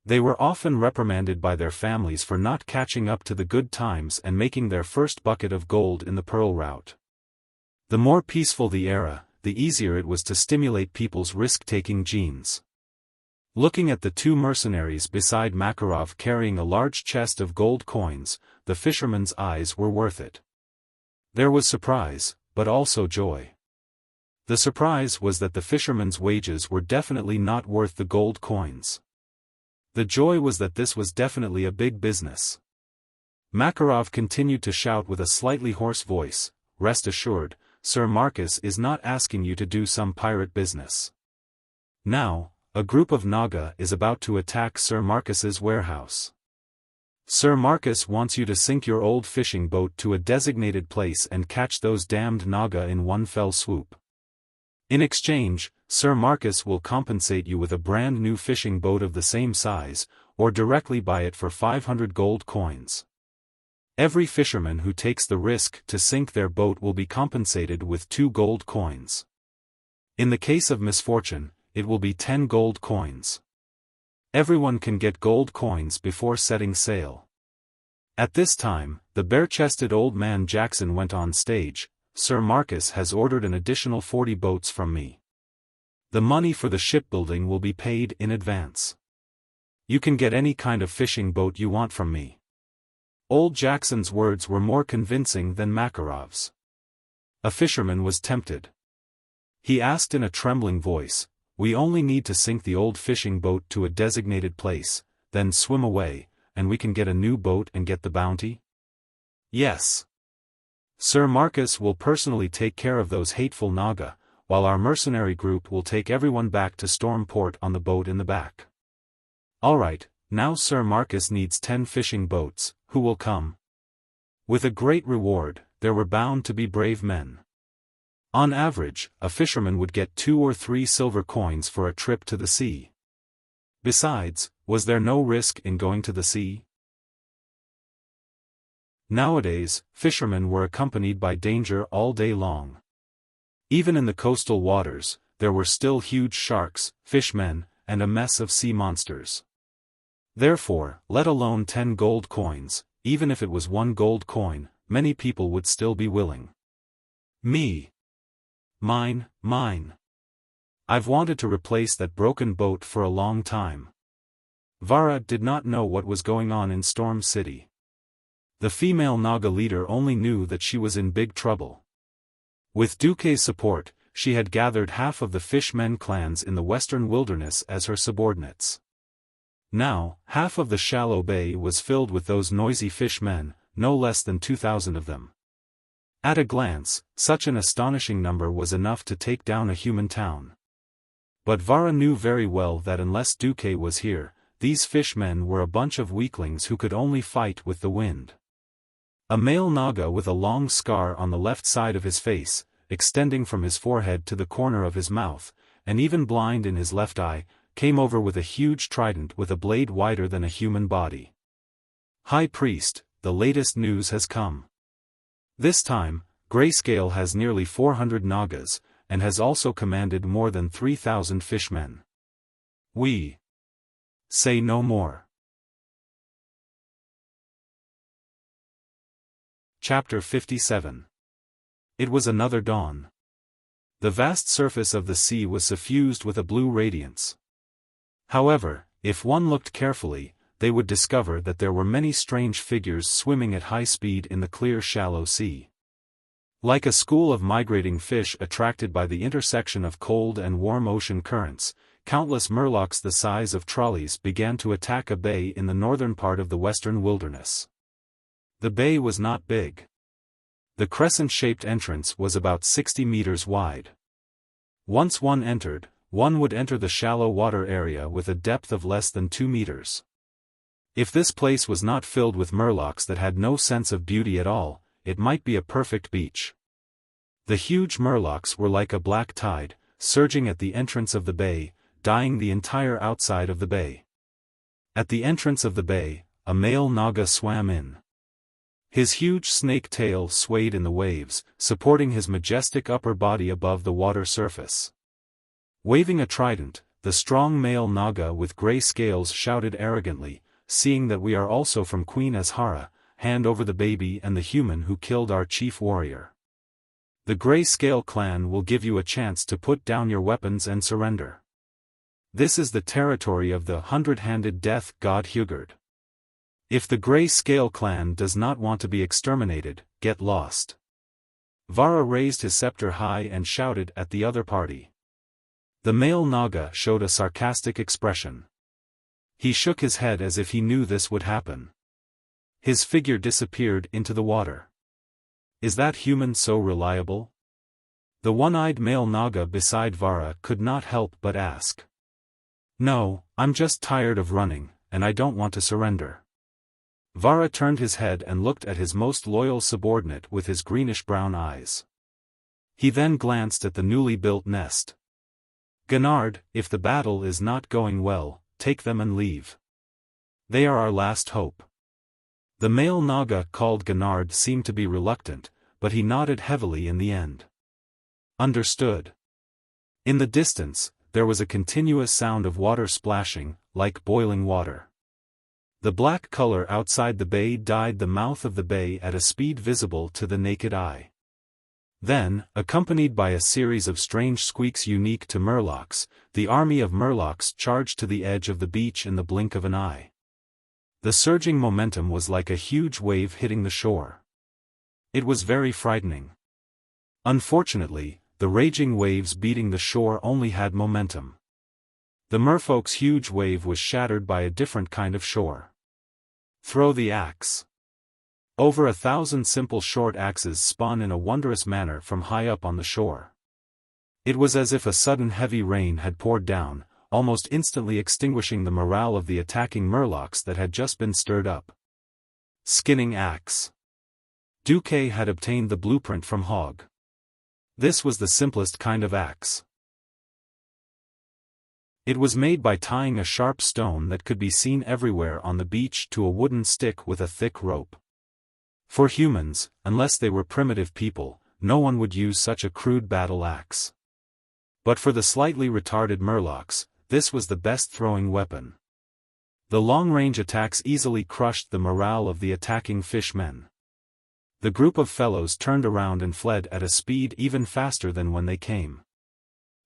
They were often reprimanded by their families for not catching up to the good times and making their first bucket of gold in the Pearl Route. The more peaceful the era, the easier it was to stimulate people's risk-taking genes. Looking at the two mercenaries beside Makarov carrying a large chest of gold coins, the fisherman's eyes were worth it. There was surprise, but also joy. The surprise was that the fisherman's wages were definitely not worth the gold coins. The joy was that this was definitely a big business. Makarov continued to shout with a slightly hoarse voice, Rest assured, Sir Marcus is not asking you to do some pirate business. Now, a group of Naga is about to attack Sir Marcus's warehouse. Sir Marcus wants you to sink your old fishing boat to a designated place and catch those damned Naga in one fell swoop. In exchange, Sir Marcus will compensate you with a brand new fishing boat of the same size, or directly buy it for 500 gold coins. Every fisherman who takes the risk to sink their boat will be compensated with 2 gold coins. In the case of misfortune, it will be 10 gold coins. Everyone can get gold coins before setting sail. At this time, the bare-chested old man Jackson went on stage. Sir Marcus has ordered an additional 40 boats from me. The money for the shipbuilding will be paid in advance. You can get any kind of fishing boat you want from me. Old Jackson's words were more convincing than Makarov's. A fisherman was tempted. He asked in a trembling voice, We only need to sink the old fishing boat to a designated place, then swim away, and we can get a new boat and get the bounty? Yes. Sir Marcus will personally take care of those hateful Naga, while our mercenary group will take everyone back to Stormport on the boat in the back. Alright, now Sir Marcus needs 10 fishing boats, who will come? With a great reward, there were bound to be brave men. On average, a fisherman would get 2 or 3 silver coins for a trip to the sea. Besides, was there no risk in going to the sea? Nowadays, fishermen were accompanied by danger all day long. Even in the coastal waters, there were still huge sharks, fishmen, and a mess of sea monsters. Therefore, let alone 10 gold coins, even if it was 1 gold coin, many people would still be willing. Me. Mine, mine. I've wanted to replace that broken boat for a long time. Vara did not know what was going on in Storm City. The female Naga leader only knew that she was in big trouble. With Duke's support, she had gathered half of the fishmen clans in the western wilderness as her subordinates. Now, half of the shallow bay was filled with those noisy fishmen, no less than 2,000 of them. At a glance, such an astonishing number was enough to take down a human town. But Vara knew very well that unless Duke was here, these fishmen were a bunch of weaklings who could only fight with the wind. A male Naga with a long scar on the left side of his face, extending from his forehead to the corner of his mouth, and even blind in his left eye, came over with a huge trident with a blade wider than a human body. High Priest, the latest news has come. This time, Grayscale has nearly 400 Nagas, and has also commanded more than 3,000 fishmen. We say no more. Chapter 57. It was another dawn. The vast surface of the sea was suffused with a blue radiance. However, if one looked carefully, they would discover that there were many strange figures swimming at high speed in the clear shallow sea. Like a school of migrating fish attracted by the intersection of cold and warm ocean currents, countless murlocs the size of trolleys began to attack a bay in the northern part of the western wilderness. The bay was not big. The crescent-shaped entrance was about 60 meters wide. Once one entered, one would enter the shallow water area with a depth of less than 2 meters. If this place was not filled with murlocs that had no sense of beauty at all, it might be a perfect beach. The huge murlocs were like a black tide, surging at the entrance of the bay, dyeing the entire outside of the bay. At the entrance of the bay, a male Naga swam in. His huge snake tail swayed in the waves, supporting his majestic upper body above the water surface. Waving a trident, the strong male Naga with gray scales shouted arrogantly, "Seeing that we are also from Queen Azhara, hand over the baby and the human who killed our chief warrior. The Gray Scale clan will give you a chance to put down your weapons and surrender. This is the territory of the hundred-handed death god Hugard. If the Gray Scale clan does not want to be exterminated, get lost." Vara raised his scepter high and shouted at the other party. The male Naga showed a sarcastic expression. He shook his head as if he knew this would happen. His figure disappeared into the water. Is that human so reliable? The one-eyed male Naga beside Vara could not help but ask. No, I'm just tired of running, and I don't want to surrender. Vara turned his head and looked at his most loyal subordinate with his greenish-brown eyes. He then glanced at the newly built nest. Gennard, if the battle is not going well, take them and leave. They are our last hope. The male Naga called Gennard seemed to be reluctant, but he nodded heavily in the end. Understood. In the distance, there was a continuous sound of water splashing, like boiling water. The black color outside the bay dyed the mouth of the bay at a speed visible to the naked eye. Then, accompanied by a series of strange squeaks unique to murlocs, the army of murlocs charged to the edge of the beach in the blink of an eye. The surging momentum was like a huge wave hitting the shore. It was very frightening. Unfortunately, the raging waves beating the shore only had momentum. The merfolk's huge wave was shattered by a different kind of shore. Throw the axe. Over 1,000 simple short axes spun in a wondrous manner from high up on the shore. It was as if a sudden heavy rain had poured down, almost instantly extinguishing the morale of the attacking murlocs that had just been stirred up. Skinning axe. Duque had obtained the blueprint from Hogg. This was the simplest kind of axe. It was made by tying a sharp stone that could be seen everywhere on the beach to a wooden stick with a thick rope. For humans, unless they were primitive people, no one would use such a crude battle axe. But for the slightly retarded Murlocs, this was the best throwing weapon. The long-range attacks easily crushed the morale of the attacking fishmen. The group of fellows turned around and fled at a speed even faster than when they came.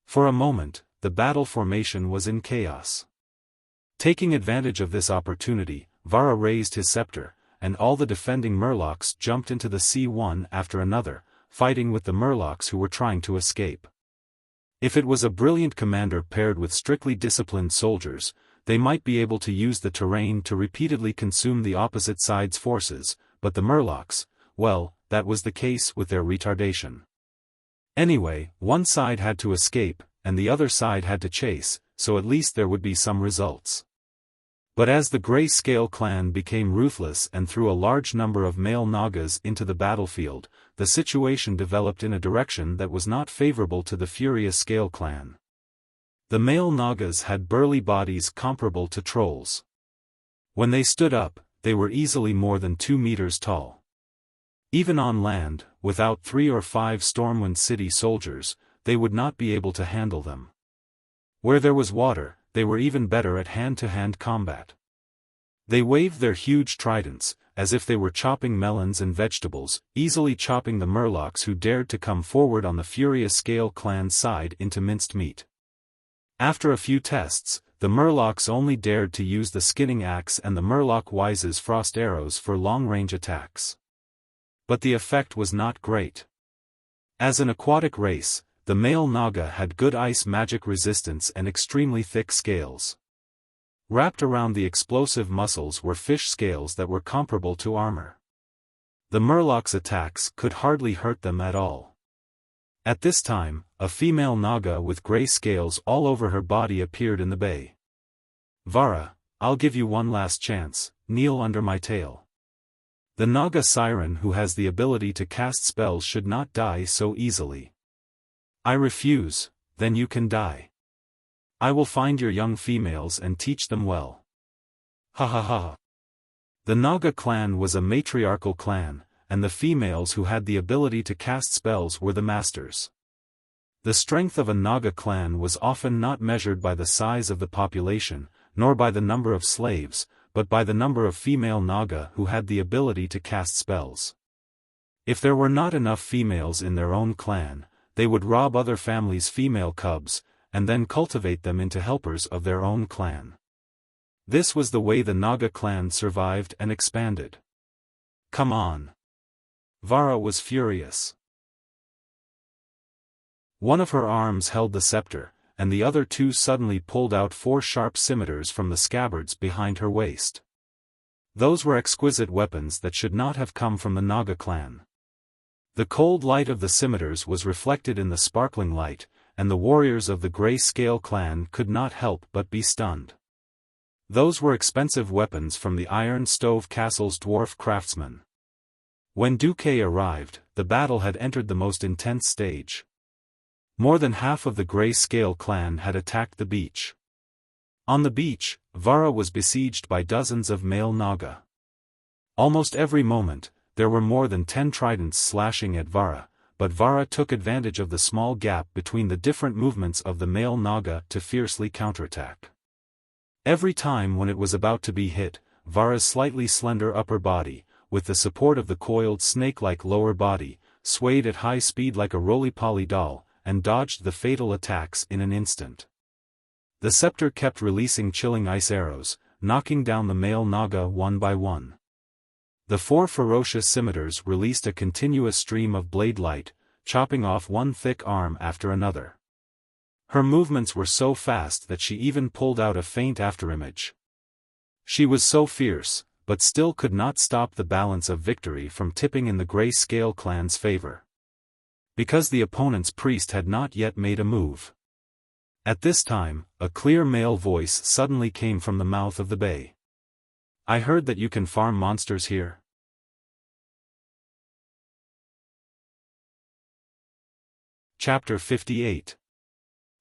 For a moment, the battle formation was in chaos. Taking advantage of this opportunity, Vara raised his scepter, and all the defending Murlocs jumped into the sea one after another, fighting with the Murlocs who were trying to escape. If it was a brilliant commander paired with strictly disciplined soldiers, they might be able to use the terrain to repeatedly consume the opposite side's forces, but the Murlocs, well, that was the case with their retardation. Anyway, one side had to escape, and the other side had to chase, so at least there would be some results. But as the Gray-Scale clan became ruthless and threw a large number of male Nagas into the battlefield, the situation developed in a direction that was not favorable to the Furious Scale clan. The male Nagas had burly bodies comparable to trolls. When they stood up, they were easily more than 2 meters tall. Even on land, without 3 or 5 Stormwind City soldiers, they would not be able to handle them. Where there was water, they were even better at hand-to-hand combat. They waved their huge tridents, as if they were chopping melons and vegetables, easily chopping the Murlocs who dared to come forward on the Furious Scale clan's side into minced meat. After a few tests, the Murlocs only dared to use the skinning axe and the Murloc Wise's frost arrows for long-range attacks. But the effect was not great. As an aquatic race, the male Naga had good ice magic resistance and extremely thick scales. Wrapped around the explosive muscles were fish scales that were comparable to armor. The Murloc's attacks could hardly hurt them at all. At this time, a female Naga with gray scales all over her body appeared in the bay. "Vara, I'll give you one last chance, kneel under my tail. The Naga Siren who has the ability to cast spells should not die so easily. I refuse, then you can die. I will find your young females and teach them well." Ha ha ha. The Naga clan was a matriarchal clan, and the females who had the ability to cast spells were the masters. The strength of a Naga clan was often not measured by the size of the population, nor by the number of slaves, but by the number of female Naga who had the ability to cast spells. If there were not enough females in their own clan, they would rob other families' female cubs, and then cultivate them into helpers of their own clan. This was the way the Naga clan survived and expanded. Come on. Vara was furious. One of her arms held the scepter, and the other 2 suddenly pulled out 4 sharp scimitars from the scabbards behind her waist. Those were exquisite weapons that should not have come from the Naga clan. The cold light of the scimitars was reflected in the sparkling light, and the warriors of the Gray-Scale clan could not help but be stunned. Those were expensive weapons from the Iron Stove Castle's dwarf craftsman. When Duque arrived, the battle had entered the most intense stage. More than half of the Gray-Scale clan had attacked the beach. On the beach, Vara was besieged by dozens of male Naga. Almost every moment, there were more than 10 tridents slashing at Vara, but Vara took advantage of the small gap between the different movements of the male Naga to fiercely counterattack. Every time when it was about to be hit, Vara's slightly slender upper body, with the support of the coiled snake-like lower body, swayed at high speed like a roly-poly doll, and dodged the fatal attacks in an instant. The scepter kept releasing chilling ice arrows, knocking down the male Naga one by one. The 4 ferocious scimitars released a continuous stream of blade light, chopping off one thick arm after another. Her movements were so fast that she even pulled out a faint afterimage. She was so fierce, but still could not stop the balance of victory from tipping in the Gray-Scale clan's favor. Because the opponent's priest had not yet made a move. At this time, a clear male voice suddenly came from the mouth of the bay. "I heard that you can farm monsters here." Chapter 58.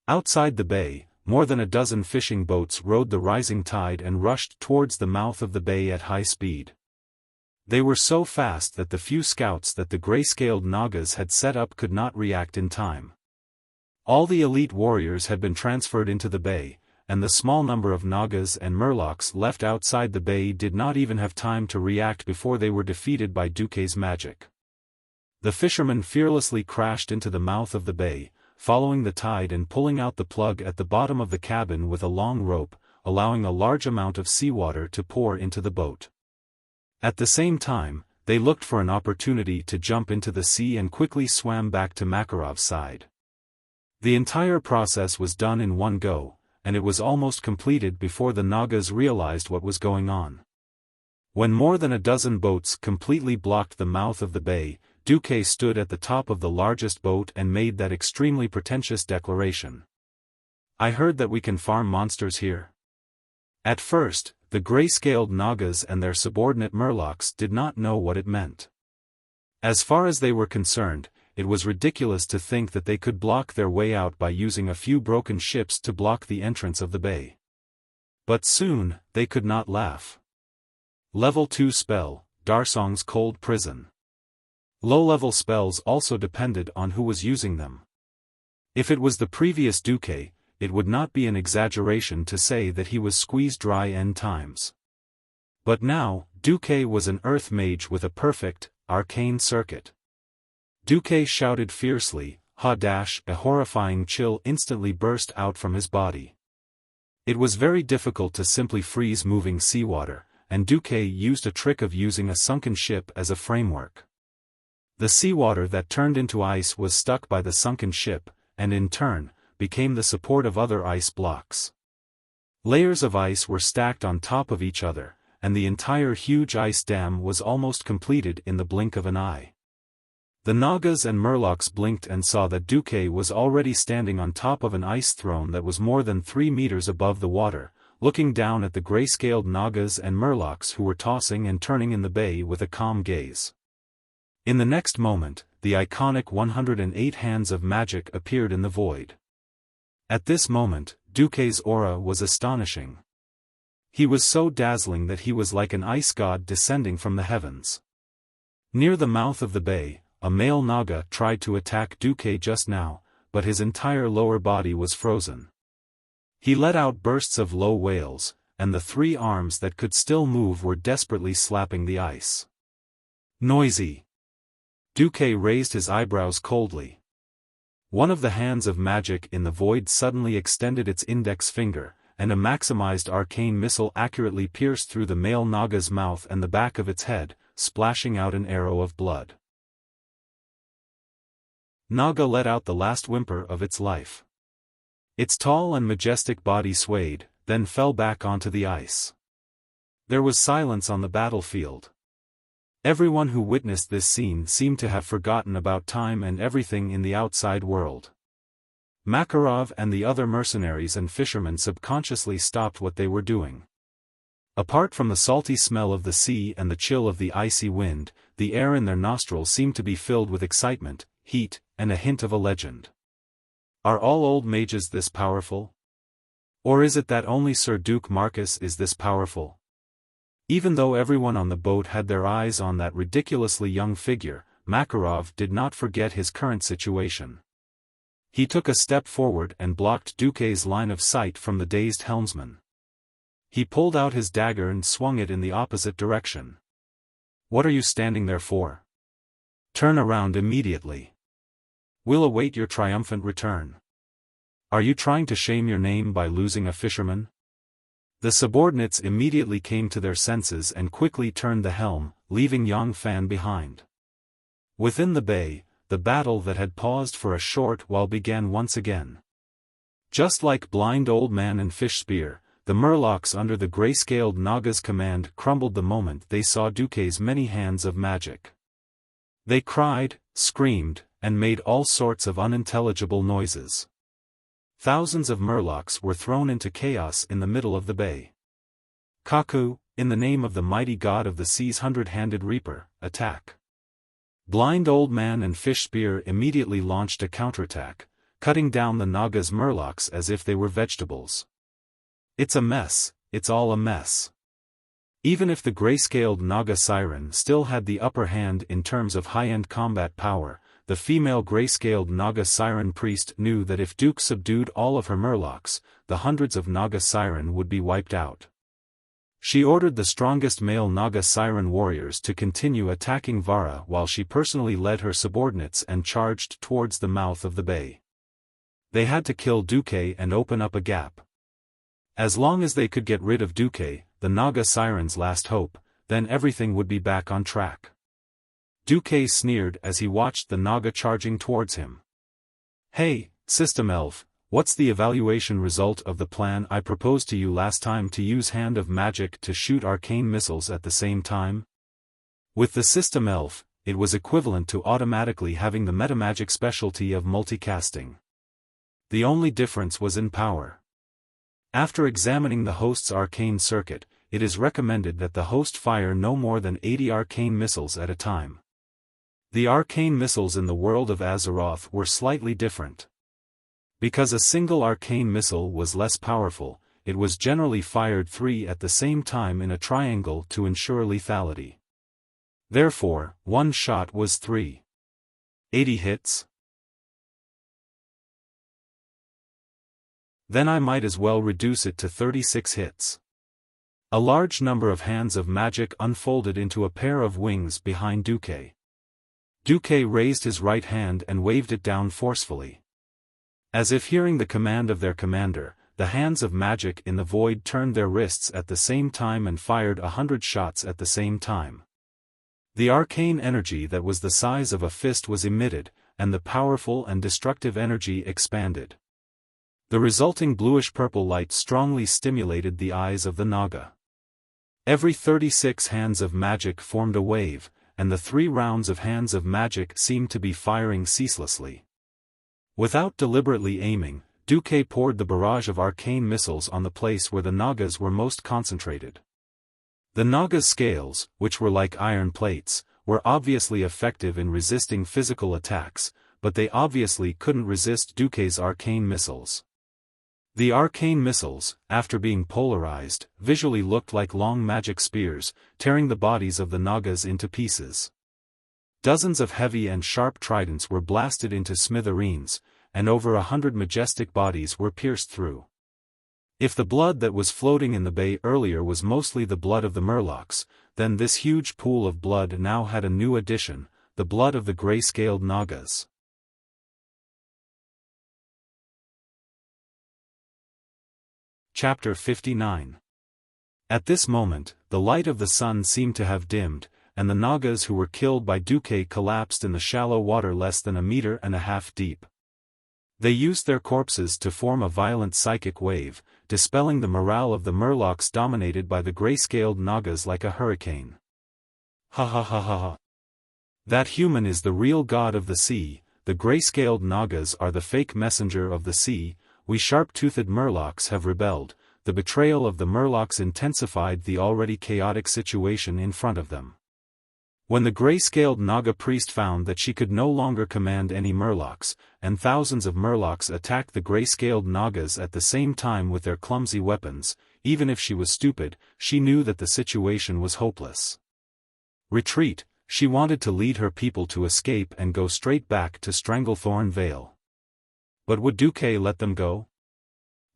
Outside the bay, more than a dozen fishing boats rode the rising tide and rushed towards the mouth of the bay at high speed. They were so fast that the few scouts that the gray-scaled Nagas had set up could not react in time. All the elite warriors had been transferred into the bay, and the small number of Nagas and Murlocs left outside the bay did not even have time to react before they were defeated by Duque's magic. The fishermen fearlessly crashed into the mouth of the bay, following the tide and pulling out the plug at the bottom of the cabin with a long rope, allowing a large amount of seawater to pour into the boat. At the same time, they looked for an opportunity to jump into the sea and quickly swam back to Makarov's side. The entire process was done in one go, and it was almost completed before the Nagas realized what was going on. When more than a dozen boats completely blocked the mouth of the bay, Duque stood at the top of the largest boat and made that extremely pretentious declaration. "I heard that we can farm monsters here." At first, the gray-scaled Nagas and their subordinate Murlocs did not know what it meant. As far as they were concerned, it was ridiculous to think that they could block their way out by using a few broken ships to block the entrance of the bay. But soon, they could not laugh. Level 2 spell, Darsong's Cold Prison. Low-level spells also depended on who was using them. If it was the previous Duque, it would not be an exaggeration to say that he was squeezed dry n times. But now, Duque was an earth mage with a perfect, arcane circuit. Duque shouted fiercely, ha-dash, a horrifying chill instantly burst out from his body. It was very difficult to simply freeze moving seawater, and Duque used a trick of using a sunken ship as a framework. The seawater that turned into ice was stuck by the sunken ship, and in turn, became the support of other ice blocks. Layers of ice were stacked on top of each other, and the entire huge ice dam was almost completed in the blink of an eye. The Nagas and Murlocs blinked and saw that Duque was already standing on top of an ice throne that was more than 3 meters above the water, looking down at the gray-scaled Nagas and Murlocs who were tossing and turning in the bay with a calm gaze. In the next moment, the iconic 108 hands of magic appeared in the void. At this moment, Duque's aura was astonishing. He was so dazzling that he was like an ice god descending from the heavens. Near the mouth of the bay, a male Naga tried to attack Duque just now, but his entire lower body was frozen. He let out bursts of low wails, and the 3 arms that could still move were desperately slapping the ice. Noisy. Duque raised his eyebrows coldly. One of the hands of magic in the void suddenly extended its index finger, and a maximized arcane missile accurately pierced through the male Naga's mouth and the back of its head, splashing out an arrow of blood. Naga let out the last whimper of its life. Its tall and majestic body swayed, then fell back onto the ice. There was silence on the battlefield. Everyone who witnessed this scene seemed to have forgotten about time and everything in the outside world. Makarov and the other mercenaries and fishermen subconsciously stopped what they were doing. Apart from the salty smell of the sea and the chill of the icy wind, the air in their nostrils seemed to be filled with excitement, heat, and a hint of a legend. Are all old mages this powerful? Or is it that only Sir Duke Marcus is this powerful? Even though everyone on the boat had their eyes on that ridiculously young figure, Makarov did not forget his current situation. He took a step forward and blocked Duque's line of sight from the dazed helmsman. He pulled out his dagger and swung it in the opposite direction. "What are you standing there for? Turn around immediately. We'll await your triumphant return. Are you trying to shame your name by losing a fisherman?" The subordinates immediately came to their senses and quickly turned the helm, leaving Xiaofan behind. Within the bay, the battle that had paused for a short while began once again. Just like Blind Old Man and Fish Spear, the Murlocs under the gray-scaled Naga's command crumbled the moment they saw Duque's many hands of magic. They cried, screamed, and made all sorts of unintelligible noises. Thousands of Murlocs were thrown into chaos in the middle of the bay. "Kaku, in the name of the mighty god of the sea's 100-handed reaper, attack!" Blind Old Man and Fish Spear immediately launched a counterattack, cutting down the Naga's murlocs as if they were vegetables. It's a mess, it's all a mess. Even if the gray-scaled Naga Siren still had the upper hand in terms of high-end combat power, the female gray-scaled Naga Siren priest knew that if Duke subdued all of her murlocs, the hundreds of Naga Siren would be wiped out. She ordered the strongest male Naga Siren warriors to continue attacking Vara while she personally led her subordinates and charged towards the mouth of the bay. They had to kill Duke and open up a gap. As long as they could get rid of Duque, the Naga Siren's last hope, then everything would be back on track. Duque sneered as he watched the Naga charging towards him. "Hey, System Elf, what's the evaluation result of the plan I proposed to you last time to use Hand of Magic to shoot arcane missiles at the same time?" With the System Elf, it was equivalent to automatically having the metamagic specialty of multicasting. The only difference was in power. After examining the host's arcane circuit, it is recommended that the host fire no more than 80 arcane missiles at a time. The arcane missiles in the world of Azeroth were slightly different. Because a single arcane missile was less powerful, it was generally fired 3 at the same time in a triangle to ensure lethality. Therefore, one shot was 380 hits. Then I might as well reduce it to 36 hits. A large number of hands of magic unfolded into a pair of wings behind Duque. Duque raised his right hand and waved it down forcefully. As if hearing the command of their commander, the hands of magic in the void turned their wrists at the same time and fired 100 shots at the same time. The arcane energy that was the size of a fist was emitted, and the powerful and destructive energy expanded. The resulting bluish-purple light strongly stimulated the eyes of the Naga. Every 36 hands of magic formed a wave, and the 3 rounds of hands of magic seemed to be firing ceaselessly. Without deliberately aiming, Duque poured the barrage of arcane missiles on the place where the Nagas were most concentrated. The Naga's scales, which were like iron plates, were obviously effective in resisting physical attacks, but they obviously couldn't resist Duque's arcane missiles. The arcane missiles, after being polarized, visually looked like long magic spears, tearing the bodies of the Nagas into pieces. Dozens of heavy and sharp tridents were blasted into smithereens, and over 100 majestic bodies were pierced through. If the blood that was floating in the bay earlier was mostly the blood of the murlocs, then this huge pool of blood now had a new addition, the blood of the gray-scaled Nagas. Chapter 59. At this moment, the light of the sun seemed to have dimmed, and the Nagas who were killed by Duque collapsed in the shallow water less than 1.5 meters deep. They used their corpses to form a violent psychic wave, dispelling the morale of the murlocs dominated by the gray-scaled Nagas like a hurricane. Ha ha ha ha ha. That human is the real god of the sea, the gray-scaled Nagas are the fake messenger of the sea. We sharp-toothed murlocs have rebelled. The betrayal of the murlocs intensified the already chaotic situation in front of them. When the gray-scaled Naga priest found that she could no longer command any murlocs, and thousands of murlocs attacked the gray-scaled Nagas at the same time with their clumsy weapons, even if she was stupid, she knew that the situation was hopeless. Retreat, she wanted to lead her people to escape and go straight back to Stranglethorn Vale. But would Duque let them go?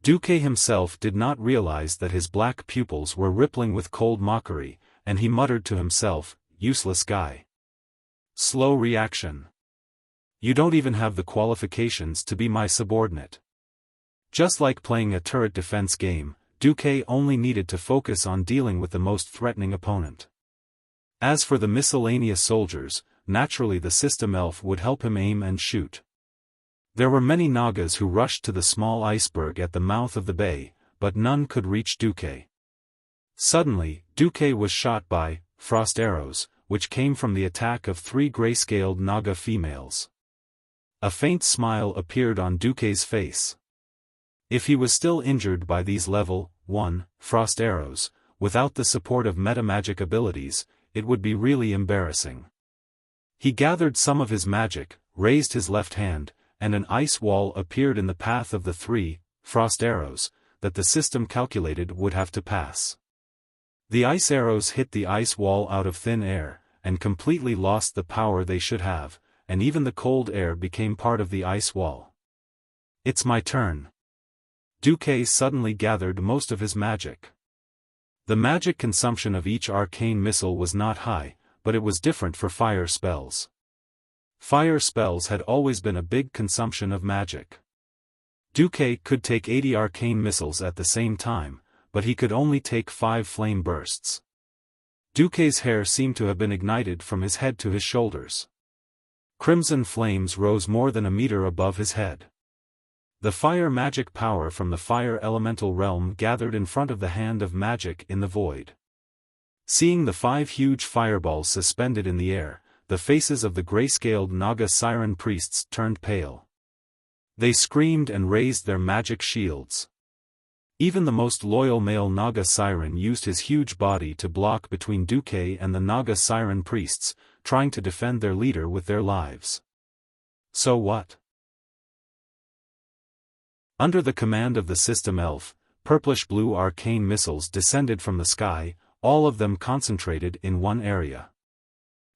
Duque himself did not realize that his black pupils were rippling with cold mockery, and he muttered to himself, "Useless guy. Slow reaction. You don't even have the qualifications to be my subordinate." Just like playing a turret defense game, Duque only needed to focus on dealing with the most threatening opponent. As for the miscellaneous soldiers, naturally the system elf would help him aim and shoot. There were many Nagas who rushed to the small iceberg at the mouth of the bay, but none could reach Duque. Suddenly, Duque was shot by frost arrows, which came from the attack of 3 gray-scaled Naga females. A faint smile appeared on Duque's face. If he was still injured by these level 1 frost arrows, without the support of metamagic abilities, it would be really embarrassing. He gathered some of his magic, raised his left hand, and an ice wall appeared in the path of the 3 frost arrows that the system calculated would have to pass. The ice arrows hit the ice wall out of thin air, and completely lost the power they should have, and even the cold air became part of the ice wall. It's my turn. Duque suddenly gathered most of his magic. The magic consumption of each arcane missile was not high, but it was different for fire spells. Fire spells had always been a big consumption of magic. Duque could take 80 arcane missiles at the same time, but he could only take 5 flame bursts. Duque's hair seemed to have been ignited from his head to his shoulders. Crimson flames rose more than a meter above his head. The fire magic power from the fire elemental realm gathered in front of the hand of magic in the void. Seeing the 5 huge fireballs suspended in the air, the faces of the gray-scaled Naga siren priests turned pale. They screamed and raised their magic shields. Even the most loyal male Naga siren used his huge body to block between Duque and the Naga siren priests, trying to defend their leader with their lives. So what? Under the command of the system elf, purplish-blue arcane missiles descended from the sky, all of them concentrated in one area.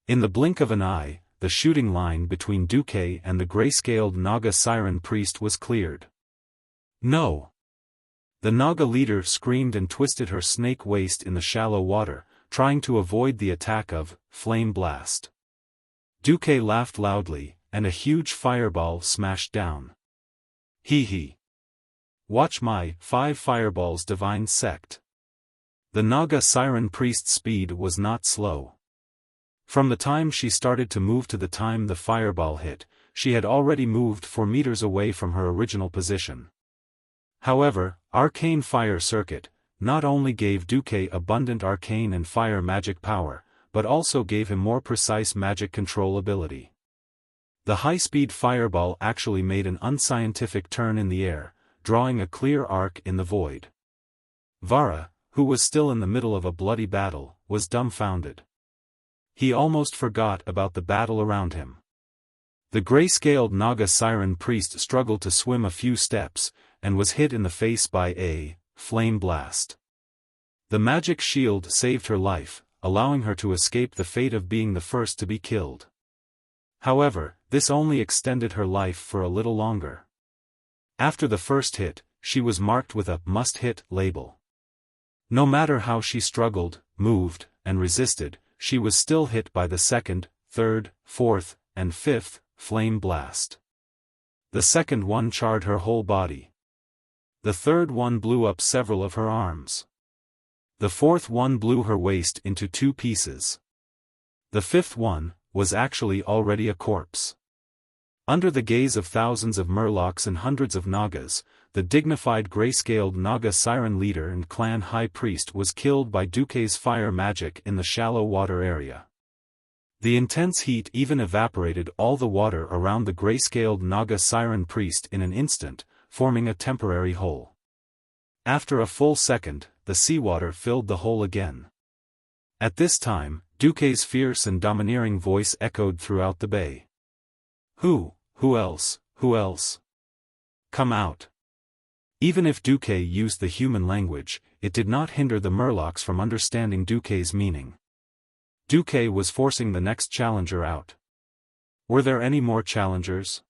In the blink of an eye, the shooting line between Duque and the gray-scaled Naga siren priest was cleared. No! The Naga leader screamed and twisted her snake waist in the shallow water, trying to avoid the attack of Flame Blast. Duque laughed loudly, and a huge fireball smashed down. Hee hee. Watch my 5 fireballs divine sect. The Naga siren priest's speed was not slow. From the time she started to move to the time the fireball hit, she had already moved 4 meters away from her original position. However, Arcane Fire Circuit not only gave Duque abundant arcane and fire magic power, but also gave him more precise magic control ability. The high-speed fireball actually made an unscientific turn in the air, drawing a clear arc in the void. Vara, who was still in the middle of a bloody battle, was dumbfounded. He almost forgot about the battle around him. The gray-scaled Naga siren priest struggled to swim a few steps, and was hit in the face by a flame blast. The magic shield saved her life, allowing her to escape the fate of being the first to be killed. However, this only extended her life for a little longer. After the first hit, she was marked with a must-hit label. No matter how she struggled, moved, and resisted, she was still hit by the second, third, fourth, and fifth flame blast. The second one charred her whole body. The third one blew up several of her arms. The fourth one blew her waist into 2 pieces. The fifth one was actually already a corpse. Under the gaze of thousands of murlocs and hundreds of Nagas, the dignified gray-scaled Naga siren leader and clan high priest was killed by Duque's fire magic in the shallow water area. The intense heat even evaporated all the water around the gray-scaled Naga siren priest in an instant, forming a temporary hole. After a full second, the seawater filled the hole again. At this time, Duque's fierce and domineering voice echoed throughout the bay. Who else? Come out. Even if Duque used the human language, it did not hinder the murlocs from understanding Duque's meaning. Duque was forcing the next challenger out. Were there any more challengers?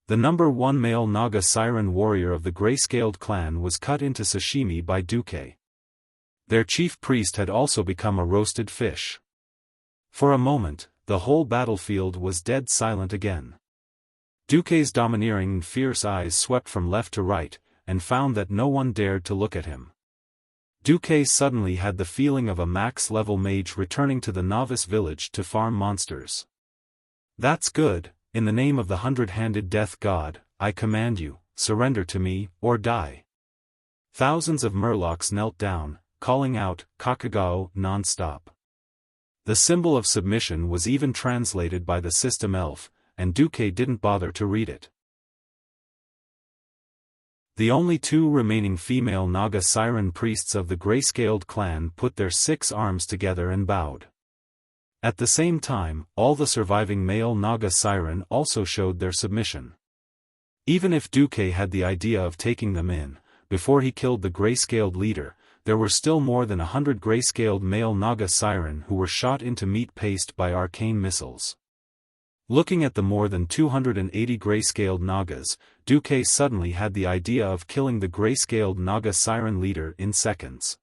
The number 1 male Naga siren warrior of the gray-scaled clan was cut into sashimi by Duque. Their chief priest had also become a roasted fish. For a moment, the whole battlefield was dead silent again. Duque's domineering and fierce eyes swept from left to right, and found that no one dared to look at him. Duque suddenly had the feeling of a max-level mage returning to the novice village to farm monsters. That's good, in the name of the 100-handed death god, I command you, surrender to me, or die. Thousands of murlocs knelt down, calling out, Kakagao, non-stop. The symbol of submission was even translated by the system elf, and Duque didn't bother to read it. The only 2 remaining female Naga siren priests of the gray-scaled clan put their 6 arms together and bowed. At the same time, all the surviving male Naga siren also showed their submission. Even if Duque had the idea of taking them in, before he killed the gray-scaled leader, there were still more than 100 gray-scaled male Naga siren who were shot into meat paste by arcane missiles. Looking at the more than 280 gray-scaled Nagas, Duque suddenly had the idea of killing the gray-scaled Naga siren leader in seconds.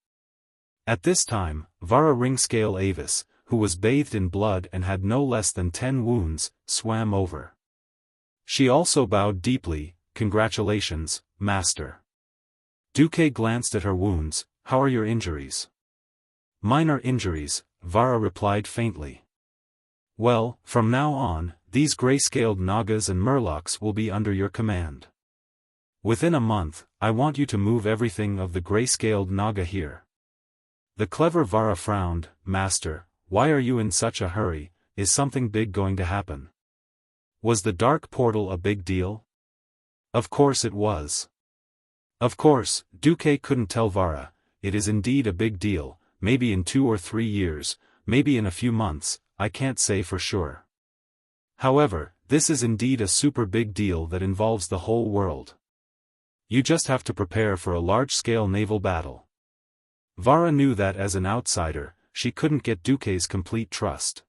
At this time, Vara Ringscale Avis, who was bathed in blood and had no less than 10 wounds, swam over. She also bowed deeply. "Congratulations, Master." Duque glanced at her wounds. "How are your injuries?" "Minor injuries," Vara replied faintly. "Well, from now on, these gray-scaled Nagas and Murlocs will be under your command. Within a month, I want you to move everything of the gray-scaled Naga here." The clever Vara frowned. "Master, why are you in such a hurry? Is something big going to happen?" Was the dark portal a big deal? Of course it was. Of course, Duque couldn't tell Vara. "It is indeed a big deal, maybe in 2 or 3 years, maybe in a few months, I can't say for sure. However, this is indeed a super big deal that involves the whole world. You just have to prepare for a large-scale naval battle." Vara knew that as an outsider, she couldn't get Duque's complete trust.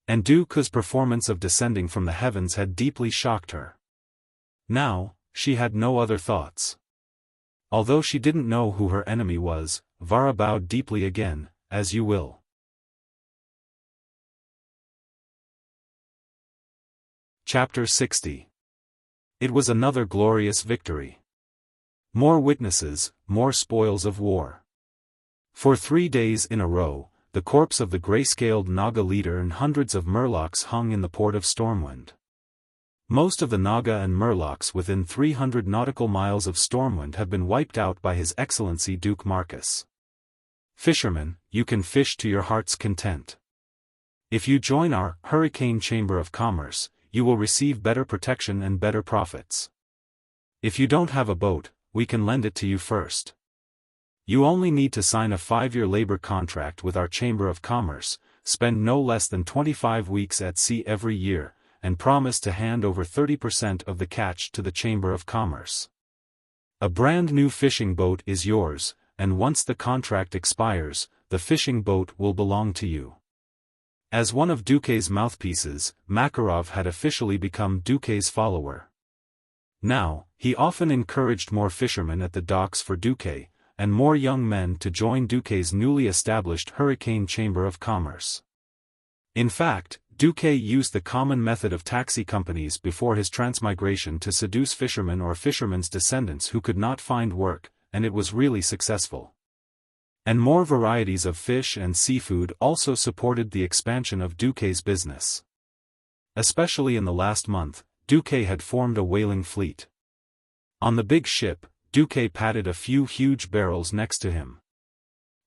And Duque's performance of descending from the heavens had deeply shocked her. Now, she had no other thoughts. Although she didn't know who her enemy was, Vara bowed deeply again. "As you will." Chapter 60. It was another glorious victory. More witnesses, more spoils of war. For 3 days in a row, the corpse of the gray-scaled Naga leader and hundreds of Murlocs hung in the port of Stormwind. Most of the Naga and Murlocs within 300 nautical miles of Stormwind have been wiped out by His Excellency Duke Marcus. Fishermen, you can fish to your heart's content. If you join our Hurricane Chamber of Commerce, you will receive better protection and better profits. If you don't have a boat, we can lend it to you first. You only need to sign a 5-year labor contract with our Chamber of Commerce, spend no less than 25 weeks at sea every year, and promise to hand over 30% of the catch to the Chamber of Commerce. A brand new fishing boat is yours, and once the contract expires, the fishing boat will belong to you. As one of Duque's mouthpieces, Makarov had officially become Duque's follower. Now, he often encouraged more fishermen at the docks for Duque, and more young men to join Duque's newly established Hurricane Chamber of Commerce. In fact, Duque used the common method of taxi companies before his transmigration to seduce fishermen or fishermen's descendants who could not find work, and it was really successful. And more varieties of fish and seafood also supported the expansion of Duque's business. Especially in the last month, Duque had formed a whaling fleet. On the big ship, Duque patted a few huge barrels next to him.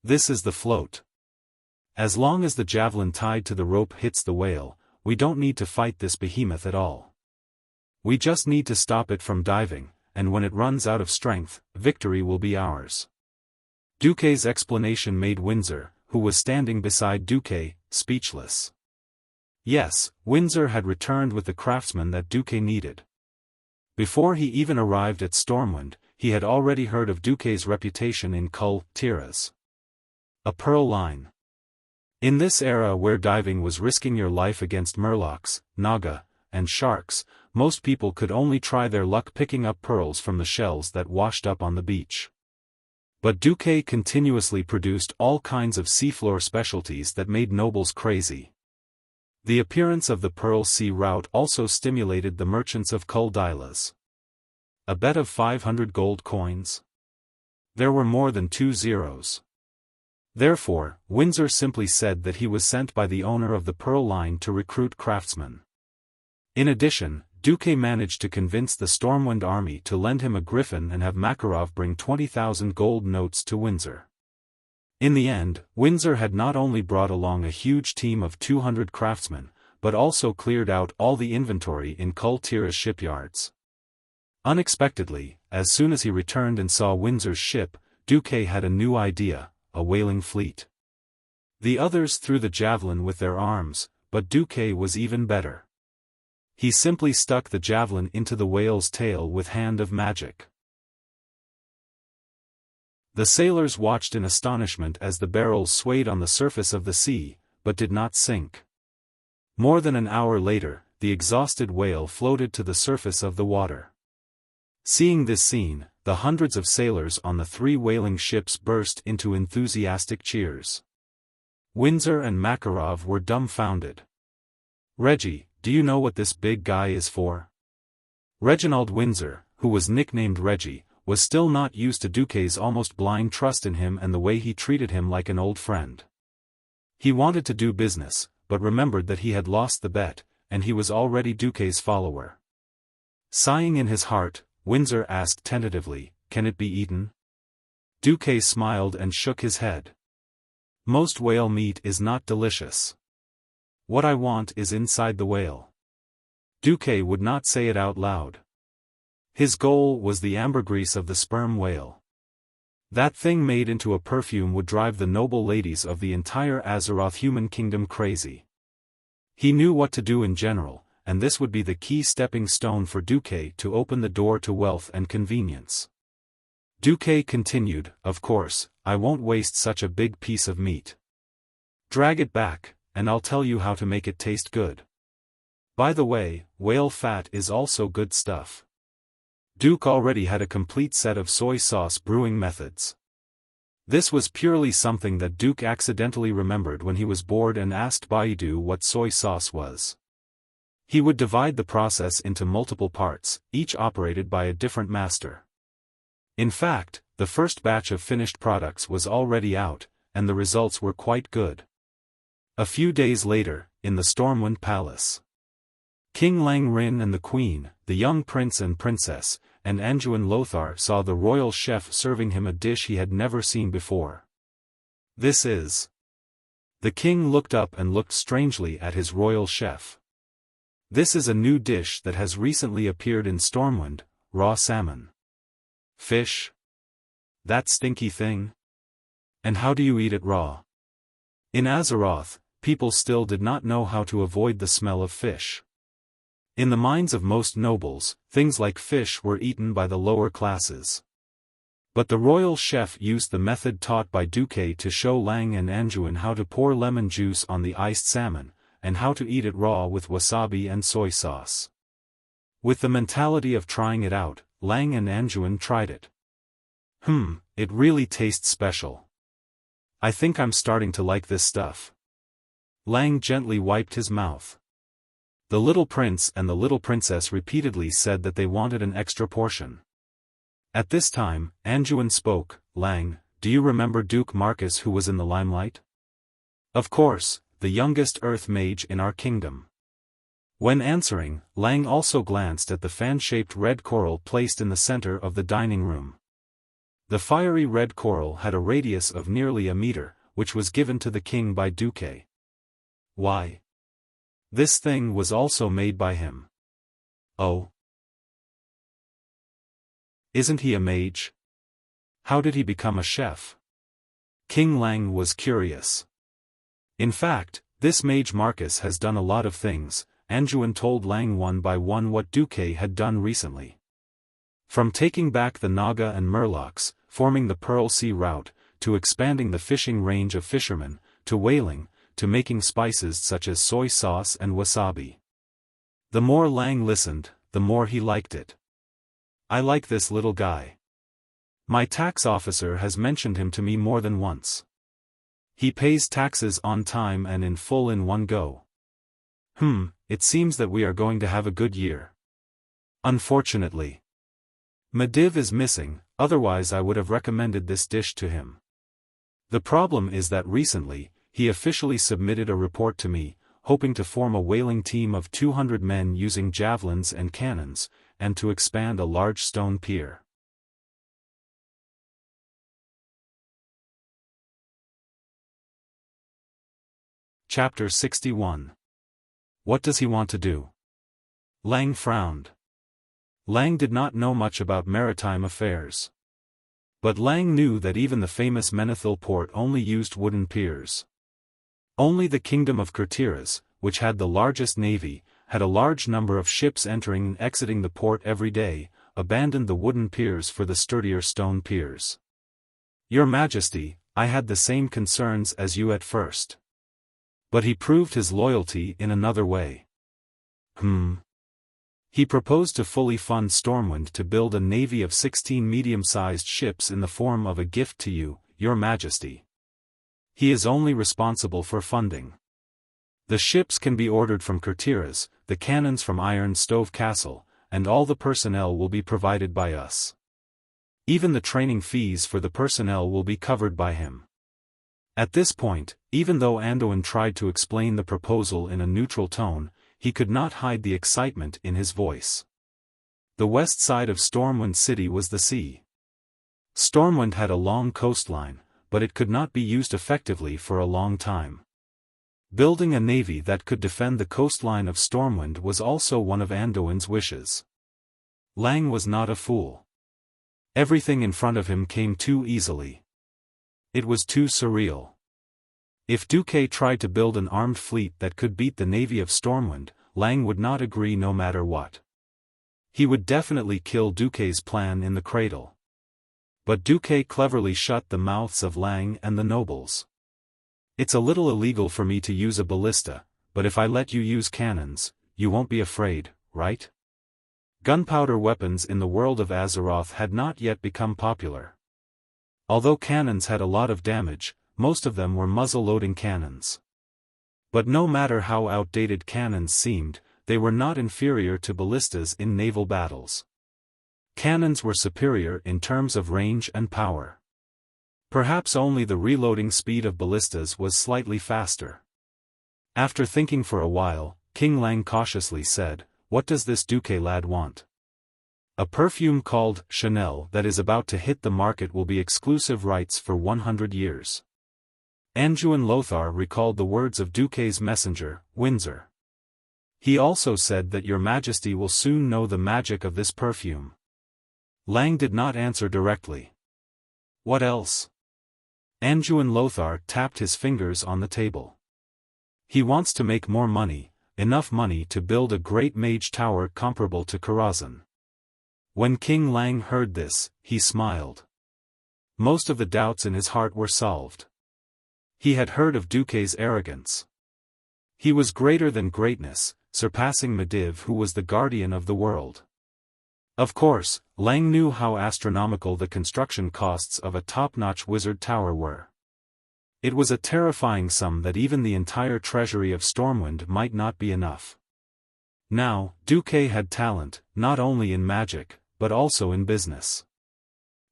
"This is the float. As long as the javelin tied to the rope hits the whale, we don't need to fight this behemoth at all. We just need to stop it from diving, and when it runs out of strength, victory will be ours." Duque's explanation made Windsor, who was standing beside Duque, speechless. Yes, Windsor had returned with the craftsman that Duque needed. Before he even arrived at Stormwind, he had already heard of Duque's reputation in Kul Tiras. A pearl line. In this era where diving was risking your life against Murlocs, Naga, and sharks, most people could only try their luck picking up pearls from the shells that washed up on the beach. But Duque continuously produced all kinds of seafloor specialties that made nobles crazy. The appearance of the Pearl Sea route also stimulated the merchants of Kul Dilas. A bet of 500 gold coins? There were more than 2 zeros. Therefore, Windsor simply said that he was sent by the owner of the Pearl Line to recruit craftsmen. In addition, Duque managed to convince the Stormwind army to lend him a griffin and have Makarov bring 20,000 gold notes to Windsor. In the end, Windsor had not only brought along a huge team of 200 craftsmen, but also cleared out all the inventory in Kul Tiras shipyards. Unexpectedly, as soon as he returned and saw Windsor's ship, Duque had a new idea: a whaling fleet. The others threw the javelin with their arms, but Duque was even better. He simply stuck the javelin into the whale's tail with hand of magic. The sailors watched in astonishment as the barrels swayed on the surface of the sea, but did not sink. More than an hour later, the exhausted whale floated to the surface of the water. Seeing this scene, the hundreds of sailors on the 3 whaling ships burst into enthusiastic cheers. Windsor and Makarov were dumbfounded. "Reggie, do you know what this big guy is for?" Reginald Windsor, who was nicknamed Reggie, was still not used to Duque's almost blind trust in him and the way he treated him like an old friend. He wanted to do business, but remembered that he had lost the bet, and he was already Duque's follower. Sighing in his heart, Windsor asked tentatively, "Can it be eaten?" Duque smiled and shook his head. "Most whale meat is not delicious. What I want is inside the whale." Duque would not say it out loud. His goal was the ambergris of the sperm whale. That thing made into a perfume would drive the noble ladies of the entire Azeroth human kingdom crazy. He knew what to do in general, and this would be the key stepping stone for Duque to open the door to wealth and convenience. Duque continued, "Of course, I won't waste such a big piece of meat. Drag it back, and I'll tell you how to make it taste good. By the way, whale fat is also good stuff." Duke already had a complete set of soy sauce brewing methods. This was purely something that Duke accidentally remembered when he was bored and asked Baidu what soy sauce was. He would divide the process into multiple parts, each operated by a different master. In fact, the first batch of finished products was already out, and the results were quite good. A few days later, in the Stormwind Palace, King Lang Rin and the Queen, the young prince and princess, and Anduin Lothar saw the royal chef serving him a dish he had never seen before. "This is..." The king looked up and looked strangely at his royal chef. "This is a new dish that has recently appeared in Stormwind, raw salmon." "Fish? That stinky thing? And how do you eat it raw?" In Azeroth, people still did not know how to avoid the smell of fish. In the minds of most nobles, things like fish were eaten by the lower classes. But the royal chef used the method taught by Duque to show Lang and Anduin how to pour lemon juice on the iced salmon, and how to eat it raw with wasabi and soy sauce. With the mentality of trying it out, Lang and Anduin tried it. It really tastes special. I think I'm starting to like this stuff." Lang gently wiped his mouth. The little prince and the little princess repeatedly said that they wanted an extra portion. At this time, Anduin spoke, "Lang, do you remember Duke Marcus who was in the limelight?" "Of course, the youngest earth mage in our kingdom." When answering, Lang also glanced at the fan-shaped red coral placed in the center of the dining room. The fiery red coral had a radius of nearly a meter, which was given to the king by Duque. Why? This thing was also made by him. Oh. Isn't he a mage? How did he become a chef? King Lang was curious. In fact, this mage Marcus has done a lot of things. Anduin told Lang one by one what Duque had done recently. From taking back the Naga and Murlocs, forming the Pearl Sea route, to expanding the fishing range of fishermen, to whaling, to making spices such as soy sauce and wasabi. The more Lang listened, the more he liked it. "I like this little guy. My tax officer has mentioned him to me more than once. He pays taxes on time and in full in one go. It seems that we are going to have a good year. Unfortunately, Mediv is missing, otherwise I would have recommended this dish to him. The problem is that recently, he officially submitted a report to me, hoping to form a whaling team of 200 men using javelins and cannons, and to expand a large stone pier. Chapter 61. What does he want to do? Lang frowned. Lang did not know much about maritime affairs. But Lang knew that even the famous Menethil port only used wooden piers. Only the kingdom of Kurtiras, which had the largest navy, had a large number of ships entering and exiting the port every day, abandoned the wooden piers for the sturdier stone piers. Your Majesty, I had the same concerns as you at first. But he proved his loyalty in another way. He proposed to fully fund Stormwind to build a navy of 16 medium-sized ships in the form of a gift to you, Your Majesty. He is only responsible for funding. The ships can be ordered from Kurtiras, the cannons from Iron Stove Castle, and all the personnel will be provided by us. Even the training fees for the personnel will be covered by him. At this point, even though Anduin tried to explain the proposal in a neutral tone, he could not hide the excitement in his voice. The west side of Stormwind City was the sea. Stormwind had a long coastline, but it could not be used effectively for a long time. Building a navy that could defend the coastline of Stormwind was also one of Anduin's wishes. Lang was not a fool. Everything in front of him came too easily. It was too surreal. If Duque tried to build an armed fleet that could beat the navy of Stormwind, Lang would not agree no matter what. He would definitely kill Duque's plan in the cradle. But Duque cleverly shut the mouths of Lang and the nobles. It's a little illegal for me to use a ballista, but if I let you use cannons, you won't be afraid, right? Gunpowder weapons in the world of Azeroth had not yet become popular. Although cannons had a lot of damage, most of them were muzzle-loading cannons. But no matter how outdated cannons seemed, they were not inferior to ballistas in naval battles. Cannons were superior in terms of range and power. Perhaps only the reloading speed of ballistas was slightly faster. After thinking for a while, King Lang cautiously said, "What does this Duque lad want?" "A perfume called Chanel that is about to hit the market will be exclusive rights for 100 years. Anduin Lothar recalled the words of Duque's messenger, Windsor. He also said that Your Majesty will soon know the magic of this perfume. Lang did not answer directly. What else? Anduin Lothar tapped his fingers on the table. He wants to make more money, enough money to build a great mage tower comparable to Karazhan. When King Lang heard this, he smiled. Most of the doubts in his heart were solved. He had heard of Duque's arrogance. He was greater than greatness, surpassing Medivh, who was the guardian of the world. Of course, Lang knew how astronomical the construction costs of a top-notch wizard tower were. It was a terrifying sum that even the entire treasury of Stormwind might not be enough. Now, Duque had talent, not only in magic, but also in business.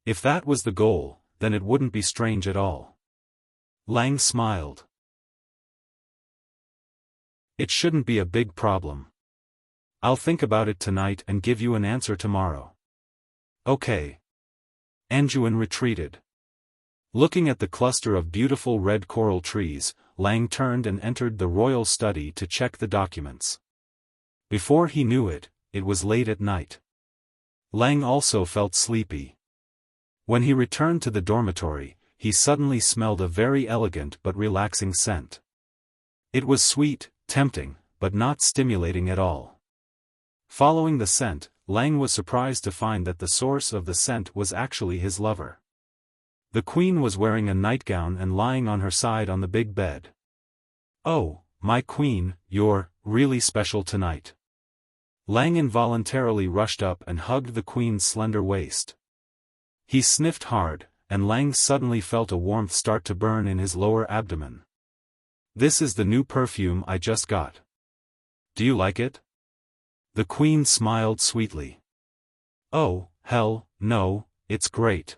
If that was the goal, then it wouldn't be strange at all. Lang smiled. It shouldn't be a big problem. I'll think about it tonight and give you an answer tomorrow. Okay. Anduin retreated. Looking at the cluster of beautiful red coral trees, Lang turned and entered the royal study to check the documents. Before he knew it, it was late at night. Lang also felt sleepy. When he returned to the dormitory, he suddenly smelled a very elegant but relaxing scent. It was sweet, tempting, but not stimulating at all. Following the scent, Lang was surprised to find that the source of the scent was actually his lover. The queen was wearing a nightgown and lying on her side on the big bed. "Oh, my queen, you're really special tonight." Lang involuntarily rushed up and hugged the queen's slender waist. He sniffed hard, and Lang suddenly felt a warmth start to burn in his lower abdomen. "This is the new perfume I just got. Do you like it?" The queen smiled sweetly. "Oh, hell, no, it's great."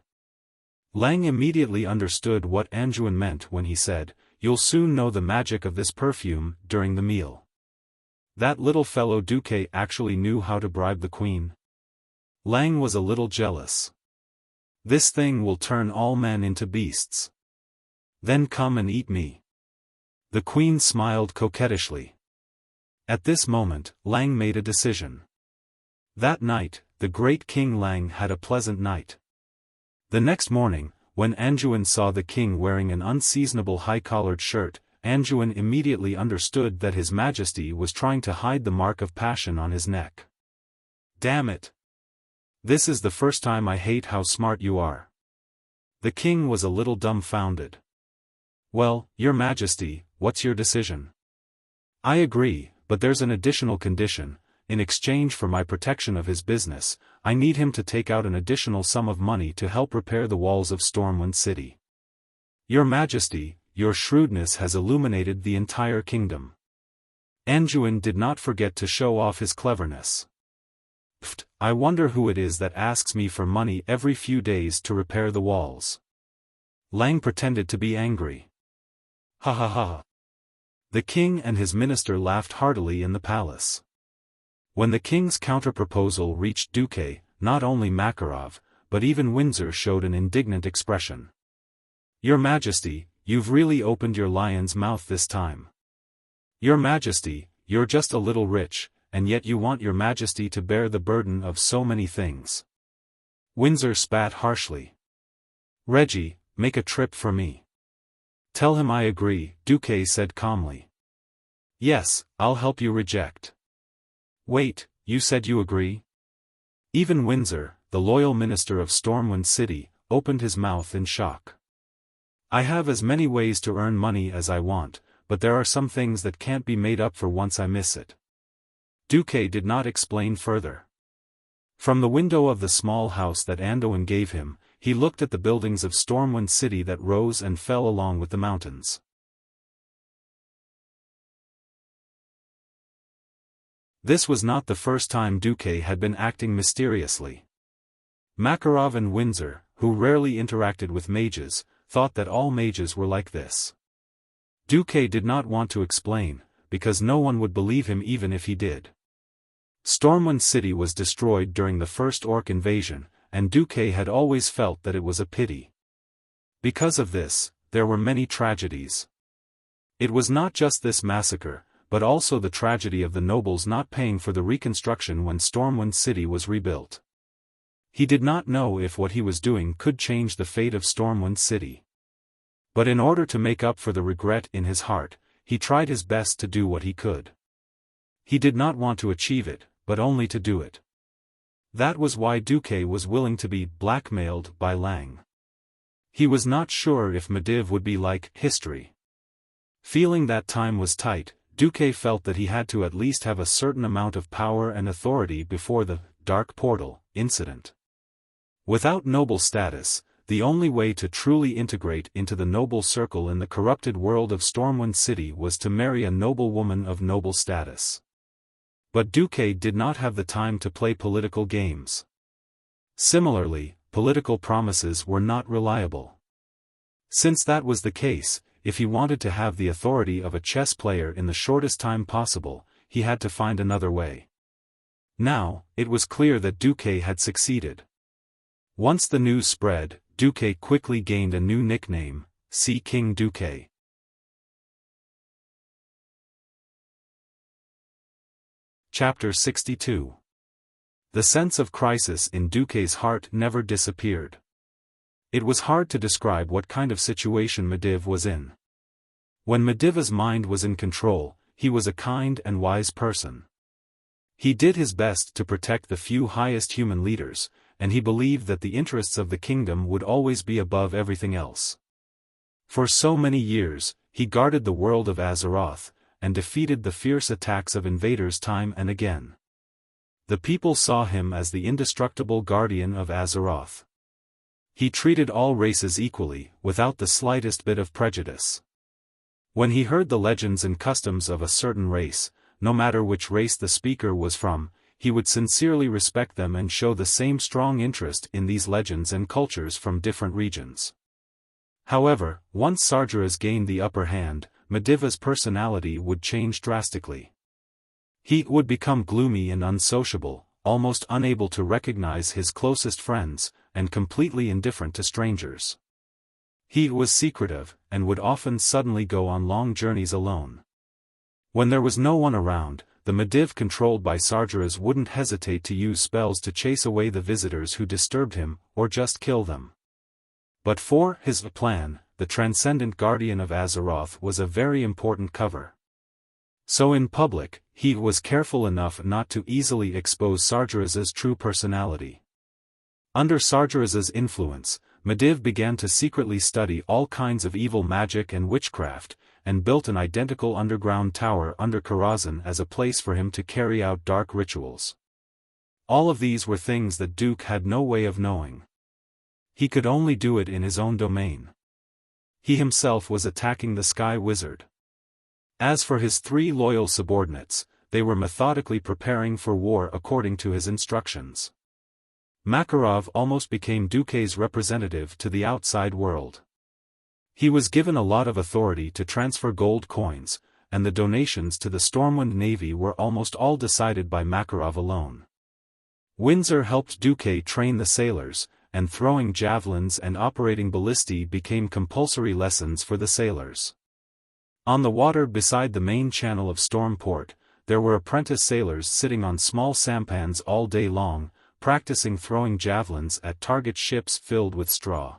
Lang immediately understood what Anduin meant when he said, "You'll soon know the magic of this perfume," during the meal. That little fellow Duque actually knew how to bribe the queen. Lang was a little jealous. "This thing will turn all men into beasts. Then come and eat me." The queen smiled coquettishly. At this moment, Lang made a decision. That night, the great King Lang had a pleasant night. The next morning, when Anduin saw the king wearing an unseasonable high-collared shirt, Anjuan immediately understood that His Majesty was trying to hide the mark of passion on his neck. Damn it! This is the first time I hate how smart you are. The king was a little dumbfounded. Well, Your Majesty, what's your decision? I agree, but there's an additional condition. In exchange for my protection of his business, I need him to take out an additional sum of money to help repair the walls of Stormwind City. Your Majesty, your shrewdness has illuminated the entire kingdom. Anjuan did not forget to show off his cleverness. Pfft, I wonder who it is that asks me for money every few days to repair the walls. Lang pretended to be angry. Ha ha ha. The king and his minister laughed heartily in the palace. When the king's counter-proposal reached Duque, not only Makarov, but even Windsor showed an indignant expression. Your Majesty, you've really opened your lion's mouth this time. Your Majesty, you're just a little rich, and yet you want Your Majesty to bear the burden of so many things. Windsor spat harshly. Reggie, make a trip for me. Tell him I agree, Duque said calmly. Yes, I'll help you reject. Wait, you said you agree? Even Windsor, the loyal minister of Stormwind City, opened his mouth in shock. I have as many ways to earn money as I want, but there are some things that can't be made up for once I miss it. Duque did not explain further. From the window of the small house that Anduin gave him, he looked at the buildings of Stormwind City that rose and fell along with the mountains. This was not the first time Duque had been acting mysteriously. Makarov and Windsor, who rarely interacted with mages, thought that all mages were like this. Duque did not want to explain, because no one would believe him even if he did. Stormwind City was destroyed during the first orc invasion, and Duque had always felt that it was a pity. Because of this, there were many tragedies. It was not just this massacre, but also the tragedy of the nobles not paying for the reconstruction when Stormwind City was rebuilt. He did not know if what he was doing could change the fate of Stormwind City. But in order to make up for the regret in his heart, he tried his best to do what he could. He did not want to achieve it, but only to do it. That was why Duque was willing to be blackmailed by Lang. He was not sure if Medivh would be like history. Feeling that time was tight, Duque felt that he had to at least have a certain amount of power and authority before the Dark Portal incident. Without noble status, the only way to truly integrate into the noble circle in the corrupted world of Stormwind City was to marry a noble woman of noble status. But Duque did not have the time to play political games. Similarly, political promises were not reliable. Since that was the case, if he wanted to have the authority of a chess player in the shortest time possible, he had to find another way. Now, it was clear that Duque had succeeded. Once the news spread, Duque quickly gained a new nickname, Sea King Duque. Chapter 62. The sense of crisis in Duque's heart never disappeared. It was hard to describe what kind of situation Medivh was in. When Medivh's mind was in control, he was a kind and wise person. He did his best to protect the few highest human leaders, and he believed that the interests of the kingdom would always be above everything else. For so many years, he guarded the world of Azeroth, and defeated the fierce attacks of invaders time and again. The people saw him as the indestructible guardian of Azeroth. He treated all races equally, without the slightest bit of prejudice. When he heard the legends and customs of a certain race, no matter which race the speaker was from, he would sincerely respect them and show the same strong interest in these legends and cultures from different regions. However, once Sargeras gained the upper hand, Medivh's personality would change drastically. He would become gloomy and unsociable, almost unable to recognize his closest friends, and completely indifferent to strangers. He was secretive, and would often suddenly go on long journeys alone. When there was no one around, the Medivh controlled by Sargeras wouldn't hesitate to use spells to chase away the visitors who disturbed him, or just kill them. But for his plan, the transcendent guardian of Azeroth, was a very important cover. So in public, he was careful enough not to easily expose Sargeras's true personality. Under Sargeras's influence, Medivh began to secretly study all kinds of evil magic and witchcraft, and built an identical underground tower under Karazhan as a place for him to carry out dark rituals. All of these were things that Duke had no way of knowing. He could only do it in his own domain. He himself was attacking the Sky Wizard. As for his 3 loyal subordinates, they were methodically preparing for war according to his instructions. Makarov almost became Duke's representative to the outside world. He was given a lot of authority to transfer gold coins, and the donations to the Stormwind Navy were almost all decided by Makarov alone. Windsor helped Duke train the sailors, and throwing javelins and operating ballistae became compulsory lessons for the sailors. On the water beside the main channel of Stormport, there were apprentice sailors sitting on small sampans all day long, practicing throwing javelins at target ships filled with straw.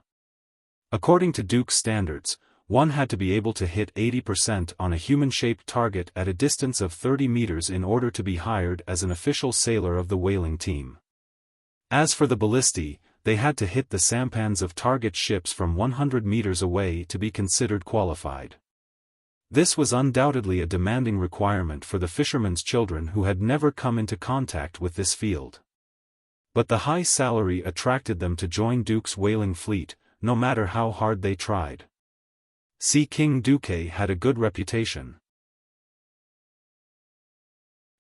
According to Duke's standards, one had to be able to hit 80% on a human-shaped target at a distance of 30 meters in order to be hired as an official sailor of the whaling team. As for the ballistae, they had to hit the sampans of target ships from 100 meters away to be considered qualified. This was undoubtedly a demanding requirement for the fishermen's children who had never come into contact with this field. But the high salary attracted them to join Duke's whaling fleet, no matter how hard they tried. See, King Duke had a good reputation.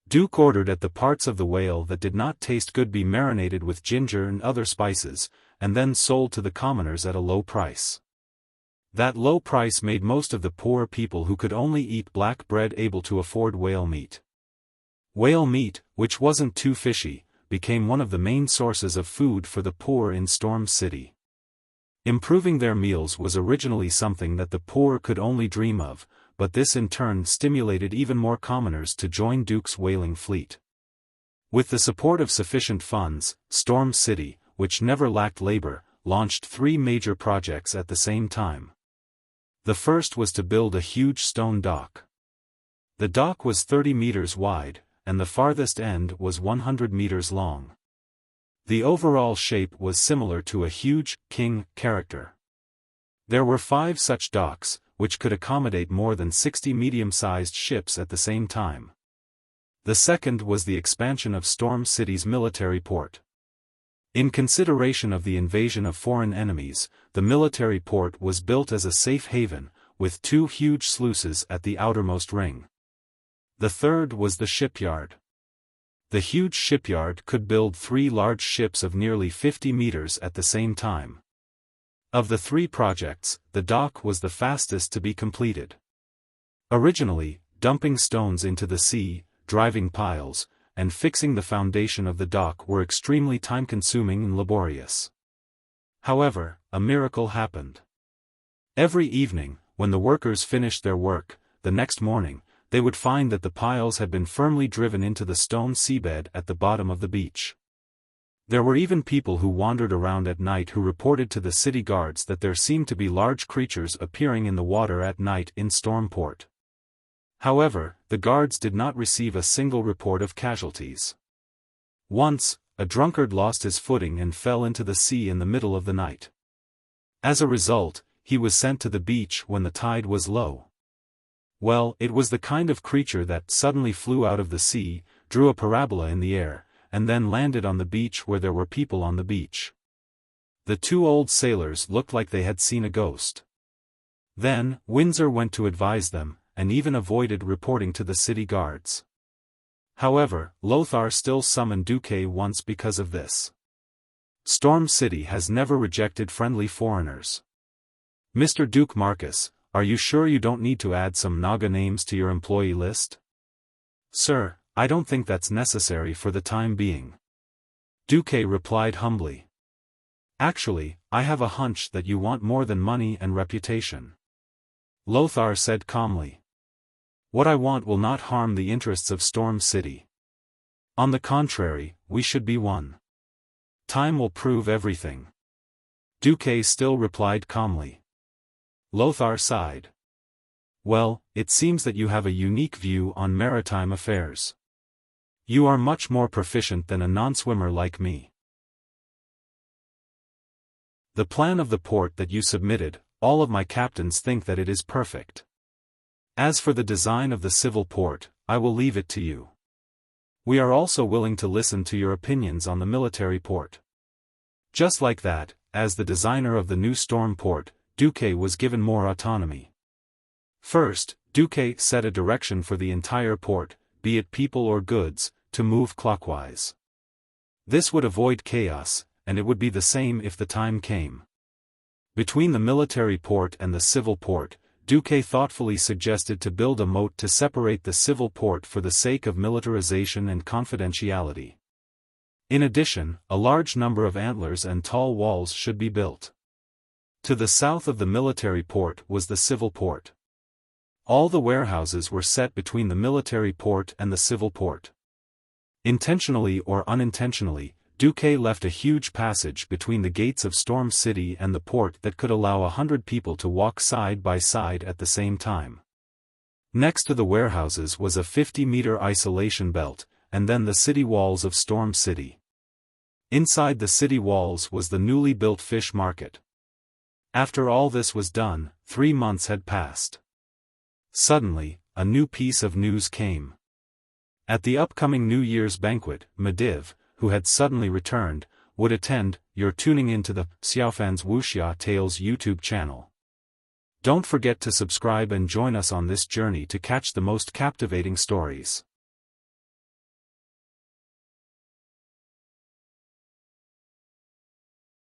Duke ordered that the parts of the whale that did not taste good be marinated with ginger and other spices, and then sold to the commoners at a low price. That low price made most of the poor people who could only eat black bread able to afford whale meat. Whale meat, which wasn't too fishy, became one of the main sources of food for the poor in Storm City. Improving their meals was originally something that the poor could only dream of, but this in turn stimulated even more commoners to join Duke's whaling fleet. With the support of sufficient funds, Storm City, which never lacked labor, launched 3 major projects at the same time. The first was to build a huge stone dock. The dock was 30 meters wide, and the farthest end was 100 meters long. The overall shape was similar to a huge king character. There were 5 such docks, which could accommodate more than 60 medium-sized ships at the same time. The second was the expansion of Storm City's military port. In consideration of the invasion of foreign enemies, the military port was built as a safe haven, with 2 huge sluices at the outermost ring. The third was the shipyard. The huge shipyard could build 3 large ships of nearly 50 meters at the same time. Of the 3 projects, the dock was the fastest to be completed. Originally, dumping stones into the sea, driving piles, and fixing the foundation of the dock were extremely time-consuming and laborious. However, a miracle happened. Every evening, when the workers finished their work, the next morning, they would find that the piles had been firmly driven into the stone seabed at the bottom of the beach. There were even people who wandered around at night who reported to the city guards that there seemed to be large creatures appearing in the water at night in Stormport. However, the guards did not receive a single report of casualties. Once, a drunkard lost his footing and fell into the sea in the middle of the night. As a result, he was sent to the beach when the tide was low. Well, it was the kind of creature that suddenly flew out of the sea, drew a parabola in the air, and then landed on the beach where there were people on the beach. The 2 old sailors looked like they had seen a ghost. Then, Windsor went to advise them, and even avoided reporting to the city guards. However, Lothar still summoned Duque once because of this. Storm City has never rejected friendly foreigners. Mr. Duke Marcus, are you sure you don't need to add some Naga names to your employee list? Sir, I don't think that's necessary for the time being. Duque replied humbly. Actually, I have a hunch that you want more than money and reputation. Lothar said calmly. What I want will not harm the interests of Storm City. On the contrary, we should be one. Time will prove everything. Duque still replied calmly. Lothar sighed. Well, it seems that you have a unique view on maritime affairs. You are much more proficient than a non-swimmer like me. The plan of the port that you submitted, all of my captains think that it is perfect. As for the design of the civil port, I will leave it to you. We are also willing to listen to your opinions on the military port. Just like that, as the designer of the new storm port, Duque was given more autonomy. First, Duque set a direction for the entire port, be it people or goods, to move clockwise. This would avoid chaos, and it would be the same if the time came. Between the military port and the civil port, Duque thoughtfully suggested to build a moat to separate the civil port for the sake of militarization and confidentiality. In addition, a large number of antlers and tall walls should be built. To the south of the military port was the civil port. All the warehouses were set between the military port and the civil port. Intentionally or unintentionally, Duque left a huge passage between the gates of Storm City and the port that could allow 100 people to walk side by side at the same time. Next to the warehouses was a 50-meter isolation belt, and then the city walls of Storm City. Inside the city walls was the newly built fish market. After all this was done, 3 months had passed. Suddenly, a new piece of news came. At the upcoming New Year's banquet, Mediv, who had suddenly returned, would attend. You're tuning into the Xiaofan's Wuxia Tales YouTube channel. Don't forget to subscribe and join us on this journey to catch the most captivating stories.